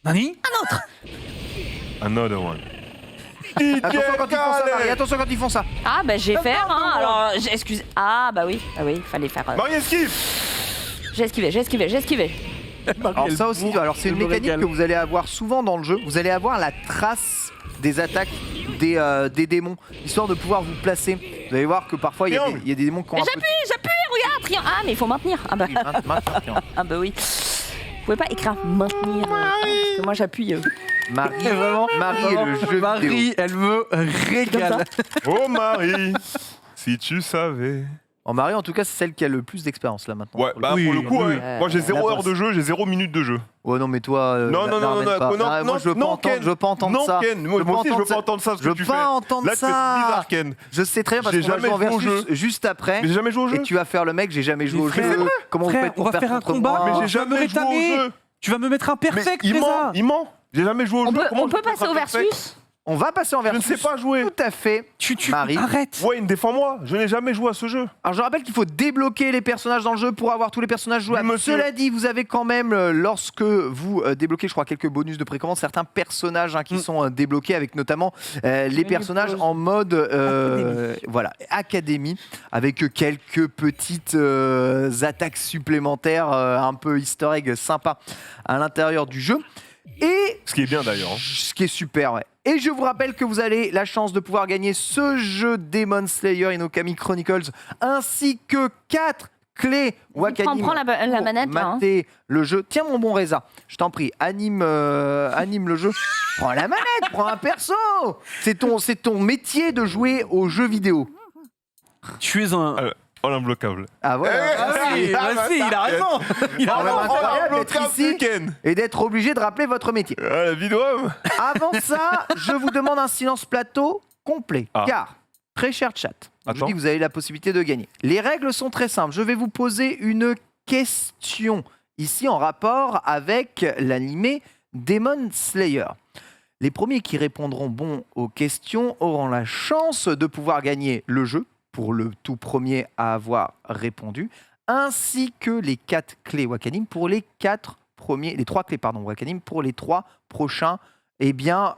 S4: Nani
S3: Another one.
S1: Attention quand ils font ça, Marie, attention quand ils font ça.
S2: Ah bah j'ai fait, hein. Alors, excuse. Ah bah oui, fallait faire.
S3: Marie esquive.
S2: J'ai esquivé.
S1: Alors ça aussi, alors c'est une mécanique que vous allez avoir souvent dans le jeu. Vous allez avoir la trace des attaques des démons, histoire de pouvoir vous placer. Vous allez voir que parfois il y a des démons qui ont
S2: Mais
S1: un peu...
S2: j'appuie, regarde, triangle. Ah mais il faut maintenir. Ah bah, ah bah oui. Vous pouvez pas écrire maintenir. Parce que moi j'appuie.
S1: Marie,
S4: Vraiment,
S1: Marie est le jeu vidéo.
S4: Marie, elle me régale.
S3: Oh Marie, si tu savais.
S1: En Marie, en tout cas, c'est celle qui a le plus d'expérience là maintenant.
S3: Ouais, bah
S4: Oui,
S3: pour le coup,
S4: oui.
S3: ouais. Moi j'ai 0
S1: La
S3: heure
S1: bosse.
S3: de jeu, j'ai 0 minutes de jeu.
S1: Ouais, non, mais toi.
S3: Non,
S1: la
S3: non, non,
S1: ramène
S3: non,
S1: pas.
S3: non,
S1: Ah, moi, je veux pas
S3: non,
S1: entendre,
S3: Ken.
S1: je veux pas entendre
S3: Non,
S1: ça.
S3: Ken, moi
S1: veux pas
S3: aussi je veux
S1: entendre
S3: pas
S1: ça.
S3: entendre ça ce
S1: Je
S3: que
S1: veux
S3: tu fais.
S1: pas entendre
S3: Là, tu fais
S1: ça.
S3: bizarre, Ken.
S1: Je sais très bien parce
S3: J'ai
S1: que moi, je
S3: jamais
S1: vais en
S3: joué au
S1: versus juste après.
S3: Mais j'ai jamais joué au jeu.
S1: Et tu vas faire le mec, j'ai jamais joué au
S4: Mais
S1: jeu.
S4: frère,
S1: Comment vous
S4: frère,
S1: faites
S4: on
S1: pour
S4: va faire un
S1: contre
S4: combat.
S1: moi
S3: Mais j'ai
S4: Tu vas me
S3: jamais joué au
S4: rétamer.
S3: jeu.
S4: Tu vas me mettre un perfect,
S3: Il ment,
S4: Reza.
S3: il ment. J'ai jamais joué au jeu. Comment
S2: On peut
S3: je peux
S2: passer
S3: faire
S2: au
S3: un perfect
S2: versus.
S1: On va passer en
S3: Je ne
S1: versus.
S3: sais pas jouer.
S1: Tout à fait.
S4: Tu
S1: Marie.
S4: arrête.
S3: Wayne, défends-moi. Je n'ai jamais joué à ce jeu.
S1: Alors je rappelle qu'il faut débloquer les personnages dans le jeu pour avoir tous les personnages jouables.
S3: Oui, monsieur.
S1: Cela dit, vous avez quand même, lorsque vous débloquez, je crois, quelques bonus de précommande, certains personnages qui sont débloqués, avec notamment les personnages en mode voilà, académie, avec quelques petites attaques supplémentaires, un peu easter egg sympa à l'intérieur du jeu. Et
S3: Ce qui est bien d'ailleurs.
S1: ce qui est super, ouais. Et je vous rappelle que vous avez la chance de pouvoir gagner ce jeu Demon Slayer Inokami Chronicles, ainsi que 4 clés Wakanim.
S2: Prends la manette, là, hein.
S1: mater le jeu. Tiens mon bon Reza, je t'en prie, anime le jeu. Prends la manette, prends un perso. C'est ton métier de jouer aux jeux vidéo.
S4: Tu es un.
S3: Oh, l'imbloquable.
S1: Ah voilà.
S4: Vas-y, il a raison. Il a
S1: Ah,
S4: raison.
S1: bah, incroyable d'être
S3: l'imbloquable
S1: ici.
S3: du Ken.
S1: Et d'être obligé de rappeler votre métier.
S3: Ah, la vidéo.
S1: Avant ça, je vous demande un silence plateau complet.
S3: Ah.
S1: Car, très cher chat, je
S3: Attends.
S1: dis que vous avez la possibilité de gagner. Les règles sont très simples. Je vais vous poser une question, ici en rapport avec l'animé Demon Slayer. Les premiers qui répondront bon aux questions auront la chance de pouvoir gagner le jeu, pour le tout premier à avoir répondu, ainsi que les 4 clés Wakanim pour les 3 clés Wakanim pour les 3 prochains. Eh bien,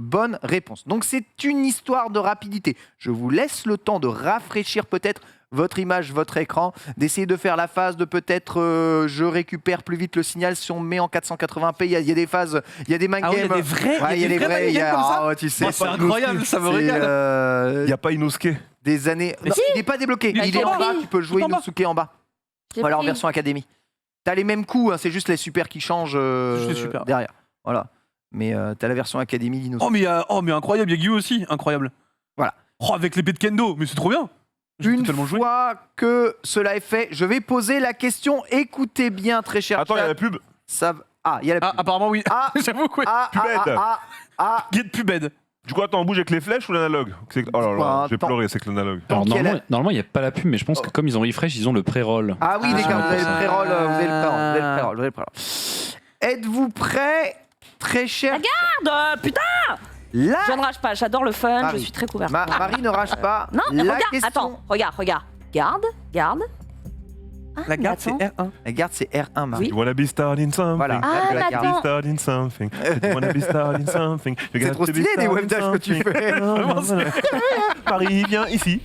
S1: bonne réponse. Donc c'est une histoire de rapidité. Je vous laisse le temps de rafraîchir peut-être votre image, votre écran, d'essayer de faire la phase de peut-être je récupère plus vite le signal si on met en 480p. Il y a des phases, il y a des mind
S4: Ah oui, il y a
S1: games.
S4: des vrais,
S1: Ouais, il y a des vrais,
S4: mind games comme ça.
S1: oh, tu sais,
S4: Oh, c'est incroyable, ça me
S1: c'est,
S4: régale.
S3: Il n'y a pas Inosuke.
S1: des années.
S4: Mais
S1: Non,
S4: si.
S1: il n'est pas débloqué.
S4: Il
S1: Il
S4: est
S1: est en
S4: en
S1: bas.
S2: bas.
S1: Tu peux jouer
S4: Tout en bas.
S1: Inosuke en bas.
S2: J'ai
S1: Voilà, en
S2: pris.
S1: version académie. T'as les mêmes coups, hein, c'est juste les super qui changent
S4: Juste les super.
S1: derrière. Voilà. Mais t'as la version académie d'Inosuke.
S4: Oh mais incroyable, il y a Guillaume aussi, incroyable.
S1: Voilà.
S4: Oh, avec l'épée de Kendo, mais c'est trop bien. J'ai
S1: Une
S4: totalement joué.
S1: fois que cela est fait, je vais poser la question. Écoutez bien, très cher
S3: Attends, il y a
S1: chat.
S3: la pub.
S1: Ah, il y a la
S4: Ah,
S1: pub.
S4: apparemment oui.
S1: Ah,
S4: J'avoue que oui.
S3: Pubed.
S4: Get pubed.
S3: Du coup, attends, on bouge avec les flèches ou l'analogue? Oh là là, j'ai
S1: Attends.
S3: pleuré, c'est que l'analogue.
S5: Alors
S1: Donc, il y a
S5: normalement, il n'y a pas la pub, mais je pense que comme ils ont refresh, ils ont le pré-roll.
S1: Ah oui,
S4: Ah,
S1: les gars, vous avez le
S4: ah.
S1: pré-roll. Vous avez le pré-roll. Êtes-vous prêts, très cher
S2: Merde, putain,
S1: Là,
S2: je ne rage pas, j'adore le fun,
S1: Marie.
S2: je suis très couverte.
S1: Marie ne rage pas.
S2: Non, mais
S1: la
S2: regarde,
S1: question...
S2: attends, regarde. Garde. Ah,
S4: La
S2: mais
S4: garde, c'est
S2: attends.
S4: R1.
S1: La garde, c'est R1, Marie.
S3: You wanna be starting something.
S1: Voilà.
S2: Ah,
S1: La
S2: mais
S1: garde.
S2: attends.
S3: Starting something. You wanna be starting something. You
S1: C'est
S3: got
S1: trop
S3: to be
S1: stylé, les
S3: starting
S1: webdash que tu
S3: something.
S1: fais.
S3: Marie, viens ici.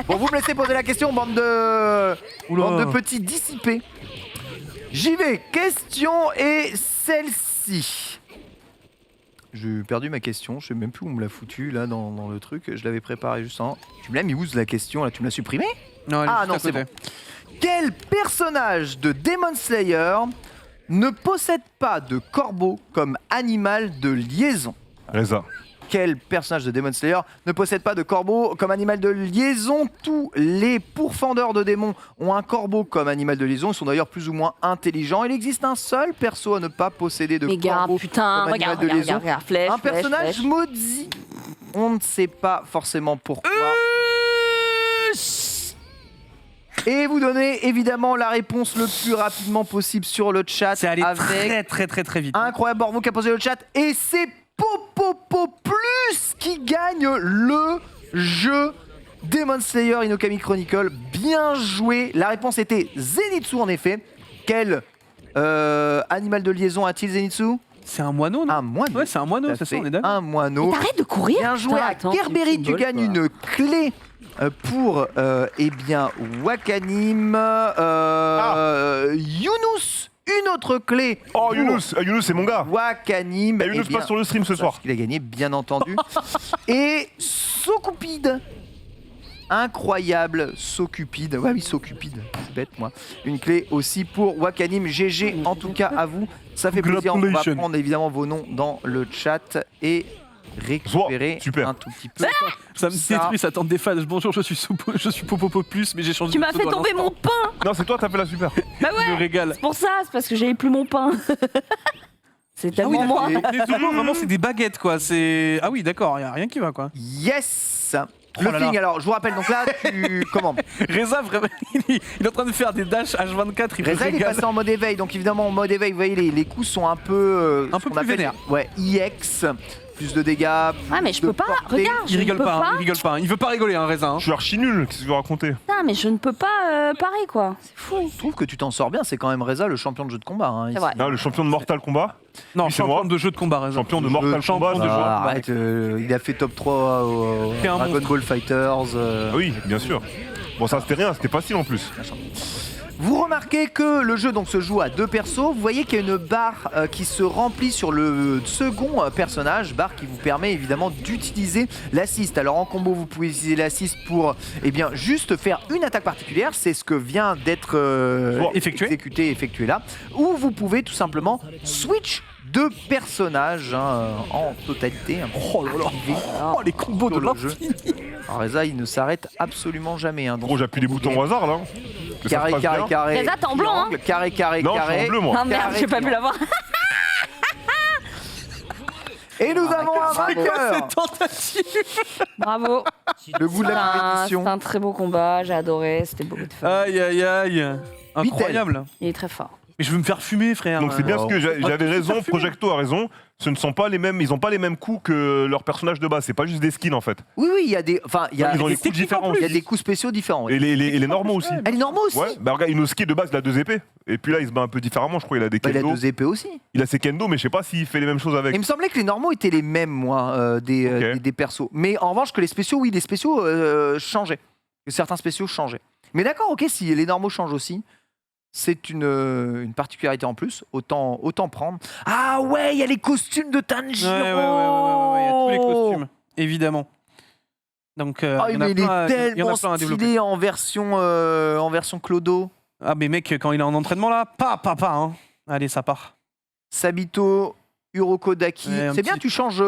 S1: Bon, vous me laissez poser la question, bande de petits dissipés. J'y vais. Question est celle-ci. J'ai perdu ma question, je sais même plus où on me l'a foutu là dans le truc. Je l'avais préparé juste en. Tu me l'as mis où la question là? Tu me l'as supprimée?
S4: Non, elle est
S1: Ah
S4: juste
S1: non,
S4: à
S1: c'est
S4: côté.
S1: bon. Quel personnage de Demon Slayer ne possède pas de corbeau comme animal de liaison?
S3: Reza.
S1: Quel personnage de Demon Slayer ne possède pas de corbeau comme animal de liaison? Tous les pourfendeurs de démons ont un corbeau comme animal de liaison. Ils sont d'ailleurs plus ou moins intelligents. Il existe un seul perso à ne pas posséder de
S2: Mais garde,
S1: corbeau
S2: putain,
S1: comme animal de liaison.
S2: regarde, flèche,
S1: Un
S2: flèche,
S1: personnage
S2: flèche.
S1: maudit. On ne sait pas forcément pourquoi. Et vous donnez évidemment la réponse le plus rapidement possible sur le chat.
S4: C'est allé
S1: avec
S4: très vite.
S1: incroyable Borvo qui a posé le chat. Et c'est Popopo Plus qui gagne le jeu Demon Slayer Inokami Chronicle. Bien joué. La réponse était Zenitsu en effet. Quel animal de liaison a-t-il Zenitsu?
S4: C'est un moineau, non?
S1: Un moineau.
S4: Ouais, c'est un moineau,
S1: Tout à
S4: c'est ça,
S1: fait,
S4: on est d'accord.
S1: un moineau.
S2: T'arrêtes de courir.
S1: Bien joué
S2: Putain,
S1: à
S2: attends,
S1: Kerbery,
S2: c'est
S1: tu
S2: symbole,
S1: gagnes
S2: quoi.
S1: une clé pour eh bien Wakanim, Younous, une autre clé.
S3: Oh,
S1: pour
S3: Younous, c'est mon gars.
S1: Wakanim.
S3: Et Younous
S1: eh bien,
S3: passe sur le stream ce soir.
S1: qu'il a gagné, bien entendu. Et Socupide. Incroyable Socupide. Ouais, oui, Socupide. C'est bête, moi. Une clé aussi pour Wakanim. GG, en tout cas, à vous. Ça fait plaisir. On va
S3: Congratulations.
S1: prendre évidemment vos noms dans le chat et récupérer
S3: super.
S1: un tout petit peu.
S4: Ça me
S1: Ça.
S4: détruit, ça tente des fans. Bonjour, je suis Popopo Plus, mais j'ai changé
S2: Tu
S4: de
S2: m'as fait
S4: pseudo à
S2: tomber
S4: l'instant.
S2: mon pain.
S3: Non, c'est toi, t'as fait la super.
S2: Bah
S4: Je me
S2: ouais,
S4: régale.
S2: c'est pour ça, c'est parce que j'avais plus mon pain. C'est
S4: Ah oui,
S2: tellement moi.
S4: d'accord. Les Zoubos, vraiment, c'est des baguettes, quoi. C'est... Ah oui, d'accord, y a rien qui va, quoi.
S1: Yes.
S4: Oh
S1: Le
S4: là
S1: thing,
S4: là.
S1: alors je vous rappelle, donc là, tu commandes.
S4: Reza, vraiment, il est en train de faire des dashs H24, il me
S1: Reza, il est
S4: régale.
S1: passé en mode éveil, donc évidemment, en mode éveil, vous voyez, les coups sont un peu.
S4: Un
S1: ce
S4: peu
S1: qu'on
S4: plus
S1: appelle-
S4: vénères.
S1: Ouais, IX, plus de dégâts.
S2: Ah mais je
S1: de
S2: peux pas,
S1: portée.
S2: regarde,
S4: Il
S2: je ne
S4: rigole
S2: peux
S4: pas,
S2: pas.
S4: hein, il rigole pas. Il veut pas rigoler, hein, Reza. Hein.
S3: Je suis archi nul, qu'est-ce que tu veux raconter?
S2: Putain, mais je ne peux pas parer quoi, c'est fou.
S1: Je trouve que tu t'en sors bien, c'est quand même Reza, le champion de jeu de combat. Hein,
S2: C'est
S1: ici.
S2: vrai.
S3: Non, le champion de Mortal Kombat.
S4: Non,
S3: Oui, c'est
S4: champion
S3: moi.
S4: de jeu de combat, Reza.
S3: Champion de
S1: Je-
S3: Mortal
S4: champion
S3: Kombat.
S4: de
S3: de
S4: jeu.
S3: joueurs.
S1: Arrête, il a fait top 3 au
S4: Fait un
S1: Dragon
S4: monstre.
S1: Ball Fighters.
S3: Ah oui, bien sûr. Bon, ça c'était rien, c'était facile en plus.
S1: Vous remarquez que le jeu donc se joue à deux persos. Vous voyez qu'il y a une barre qui se remplit sur le second personnage, barre qui vous permet évidemment d'utiliser l'assist. Alors en combo, vous pouvez utiliser l'assist pour juste faire une attaque particulière. C'est ce que vient d'être effectué là. Ou vous pouvez tout simplement switch de personnages en totalité.
S4: Oh là là. Oh, les combos de
S1: Sur le jeu.
S4: l'infini.
S1: Alors Reza, il ne s'arrête absolument jamais. Donc,
S3: Gros, j'appuie des boutons au hasard là. Que ça se
S1: Carré,
S3: passe
S1: carré,
S3: bien.
S1: carré.
S2: Reza, t'es en blanc, hein.
S1: Carré, carré,
S3: Non, je suis
S1: carré.
S3: en bleu moi.
S2: Ah merde, j'ai pas pu l'avoir.
S1: Et nous avons un vainqueur.
S4: Cette tentative.
S2: Bravo.
S1: Le goût de la compétition.
S2: C'est un très beau combat, j'ai adoré, c'était beaucoup de fun.
S4: Aïe, aïe, aïe. Incroyable.
S2: Il est très fort.
S4: Mais je veux me faire fumer, frère.
S3: Donc c'est bien ce que j'avais
S4: Oh,
S3: raison,
S4: super
S3: Projecto a raison. Ce ne sont pas les mêmes, ils ont pas les mêmes coups que leurs personnages de base. C'est pas juste des skins en fait.
S1: Oui, oui, il y a des, enfin, il y a,
S3: Ils ont
S4: des
S3: les coups
S4: techniques en
S3: différents.
S1: il y a des coups spéciaux différents. oui.
S3: Et les normaux aussi.
S1: Elle est normale aussi.
S3: Ouais, bah regarde, Inosuke de base il a 2 épées. Et puis là il se bat un peu différemment, je crois. Il a des
S1: Bah, il a
S3: kendo.
S1: 2 épées aussi.
S3: Il a ses kendo, mais je sais pas s'il fait les mêmes choses avec.
S1: Il me semblait que les normaux étaient les mêmes, moi, des persos. Mais en revanche, que les spéciaux, oui, les spéciaux changeaient. que certains spéciaux changeaient. Mais d'accord, ok, si les normaux changent aussi, c'est une particularité en plus, autant prendre. Ah ouais, il y a les costumes de Tanjiro.
S4: Ouais, il y a tous les costumes, évidemment. Donc,
S1: Ah,
S4: il y en
S1: mais
S4: a
S1: il est
S4: plein, il y en
S1: tellement
S4: a plein à développer.
S1: stylé en version Clodo.
S4: Ah, mais mec, quand il est en entraînement là, hein. Allez, ça part.
S1: Sabito, Uroko Daki.
S4: Ouais, un
S1: C'est bien,
S4: petit-
S1: tu changes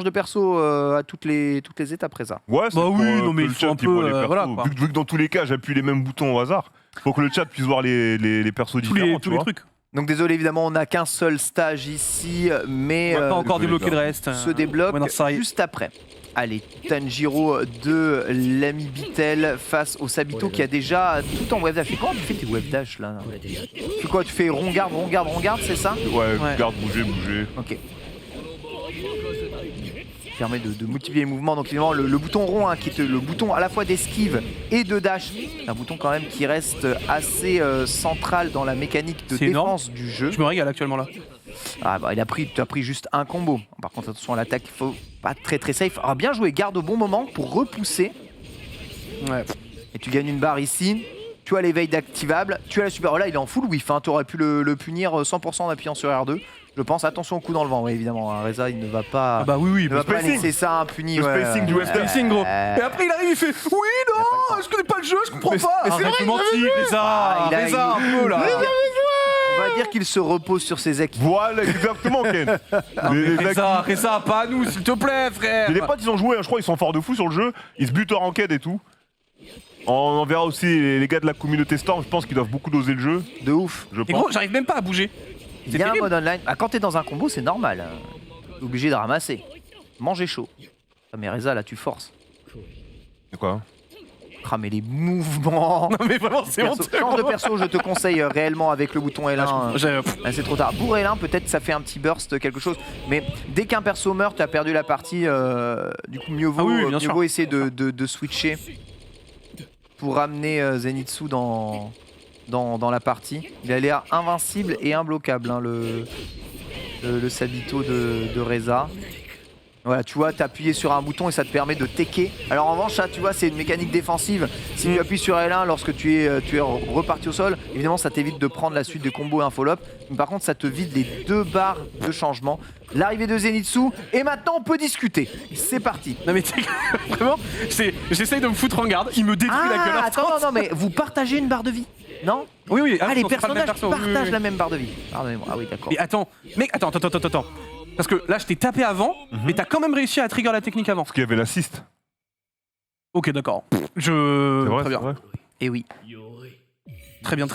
S1: de perso à toutes les étapes après ça.
S3: Ouais, c'est
S4: Bah
S3: pour,
S4: oui, non,
S3: que
S4: mais
S3: le
S4: il faut
S3: chat
S4: un
S3: qui
S4: peu,
S3: voit les persos.
S4: voilà, quoi.
S3: Vu que dans tous les cas, j'appuie les mêmes boutons au hasard. Faut que le chat puisse voir les persos
S4: Tous
S3: différents,
S4: les,
S3: tu
S4: tous les
S3: vois.
S4: trucs.
S1: Donc désolé, évidemment, on n'a qu'un seul stage ici, mais
S4: On n'a pas encore
S3: désolé,
S4: débloqué le
S3: gars.
S4: reste.
S1: se débloque
S4: Ouais, non, ça y est.
S1: juste après. Allez, Tanjiro de l'ami Bitel face au Sabito qui a déjà tout en wave dash. Et comment tu fais tes wave dash là? Tu fais quoi? Tu fais rond garde, c'est ça?
S3: Ouais,
S4: Ouais.
S3: garde, bouger.
S1: Ok. Permet de multiplier les mouvements. Donc évidemment le bouton rond qui est le bouton à la fois d'esquive et de dash. Un bouton quand même qui reste assez central dans la mécanique de
S4: C'est énorme.
S1: défense du jeu.
S4: Je me régale actuellement là.
S1: Ah bah tu as pris juste un combo. Par contre attention à l'attaque, il faut pas très safe. Alors bien joué, garde au bon moment pour repousser.
S4: Ouais.
S1: Et tu gagnes une barre ici. Tu as l'éveil d'activable. Tu as la super. Oh là il est en full whiff. Hein. Tu aurais pu le punir 100% en appuyant sur R2. Je pense, attention au coup dans le vent, oui, évidemment. Hein. Reza, il ne va pas,
S4: Ah bah oui,
S1: il ne va pas
S3: spacing.
S1: laisser ça impuni.
S3: Le spacing du wave dash.
S4: Spacing, gros. Et après, il arrive, il fait oui, non, je connais pas le jeu, je comprends pas.
S3: mais c'est
S4: Arrête de mentir,
S1: Ah, il a-
S4: Reza, un peu là.
S1: On va dire qu'il se repose sur ses acquis.
S3: Voilà, exactement, Ken.
S4: Reza, pas à nous, s'il te plaît, frère.
S3: Les potes, ils ont joué, hein, je crois, ils sont forts de fou sur le jeu. Ils se butent en ranked et tout. On verra aussi les gars de la communauté Storm, je pense qu'ils doivent beaucoup doser le jeu,
S1: De ouf.
S3: je
S4: Et
S3: pense.
S4: gros, j'arrive même pas à bouger.
S1: Il y a un mode online. Ah, quand t'es dans un combo, c'est normal. Hein. T'es obligé de ramasser. Manger chaud. Ah, mais Reza, là, tu forces.
S3: C'est quoi?
S1: Cramer les mouvements.
S4: Non, mais vraiment, c'est
S1: Perso-
S4: honteux.
S1: change de perso, je te conseille réellement avec le bouton L1.
S4: J'ai-
S1: Là, c'est trop tard. Pour L1, peut-être ça fait un petit burst, quelque chose. Mais dès qu'un perso meurt, tu as perdu la partie. Du coup, mieux vaut,
S4: Ah oui, bien
S1: mieux
S4: sûr.
S1: vaut essayer de switcher pour ramener Zenitsu dans la partie. Il a l'air invincible et imbloquable, hein, le Sabito de Reza. Voilà, tu vois, t'as appuyé sur un bouton et ça te permet de tecker. Alors en revanche, ça, tu vois, c'est une mécanique défensive. Si tu appuies sur L1 lorsque tu es reparti au sol, évidemment, ça t'évite de prendre la suite de combos et un follow-up. Mais par contre, ça te vide les 2 barres de changement. L'arrivée de Zenitsu, et maintenant on peut discuter. C'est parti.
S4: Non mais tu sais que, vraiment, j'essaye de me foutre en garde, il me détruit la gueule.
S1: Attends, non, mais vous partagez une barre de vie, non?
S4: Oui, oui,
S1: Ah, les
S4: non, c'est pas le même
S1: personnages
S4: perso, oui, oui,
S1: partagent
S4: oui.
S1: la même barre de vie. Pardonnez-moi. Ah oui, d'accord.
S4: Mais attends, mec, attends. Parce que là, je t'ai tapé avant, mais t'as quand même réussi à trigger la technique avant.
S3: Parce qu'il y avait l'assist.
S4: Ok, d'accord.
S3: C'est vrai,
S4: Très
S3: c'est
S4: bien.
S3: vrai.
S1: Et oui.
S4: Très bien.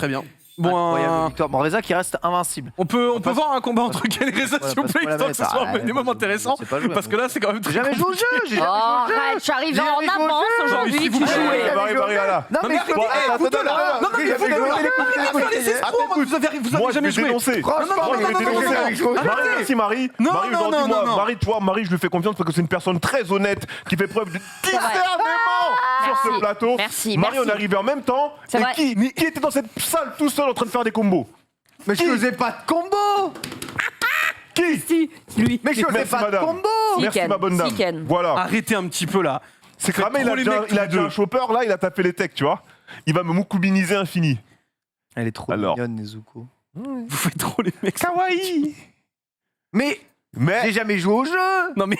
S4: Bon,
S1: Incroyable victoire. Bon, Reza qui reste invincible.
S4: on peut voir un combat entre Ken et Reza,
S1: Voilà,
S4: s'il vous
S1: parce
S4: plaît,
S1: qu'on l'avait
S4: histoire que ce
S1: pas.
S4: soit un
S1: Ouais,
S4: minimum
S1: moi,
S4: intéressant.
S1: je sais pas jouer,
S4: Parce que là, c'est quand même
S1: J'ai
S4: très
S1: jamais joué au jeu. J'ai jamais
S2: Oh,
S1: joué au jeu.
S2: arrête, j'arrive
S1: J'ai
S2: en
S1: jamais joué au
S2: avance
S1: jeu.
S2: aujourd'hui,
S4: s'il
S2: tu
S4: vous plaît.
S2: jouais.
S3: Marie, là.
S1: Non, mais
S4: arrêtez,
S1: faut-
S4: vous deux là. Non, mais
S1: j'ai
S4: vous
S1: jamais
S4: deux
S1: joué.
S4: là. Les escrocs, moi, vous avez
S3: Moi, je
S4: jamais
S3: vais
S4: joué.
S3: dénoncer.
S1: Franchement,
S3: Moi, je vais
S1: non,
S3: dénoncer.
S1: non,
S3: Marie, merci Marie.
S4: Non,
S3: Marie,
S4: non,
S3: aujourd'hui,
S4: non,
S3: moi,
S4: non.
S3: Marie, tu vois, Marie, je lui fais confiance parce que c'est une personne très honnête qui fait preuve de discernement sur ce
S2: Merci.
S3: plateau.
S2: Merci,
S3: Marie,
S2: merci.
S3: on est arrivé en même temps.
S2: C'est
S3: Et
S2: vrai.
S3: qui était dans cette salle tout seul en train de faire des combos?
S1: Mais je faisais pas de combo.
S3: Qui?
S2: Si, lui.
S1: Mais je faisais
S3: Merci,
S1: pas de
S3: madame.
S1: combo.
S2: Si,
S3: Merci
S2: Ken.
S3: ma bonne dame.
S2: Si, Ken.
S3: Voilà.
S4: Arrêtez un petit peu là.
S3: C'est
S4: Faites
S3: cramé, il
S4: trop
S3: a
S4: les
S3: déjà,
S4: mecs,
S3: il a
S4: tous
S3: déjà
S4: les
S3: un chopper là, il a tapé les techs, tu vois. Il va me mukubiniser infini.
S1: Elle est trop
S3: Alors.
S1: mignonne, Nezuko.
S4: Vous faites trop les mecs.
S3: Kawaii.
S1: Mais j'ai
S3: Mais
S1: jamais joué au jeu.
S4: Non mais.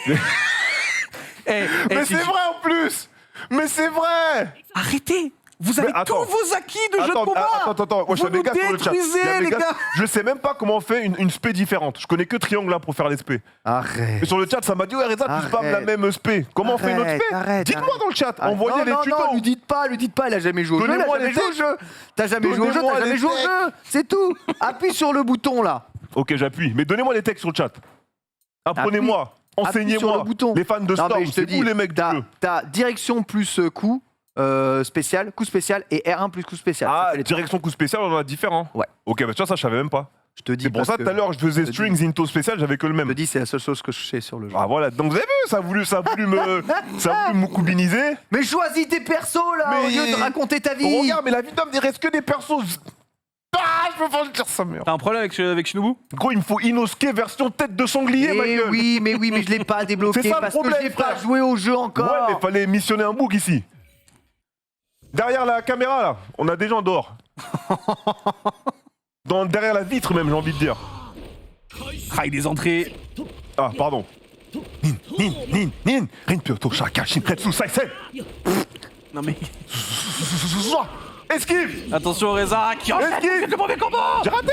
S3: mais c'est vrai en plus. Mais c'est vrai.
S4: Arrêtez. Vous avez
S3: Mais attends.
S4: tous vos acquis de jeu de
S3: Attends,
S4: combat.
S3: attends. Moi, je suis
S4: Vous
S3: un des
S4: nous
S3: gars sur le chat.
S4: détruisez,
S3: Il y a des
S4: les gars.
S3: Je sais même pas comment on fait une spé différente. Je connais que triangle là pour faire les spé.
S1: Arrête.
S3: Et sur le chat, ça m'a dit, ouais, Reza, tu spams la
S1: Arrête.
S3: même spé. Comment on fait une autre spé?
S1: Arrête.
S3: Dites-moi dans le chat. Envoyez
S1: non,
S3: les
S1: non,
S3: tutos.
S1: non, lui dites pas, elle a jamais joué au jeu. Elle a
S3: Donnez-moi
S1: jamais
S3: les
S1: joué au jeu. T'as jamais joué au jeu,
S3: Donnez-moi
S1: t'as jamais
S3: les
S1: joué au jeu. C'est tout. Appuie sur le bouton là.
S3: Ok, j'appuie. Mais donnez-moi les textes sur le chat. Apprenez-moi.
S1: Appuie sur
S3: Enseignez-moi.
S1: le bouton.
S3: Les fans de
S1: Non,
S3: Storm,
S1: mais je te
S3: c'est
S1: dis,
S3: vous les mecs du jeu.
S1: t'as direction plus coup spécial, coup spécial et R1 plus coup spécial. Ça
S3: Ah,
S1: fait les
S3: direction coup spécial, on en a différents.
S1: Ouais.
S3: Ok, bah tu vois, ça, je savais même pas.
S1: Je te dis.
S3: C'est pour
S1: parce
S3: ça,
S1: que-
S3: tout à l'heure, je faisais
S1: je te
S3: strings into spécial, j'avais que le
S1: Je te
S3: même.
S1: dis, c'est la seule chose que je sais sur le jeu.
S3: Ah voilà, donc vous avez vu, ça a voulu me coubiniser.
S1: Mais choisis tes persos là,
S3: Mais-
S1: au lieu de raconter ta vie.
S3: Regarde, mais la vie d'homme, il reste que des persos. Ah, je peux pas le dire ça, merde.
S4: T'as un problème avec Shinobu?
S3: Gros, il me faut Inosuke version tête de sanglier, ma
S1: Eh
S3: gueule.
S1: oui, mais je l'ai pas débloqué
S3: C'est ça le
S1: parce
S3: problème,
S1: que j'ai pas
S3: frère.
S1: joué au jeu
S3: Ouais,
S1: encore.
S3: mais fallait missionner un bug ici. Derrière la caméra, là, on a des gens dehors. Derrière la vitre, même, j'ai envie de dire.
S4: Ah, des entrées.
S3: Ah, pardon. Nin, Rinpyoto, Shaka, Shinketsu, Saisen.
S4: Non mais.
S3: Esquive.
S4: Attention Reza qui enchaîne
S3: Esquive.
S4: le mauvais combo.
S3: J'ai raté.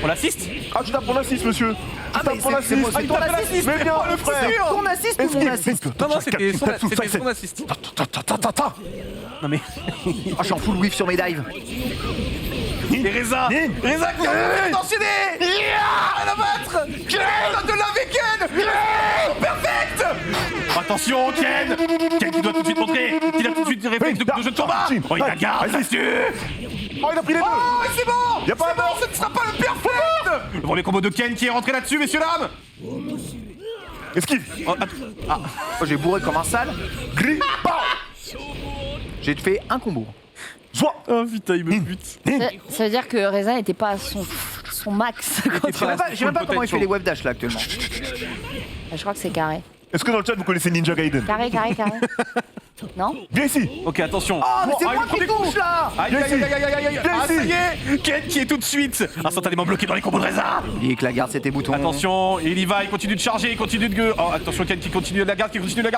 S4: On l'assiste.
S3: Ah, tu tapes pour l'assist, monsieur.
S1: Ah, mais c'est mon
S3: il tape
S1: assist.
S3: Mais bien, le frère.
S1: Ton assist ou mon assist?
S4: Non, c'était son assist. Non mais.
S1: Ah, je suis en full whiff sur mes dives.
S4: Et Reza
S3: Nin.
S4: Reza qui est enchaîné. À la battre. Ken de la Ken. Perfect. Attention Ken qui doit tout de suite montrer qu'il a tout de suite des réflexes de jeu de combat. Oh il la garde là-dessus.
S3: Oh, il a pris les deux.
S4: Oh et c'est bon.
S3: Y a pas
S4: C'est bon, ce ne sera pas le perfect. Le premier combo de Ken qui est rentré là-dessus, messieurs dames.
S3: Esquive.
S4: Oh,
S1: Oh, j'ai bourré comme un sale.
S3: Gris.
S1: J'ai fait un combo.
S3: Soit.
S4: oh putain, il me bute.
S2: Ça veut dire que Reza n'était pas à son max.
S1: Je sais même pas comment il fait les web dash là actuellement.
S2: Je crois que c'est carré.
S3: Est-ce que dans le chat vous connaissez Ninja Gaiden?
S2: Carré. Non?
S3: Viens ici.
S4: Ok, attention.
S1: Oh, mais c'est
S4: il
S1: moi
S4: prend
S1: qui
S4: des coups.
S1: touche là.
S4: Aïe aïe aïe aïe aïe aïe.
S3: Viens
S4: Ah ça
S3: ici.
S4: y est. Ken qui est tout de suite instantanément bloqué dans les combos de Reza.
S1: Et que la garde c'était boutons.
S4: Attention, il y va, il continue de charger, il continue de gueuler. Oh attention Ken qui continue de la garde,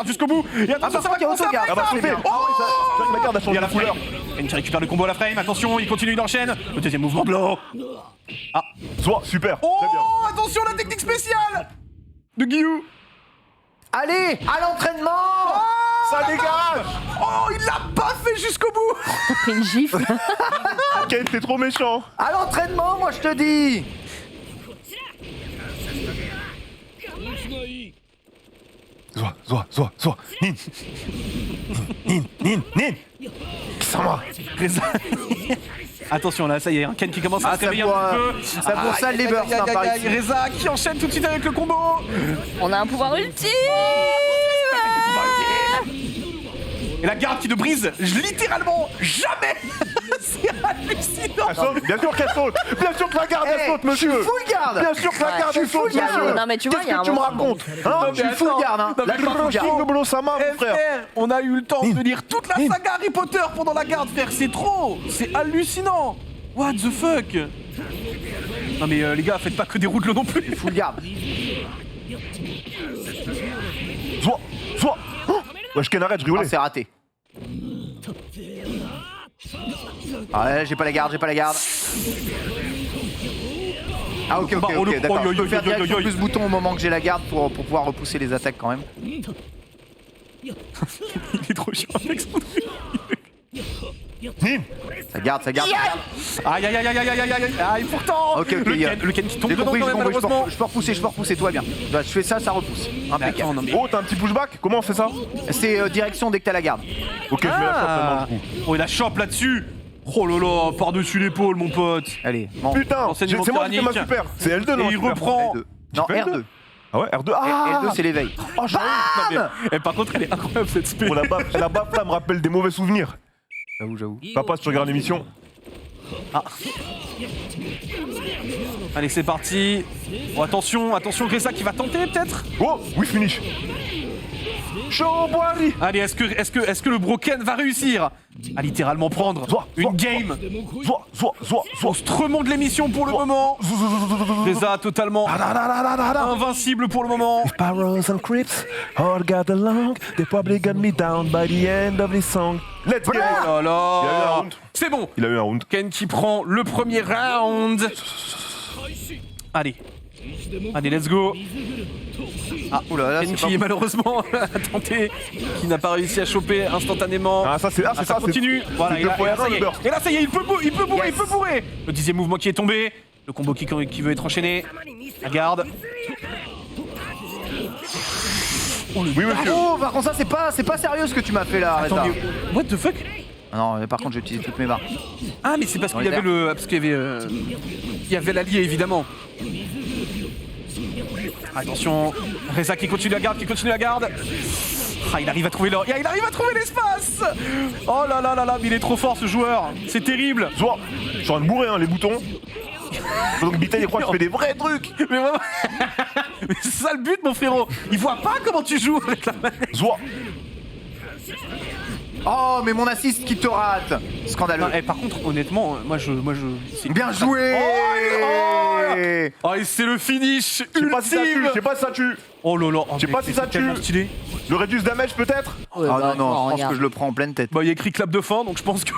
S4: jusqu'au bout. Et attention, ça va commencer à
S1: Ah bah,
S3: c'est fait.
S1: bien.
S3: Oh, la garde a
S4: Il y
S3: changé
S4: a la
S3: de couleur.
S4: Ken qui récupère le combo à la frame, attention, il continue, il enchaîne. Le deuxième mouvement de l'eau.
S3: Soit, super.
S4: Oh
S3: Très bien.
S4: attention, la technique spéciale de Guillou.
S1: Allez, à l'entraînement.
S3: Ça dégage.
S4: Oh, il l'a pas fait jusqu'au bout.
S2: Pris une gifle.
S3: Ken, t'es trop méchant.
S1: À l'entraînement, moi je te dis.
S3: Soit. Nin. Kisama.
S4: Reza. Attention là, ça y est, un Ken qui commence à
S1: Ah,
S4: se
S1: ça
S4: réveiller un
S1: boit-
S4: petit peu.
S1: ça boit ça, les bursts, hein, par ici.
S4: Reza qui enchaîne tout de suite avec le combo.
S2: On a un pouvoir ultime.
S4: Et la garde qui ne brise littéralement jamais. C'est hallucinant.
S3: Elle saute. Bien sûr qu'elle saute. Bien sûr que la garde elle
S1: Hey,
S3: saute,
S1: je suis
S3: monsieur.
S1: full garde.
S3: Bien sûr que la garde
S1: je
S3: elle
S1: suis
S3: saute,
S1: full garde.
S3: monsieur.
S2: Non, mais tu vois, il y a
S3: Qu'est-ce
S2: un
S3: que tu me
S2: moment.
S3: racontes? Hein?
S1: Je suis full garde, hein.
S4: Non,
S1: Là,
S4: mais
S1: je suis full garde.
S3: King Sama, mon frère.
S4: On a eu le temps de lire toute la saga Harry Potter pendant la garde, frère. C'est trop. C'est hallucinant. What the fuck. Non mais les gars, faites pas que des routes non plus.
S1: Full garde.
S3: Soit. Oh, wesh, Ken, arrête, je
S1: Ah,
S3: rigolais.
S1: c'est raté. Ah ouais, j'ai pas la garde. Ah ok,
S4: Bah,
S1: ok, d'accord. Je peux faire
S4: oi, oi,
S1: direction
S4: oi.
S1: plus bouton au moment que j'ai la garde pour pouvoir repousser les attaques quand même.
S4: Il est trop chiant avec son truc.
S3: Nin.
S1: Ça garde.
S4: Aïe aïe aïe aïe aïe aïe aïe aïe aïe. Pourtant.
S1: Ok,
S4: Le Ken qui tombe
S1: J'ai
S4: dedans
S1: compris,
S4: quand
S1: j'ai
S4: même
S1: compris,
S4: malheureusement.
S1: je peux repousser, toi bien. Je fais ça repousse.
S4: Mais attends,
S1: Impeccable.
S4: non mais.
S3: Oh, t'as un petit pushback? Comment on fait ça?
S1: C'est direction dès que t'as la garde.
S3: Ok, je mets la chope maintenant, du coup.
S4: Oh, il a chope là-dessus. Oh là là, par-dessus l'épaule, mon pote.
S1: Allez, bon.
S3: Putain,
S4: Enseignement
S3: c'est moi qui fais ma
S4: tyrannique.
S3: super. C'est L2, non?
S4: Et il
S3: super.
S4: reprend.
S1: L2. Non,
S3: fais
S1: R2.
S3: Ah ouais, R2. Ah
S1: L2 c'est l'éveil.
S3: Oh, j'arrive.
S4: Et par contre, elle est incroyable cette spé.
S3: Oh, la baffe là me rappelle des mauvais souvenirs.
S1: J'avoue.
S3: Papa, si tu regardes l'émission.
S4: Allez, c'est parti. Oh, attention, Gressa qui va tenter peut-être.
S3: Oh, oui, finish. Showboari.
S4: Allez, est-ce que le Broken va réussir à littéralement prendre une game monstrement de l'émission pour le moment. Gressa totalement invincible pour le moment.
S3: Sparrows and Crips all got along. They probably got me down by the end of this song. Let's go.
S4: Oh là
S3: Il a eu un
S4: là.
S3: round.
S4: C'est bon.
S3: Il a eu un round.
S4: Ken qui prend le premier round. Allez, let's go.
S1: Oh là là,
S4: Ken
S1: c'est pas
S4: qui malheureusement a tenté, qui n'a pas réussi à choper instantanément.
S3: Ah, ça, c'est
S4: Ah, ça continue. Voilà,
S3: c'est
S4: et là,
S3: deux fois
S4: ça y
S3: le
S4: est.
S3: burst.
S4: Et là, ça y est, il peut bourrer. Le 10e mouvement qui est tombé. Le combo qui veut être enchaîné. La garde.
S3: Oui, monsieur.
S1: Oh, par contre, ça, c'est pas sérieux ce que tu m'as fait là, Reza.
S4: Attendez, what the fuck?
S1: Ah non, par contre, j'ai utilisé toutes mes barres.
S4: Ah, mais c'est parce qu'il y avait il y avait l'allié évidemment. Attention, Reza qui continue la garde, Ah, il arrive à trouver l'espace. Oh là là là là, mais il est trop fort ce joueur. C'est terrible.
S3: Soit. Je suis en train de bourrer, hein, les boutons. Donc, Bitel, il croit que je fais des vrais trucs.
S4: Mais vraiment, mais c'est ça le but, mon frérot. Il voit pas comment tu joues avec la manette.
S3: Soit.
S1: Oh, mais mon assist qui te rate. Scandaleux.
S4: Non, par contre, honnêtement, moi je. c'est-
S1: Bien joué.
S4: Oh, et c'est le finish
S3: Je sais pas si ça tue,
S4: ultime.
S3: je sais pas si ça tue.
S4: Oh là là.
S3: Je sais pas si ça
S4: c'est tellement
S3: tue.
S4: stylé.
S3: Le reduce damage peut-être.
S1: Ah non, non, je pense
S2: regarde.
S1: que je le prends en pleine tête.
S4: Bah, il y a écrit clap de fin, donc je pense que.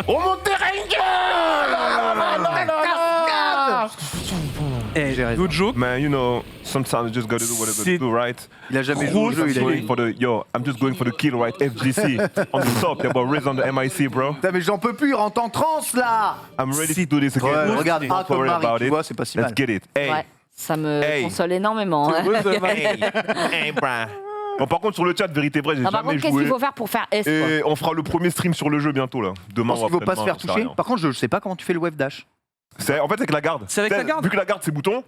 S3: Oh mon
S4: Eh,
S1: J'ai raison.
S4: no joke.
S3: Man, you know, sometimes you just gotta do what you
S4: C'est-
S3: gotta do, right?
S1: Il a jamais joué au jeu, il a
S3: Going
S1: dit.
S3: for the, yo, I'm just going for the kill, right? FGC. On the top, yeah, but Riz on the MIC, bro.
S1: Putain, mais j'en peux plus, il rentre en transe là.
S3: I'm ready to do this again.
S1: Ouais, regarde,
S3: Don't
S1: A comme
S3: worry
S1: Marie,
S3: about
S1: tu
S3: it.
S1: vois, c'est pas si
S3: Let's
S1: mal.
S3: get it. Hey,
S2: Ouais, ça me
S3: Hey.
S2: console énormément. hein.
S3: hey, bro. Bon, par contre, sur le chat, vérité vraie, j'ai
S2: Ah, par
S3: jamais
S2: contre, qu'est-ce
S3: joué.
S2: qu'il faut faire pour faire S quoi
S3: Et on fera le premier stream sur le jeu bientôt là.
S1: Je
S3: Demain
S1: pense
S3: ou
S1: qu'il faut pas se
S3: après-demain,
S1: faire
S3: j'en sais
S1: toucher.
S3: rien.
S1: Par contre, je sais pas comment tu fais le wave dash.
S3: C'est en fait avec la garde.
S4: C'est avec la garde.
S3: Vu que la garde c'est bouton,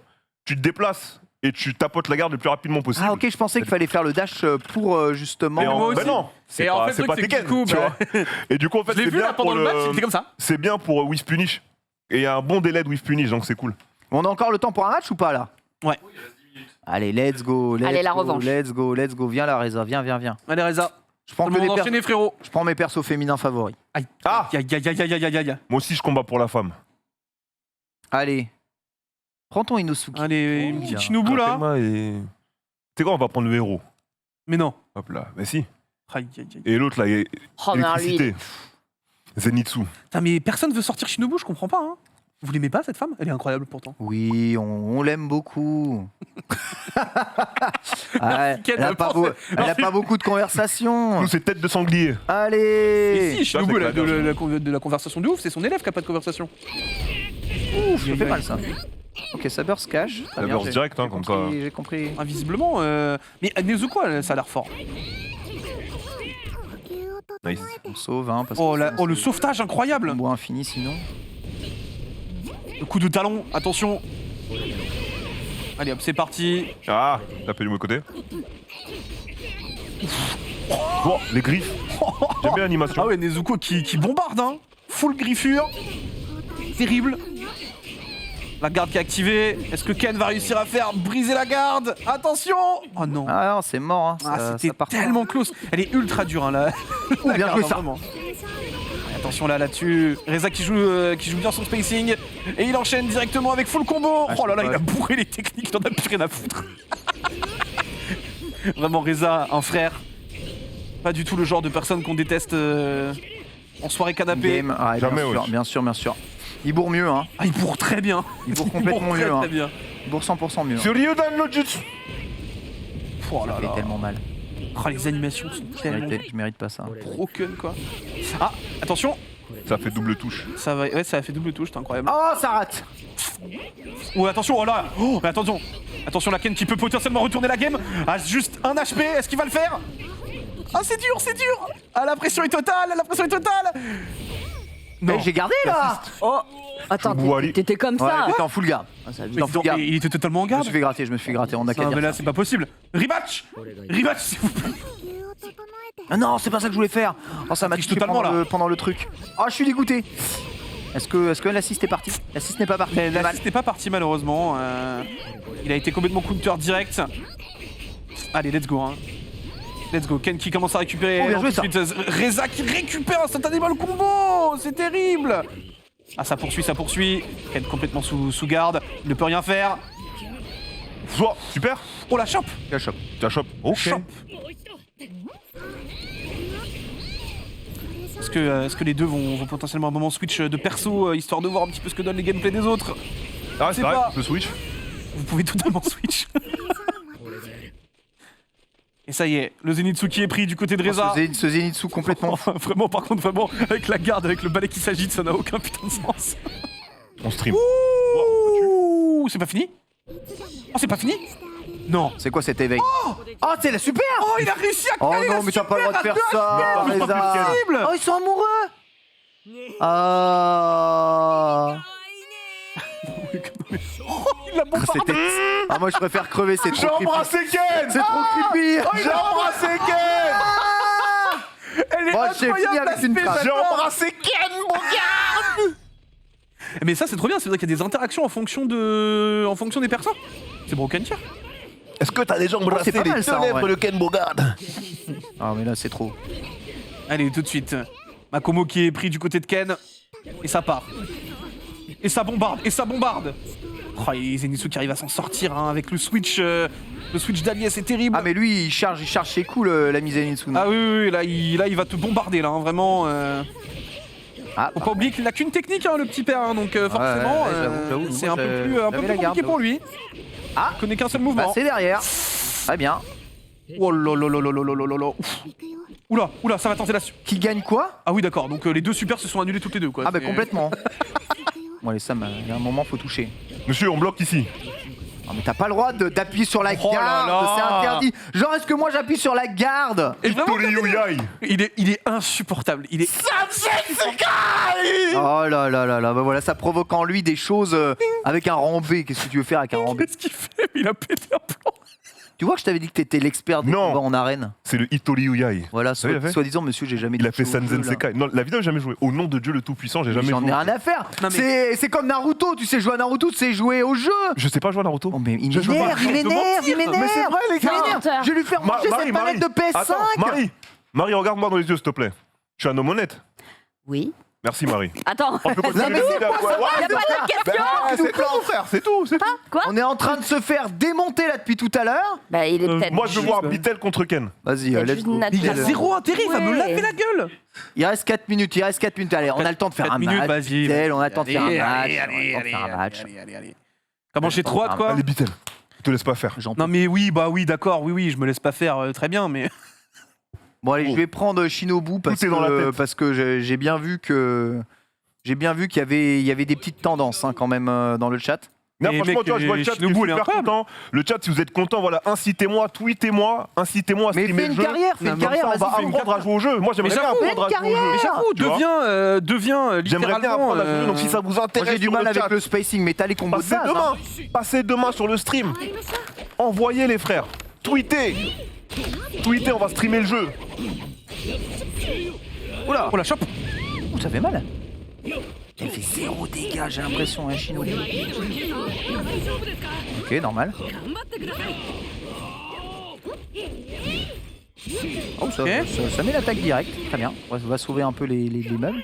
S3: tu te déplaces et tu tapotes la garde le plus rapidement possible.
S1: Ah ok, je pensais qu'il fallait faire le dash pour justement...
S3: Et
S4: moi aussi.
S3: ben non, c'est
S4: Et en
S3: pas,
S4: fait,
S3: c'est
S4: le
S3: pas
S4: truc, c'est que
S3: Tekken,
S4: du coup,
S3: tu
S4: bah,
S3: vois. Et du coup en fait
S4: Je l'ai
S3: c'est
S4: vu
S3: bien
S4: là pendant
S3: pour
S4: le match, il était comme ça.
S3: c'est bien pour Whiff Punish. Et il y a un bon délai de Whiff Punish donc c'est cool.
S1: On a encore le temps pour un match ou pas là?
S4: Ouais.
S1: Allez, let's go, let's
S2: Allez, la
S1: go,
S2: revanche.
S1: let's go. Viens la Reza, viens.
S4: Allez, Reza.
S1: Je prends,
S4: Tout
S1: que
S4: le
S1: des
S4: monde enchaîné, frérot.
S1: je prends mes persos féminins favoris.
S4: Aïe.
S3: Ah
S4: Aïe, aïe, aïe, aïe, aïe, aïe.
S3: Moi aussi je combats pour la femme.
S1: Allez, prends ton Inosuke.
S4: Allez, une petite
S1: Bien.
S4: Shinobu là.
S3: Rappelle-moi et... Tu sais quoi, on va prendre le héros.
S4: Mais non.
S3: Hop là, mais si.
S4: Aïe, aïe, aïe.
S3: Et l'autre là, il est
S2: Oh, mais alors, lui,
S3: électricité. Zenitsu.
S4: Putain, mais personne veut sortir Shinobu, je comprends pas. Hein. Vous l'aimez pas cette femme? Elle est incroyable pourtant.
S1: Oui, on l'aime beaucoup. Ah,
S4: Ken,
S1: elle a pas,
S4: pense-
S1: elle a pas beaucoup de conversations.
S3: Nous c'est tête de sanglier.
S4: Et
S1: Allez.
S4: si, Shinobu,
S3: c'est
S4: elle a
S3: clair,
S4: de la conversation de ouf, c'est son élève qui a pas de conversation.
S1: Ouf, ça fait mal ça. Ok, ça burst cash. Très
S3: Ça
S1: bien,
S3: burst
S1: j'ai-
S3: direct, hein,
S1: j'ai
S3: comme
S1: compris,
S3: ça.
S1: J'ai compris.
S4: Invisiblement. Mais Nezuko, ça a l'air fort.
S3: Nice.
S1: On sauve, hein, parce
S4: Oh,
S1: que sinon,
S4: le
S1: c'est
S4: sauvetage incroyable.
S1: combo infini sinon.
S4: Le coup de talon, attention. Allez hop, c'est parti.
S3: Ah, tapez du mauvais côté. Bon, les griffes. J'aime bien l'animation.
S4: Ah ouais, Nezuko qui bombarde, hein. Full griffure. Terrible. La garde qui est activée. Est-ce que Ken va réussir à faire briser la garde? Attention. Oh non.
S1: Ah non, c'est mort. Hein.
S4: Ah,
S1: ça
S4: c'était
S1: part pas.
S4: tellement close. Elle est ultra dure, hein, la, la
S1: bien
S4: garde,
S1: joué, ça.
S4: vraiment. Attention là-dessus. Reza qui joue bien son spacing. Et il enchaîne directement avec full combo.
S1: Ah,
S4: Oh là là,
S1: je
S4: il
S1: sais
S4: a
S1: pas.
S4: bourré les techniques, il en a plus rien à foutre. Vraiment, Reza, un frère. Pas du tout le genre de personne qu'on déteste en soirée canapé.
S1: Game. Ah,
S3: Jamais,
S1: bien sûr,
S3: wesh.
S1: bien sûr, bien sûr. Il bourre mieux, hein.
S4: Ah, il bourre très bien.
S1: Il bourre complètement
S4: très,
S1: mieux, hein.
S4: très bien.
S1: Il bourre 100% mieux. hein.
S3: Sur Ryodan no Jutsu.
S4: Oh
S1: Ça
S4: là
S1: fait
S4: là.
S1: tellement mal.
S4: Oh, les animations sont tellement
S1: Je mérite pas ça.
S4: broken, quoi. Ah, attention.
S3: Ça fait double touche.
S4: Ça va, ouais, ça a fait double touche, c'est incroyable.
S1: Oh, ça rate.
S4: Oh, attention, oh là. Oh, mais attention. Attention, la Ken qui peut potentiellement retourner la game. Ah, juste un HP, est-ce qu'il va le faire? Ah, c'est dur, c'est dur. Ah, la pression est totale, la pression est totale. Non.
S1: Eh, j'ai gardé là.
S2: Oh, attends,
S3: Chouboali.
S2: t'étais comme
S1: Ouais,
S2: ça.
S1: j'étais en full garde. Ah, ça, j'étais
S4: Mais
S1: en full garde.
S4: il était totalement en
S1: Je me
S4: garde.
S1: suis fait gratter, on a qu'à
S4: Non,
S1: dire
S4: mais là,
S1: ça.
S4: c'est pas possible. Rematch. Rematch, s'il vous plaît.
S1: Ah non, c'est pas ça que je voulais faire. Oh, ça m'a
S4: triche
S1: touché
S4: totalement,
S1: pendant le truc. Oh, je suis dégoûté. Est-ce que l'assist est parti? L'assist n'est pas parti.
S4: Mais
S1: C'est mal.
S4: l'assist n'est pas parti, malheureusement. Il a été complètement counter direct. Allez, let's go, hein. Let's go. Ken qui commence à récupérer.
S1: Oh, bien joué,
S4: tout de suite, Reza qui récupère instantanément le combo. C'est terrible. Ah, ça poursuit. Ken complètement sous garde. Il ne peut rien faire.
S3: Soit, super.
S4: Oh, la chope.
S1: La chope.
S3: Tu la chopes. Ok.
S4: Chope. Est-ce que les deux vont potentiellement à un moment switch de perso, histoire de voir un petit peu ce que donnent les gameplays des autres?
S3: Ah,
S4: C'est
S3: c'est vrai,
S4: pas-
S3: on peut switch.
S4: Vous pouvez totalement switch. Et ça y est, le Zenitsu qui est pris du côté de Reza.
S1: Ce Zenitsu complètement fou.
S4: Vraiment, par contre, vraiment, avec la garde, avec le balai qui s'agite, ça n'a aucun putain de sens.
S3: On stream.
S4: Ouh, c'est pas fini? Oh, c'est pas fini? Non.
S1: C'est quoi cet éveil? Oh, c'est la super.
S4: Oh, il a réussi à
S1: Oh
S4: caler la
S1: non, mais t'as pas le droit de faire
S4: super
S1: ça,
S4: à deux. C'est pas
S1: Reza.
S4: possible.
S1: Oh, ils sont amoureux. Ah.
S4: Il l'a bombardé.
S1: C'était. Ah, moi je préfère crever, c'est
S3: J'ai
S1: trop creepy.
S3: embrassé Ken.
S1: C'est trop creepy.
S3: J'ai embrassé Ken.
S4: Elle est
S1: Moi, j'ai fini
S4: incroyable,
S1: avec une
S4: l'aspect
S1: trace.
S3: J'ai
S4: maintenant.
S3: embrassé Ken, mon gars.
S4: Mais ça, c'est trop bien, c'est vrai qu'il y a des interactions en fonction des persos. C'est broken tier.
S3: Est-ce que t'as déjà embrassé
S1: c'est pas
S3: les
S1: mal, ça, en
S3: ténèbres
S1: vrai.
S3: de Ken Bogard?
S1: Ah mais là c'est trop.
S4: Allez, tout de suite. Makomo qui est pris du côté de Ken. Et ça part. Et ça bombarde. Et ça bombarde. Oh, et Zenitsu qui arrive à s'en sortir hein, avec le switch d'allié, c'est terrible.
S1: Ah mais lui il charge ses coups la Zenitsu.
S4: Ah oui, là il va te bombarder là, hein, vraiment.
S1: Ah,
S4: Faut pas oublier qu'il n'a qu'une technique, hein, le petit père, hein, donc forcément,
S1: j'avoue,
S4: c'est
S1: moi,
S4: un peu plus
S1: j'avais la garde,
S4: compliqué pour lui.
S1: Ah,
S4: Il connaît qu'un seul mouvement.
S1: c'est derrière. Très bien.
S4: Oh là là là là là là là là. Ouf. Oula, ça va tenter la...
S1: Qui gagne quoi?
S4: Ah oui d'accord, donc les deux supers se sont annulés toutes les deux quoi.
S1: Ah bah
S4: C'est-
S1: complètement. Bon allez Sam, il y a un moment faut toucher.
S3: Monsieur, on bloque ici.
S1: Non mais t'as pas le droit d'appuyer sur la
S4: Oh là
S1: garde,
S4: là.
S1: c'est interdit. Genre est-ce que moi j'appuie sur la garde?
S4: Et vraiment,
S3: Tori-Yai.
S4: il est insupportable, il est...
S1: Oh là là là là, bah voilà, ça provoque en lui des choses avec un rambé. Qu'est-ce que tu veux faire avec un rambé?
S4: Qu'est-ce qu'il fait? Il a pété un plomb.
S1: Tu vois que je t'avais dit que t'étais l'expert des
S3: Non.
S1: combats en arène.
S3: C'est le Itori-Yai.
S1: Voilà,
S3: Oui, il a fait.
S1: soi-disant monsieur j'ai jamais
S3: Il a
S1: touché
S3: fait
S1: au jeu,
S3: Sanzen
S1: là.
S3: Sekai. Non, la vidéo, j'ai jamais joué. Au nom de Dieu le Tout-Puissant, j'ai jamais
S1: J'en
S3: joué.
S1: ai rien à faire.
S4: Non, mais-
S1: C'est comme Naruto, tu sais jouer à Naruto, tu sais jouer au jeu.
S3: Je sais pas jouer à Naruto.
S1: Oh mais il
S3: Je joue
S1: m'énerve,
S3: pas.
S1: il m'énerve, il
S3: Mais c'est
S1: m'énerve.
S3: vrai, les
S1: Il
S3: gars.
S1: m'énerve. Je vais lui faire manger
S3: Marie,
S1: cette manette de PS5.
S3: Attends, Marie, regarde-moi dans les yeux, s'il te plaît. Je suis un homme honnête.
S2: Oui.
S3: Merci, Marie.
S2: Attends.
S3: On peut
S1: Non,
S3: continuer
S1: mais
S3: le
S1: c'est
S3: débat,
S1: quoi ça?
S3: ouais,
S2: Y a pas de question.
S3: c'est tout, frère, c'est tout.
S2: Quoi?
S1: On est en train de se faire démonter là depuis tout à l'heure.
S2: Bah il est peut-être.
S3: Moi, je veux
S2: juste-
S3: voir Bitel contre Ken.
S1: Vas-y,
S2: peut-être
S1: let's
S2: juste
S1: go.
S2: naturel.
S4: Il a zéro intérêt, il va me
S2: Ouais.
S4: laver la gueule.
S1: Il reste 4 minutes, Allez, on a le temps de faire
S4: 4
S1: un
S4: minutes,
S1: match.
S4: vas-y.
S1: Tel, on a le temps de faire un
S4: Allez,
S1: match.
S4: allez,
S1: on a le temps de faire un match.
S4: allez. Comment j'ai trop hâte quoi.
S3: Allez, Bitel, je te laisse pas faire.
S1: J'en peux
S4: Non mais oui, bah oui, d'accord, oui, je me laisse pas faire très bien, mais...
S1: Bon allez, je vais prendre Shinobu
S3: Tout est dans la tête.
S1: parce que j'ai bien vu qu'il y avait des petites tendances hein, quand même dans le chat.
S3: Non,
S4: Et
S3: franchement,
S4: mec,
S3: tu vois, je vois le chat, je suis
S4: Shinobu, il est
S3: super
S4: incroyable.
S3: content. Le chat, si vous êtes content, voilà, incitez-moi, tweetez-moi, incitez-moi à
S1: Mais
S3: streamer
S1: fais
S3: le
S1: une
S3: jeu.
S1: carrière,
S3: Comme ça, on va
S1: vas-y, fais une
S3: apprendre à jouer au jeu. Moi, j'aimerais
S4: Mais
S3: bien
S4: j'avoue,
S3: apprendre à
S1: fais une
S3: jouer au jeu.
S1: carrière.
S4: J'avoue,
S3: Tu vois
S4: deviens
S3: J'aimerais bien apprendre à jouer au jeu, donc si ça vous
S1: Moi
S3: intéresse
S1: j'ai du
S3: sur
S1: mal
S3: le
S1: avec
S3: chat,
S1: le spacing, mais t'as les combos de
S3: passez
S1: base.
S3: demain.
S1: hein.
S3: Passez demain sur le stream. Envoyez les frères. Tweetez, on va streamer le jeu.
S1: Oula,
S4: Oh la chope.
S1: ouh, ça fait mal. Elle fait 0 dégâts, j'ai l'impression, hein, Shinobu. Ok, normal. Oh, ça,
S4: Ok.
S1: ça met l'attaque directe, très bien. On va sauver un peu les meubles.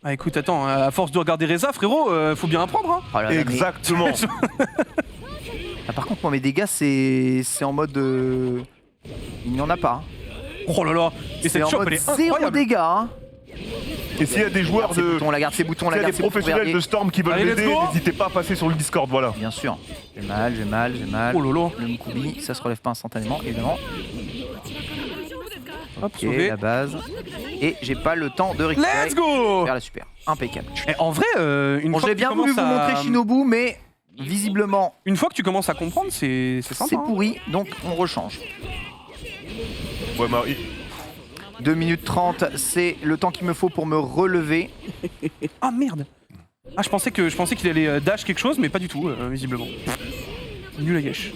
S4: Ah écoute, attends, à force de regarder Reza, frérot, faut bien apprendre, hein.
S1: Oh là là, mais-
S3: Exactement.
S1: Ah, par contre, moi, mes dégâts, c'est en mode. Il n'y en a pas. hein.
S4: Oh là là, et
S1: C'est
S4: cette
S1: en
S4: chope,
S1: mode
S4: elle est
S1: 0
S4: incroyable.
S1: dégâts. Hein.
S3: Et s'il y a des joueurs
S1: Ces
S3: de.
S1: boutons, la garde, ces boutons,
S3: S'il
S1: la
S3: y a
S1: garde,
S3: des
S1: ces boutons,
S3: professionnels
S1: regardez.
S3: de Storm qui veulent
S4: Allez, let's
S3: m'aider,
S4: go.
S3: n'hésitez pas à passer sur le Discord, voilà.
S1: Bien sûr. J'ai mal.
S4: Oh là là.
S1: Le Mukubi, ça se relève pas instantanément, évidemment.
S4: Hop,
S1: Ok,
S4: sauvé.
S1: la base. Et j'ai pas le temps de récupérer.
S4: Let's go.
S1: Faire la super. Impeccable.
S4: Eh, en vrai, une
S1: Bon,
S4: fois
S1: j'ai
S4: que
S1: bien
S4: tu
S1: voulu vous
S4: commences à-
S1: montrer Shinobu, mais visiblement,
S4: Une fois que tu commences à comprendre, c'est sympa.
S1: c'est
S4: hein.
S1: pourri, donc on rechange.
S3: Ouais, Marie.
S1: 2 minutes 30, c'est le temps qu'il me faut pour me relever.
S4: Ah merde. Ah, je pensais qu'il allait dash quelque chose, mais pas du tout, visiblement. Nul à gâche.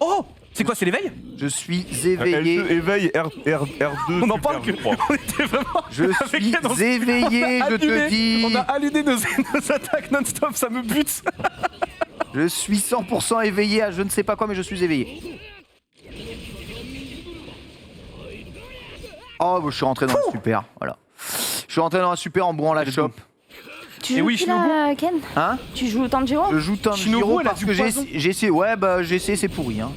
S4: Oh, c'est quoi, c'est l'éveil?
S1: Je suis éveillé.
S3: L2 éveil, R2.
S4: On en
S3: super,
S4: parle que
S3: je crois.
S4: on était vraiment.
S1: Je
S4: avec
S1: suis
S4: elle, on s'est-
S1: éveillé,
S4: on a
S1: je te
S4: allumé-
S1: dis.
S4: On a allumé nos attaques non-stop, ça me bute.
S1: Je suis 100% éveillé à je ne sais pas quoi, mais je suis éveillé. Oh, bah, je suis rentré dans la super, voilà. Je suis rentré dans la super en bourrant la chope.
S2: Tu
S4: Et
S2: joues
S4: oui,
S2: qui, là, Ken?
S1: Hein?
S2: Tu joues au Tanjiro?
S1: Je joue
S4: Shinobu,
S1: Tanjiro
S4: elle a
S1: parce
S4: du
S1: que
S4: poison.
S1: j'ai essayé. Ouais, bah j'ai essayé, c'est pourri. Hein.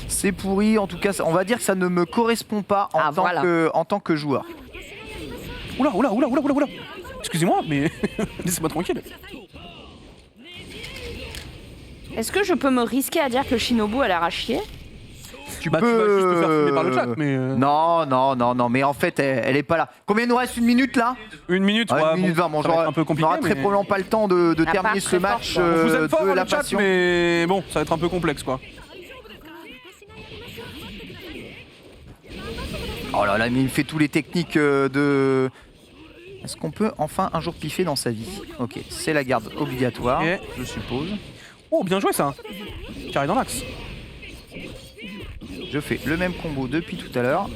S1: C'est pourri, en tout cas, on va dire que ça ne me correspond pas en,
S2: Ah, voilà.
S1: en tant que joueur.
S4: Oula. Excusez-moi, mais laissez-moi tranquille.
S2: Est-ce que je peux me risquer à dire que Shinobu a l'air à chier?
S1: Tu
S4: Bah, tu vas juste te faire fumer par le chat, mais.
S1: Non, mais en fait, elle est pas là. Combien il nous reste? Une minute là?
S4: 1 minute,
S1: Ouais,
S4: ouais,
S1: une minute
S4: bon,
S1: 20. Bon,
S4: ça va être
S1: j'aurai
S4: un peu compliqué.
S1: j'aurai très
S4: mais-
S1: probablement pas le temps de
S2: À part
S1: terminer ce
S2: très fort,
S1: match
S2: quoi.
S4: On vous aime fort
S1: de
S4: dans
S1: la
S4: le chat,
S1: passion.
S4: mais bon, ça va être un peu complexe, quoi.
S1: Oh là là, mais il me fait tous les techniques de... Est-ce qu'on peut enfin un jour piffer dans sa vie? Ok, c'est la garde obligatoire,
S4: Ok.
S1: je suppose.
S4: Oh, bien joué ça. Carré dans l'axe.
S1: Je fais le même combo depuis tout à l'heure,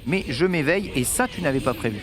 S1: mais je m'éveille et ça tu n'avais pas prévu.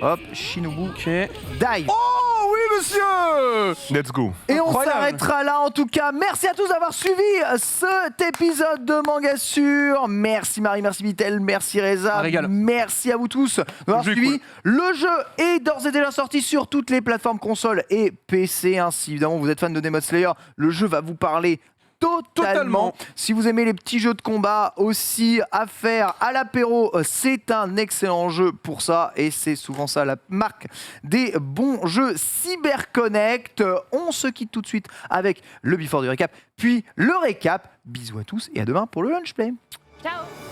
S1: Hop, Shinobu,
S4: Ok.
S1: dive.
S4: Oh oui, monsieur!
S3: Let's go.
S1: Et on
S4: Incroyable.
S1: s'arrêtera là en tout cas. Merci à tous d'avoir suivi cet épisode de Manga Sur. Merci Marie, merci Vitel, merci Reza.
S4: Un régal.
S1: Merci à vous tous d'avoir
S4: Le jeu est
S1: suivi. Le jeu est d'ores et déjà sorti sur toutes les plateformes consoles et PC. Hein. Si évidemment vous êtes fan de Demon Slayer, le jeu va vous parler totalement. Si vous aimez les petits jeux de combat aussi à faire à l'apéro, c'est un excellent jeu pour ça et c'est souvent ça la marque des bons jeux CyberConnect. On se quitte tout de suite avec le before du récap, puis le récap. Bisous à tous et à demain pour le lunch play.
S2: Ciao.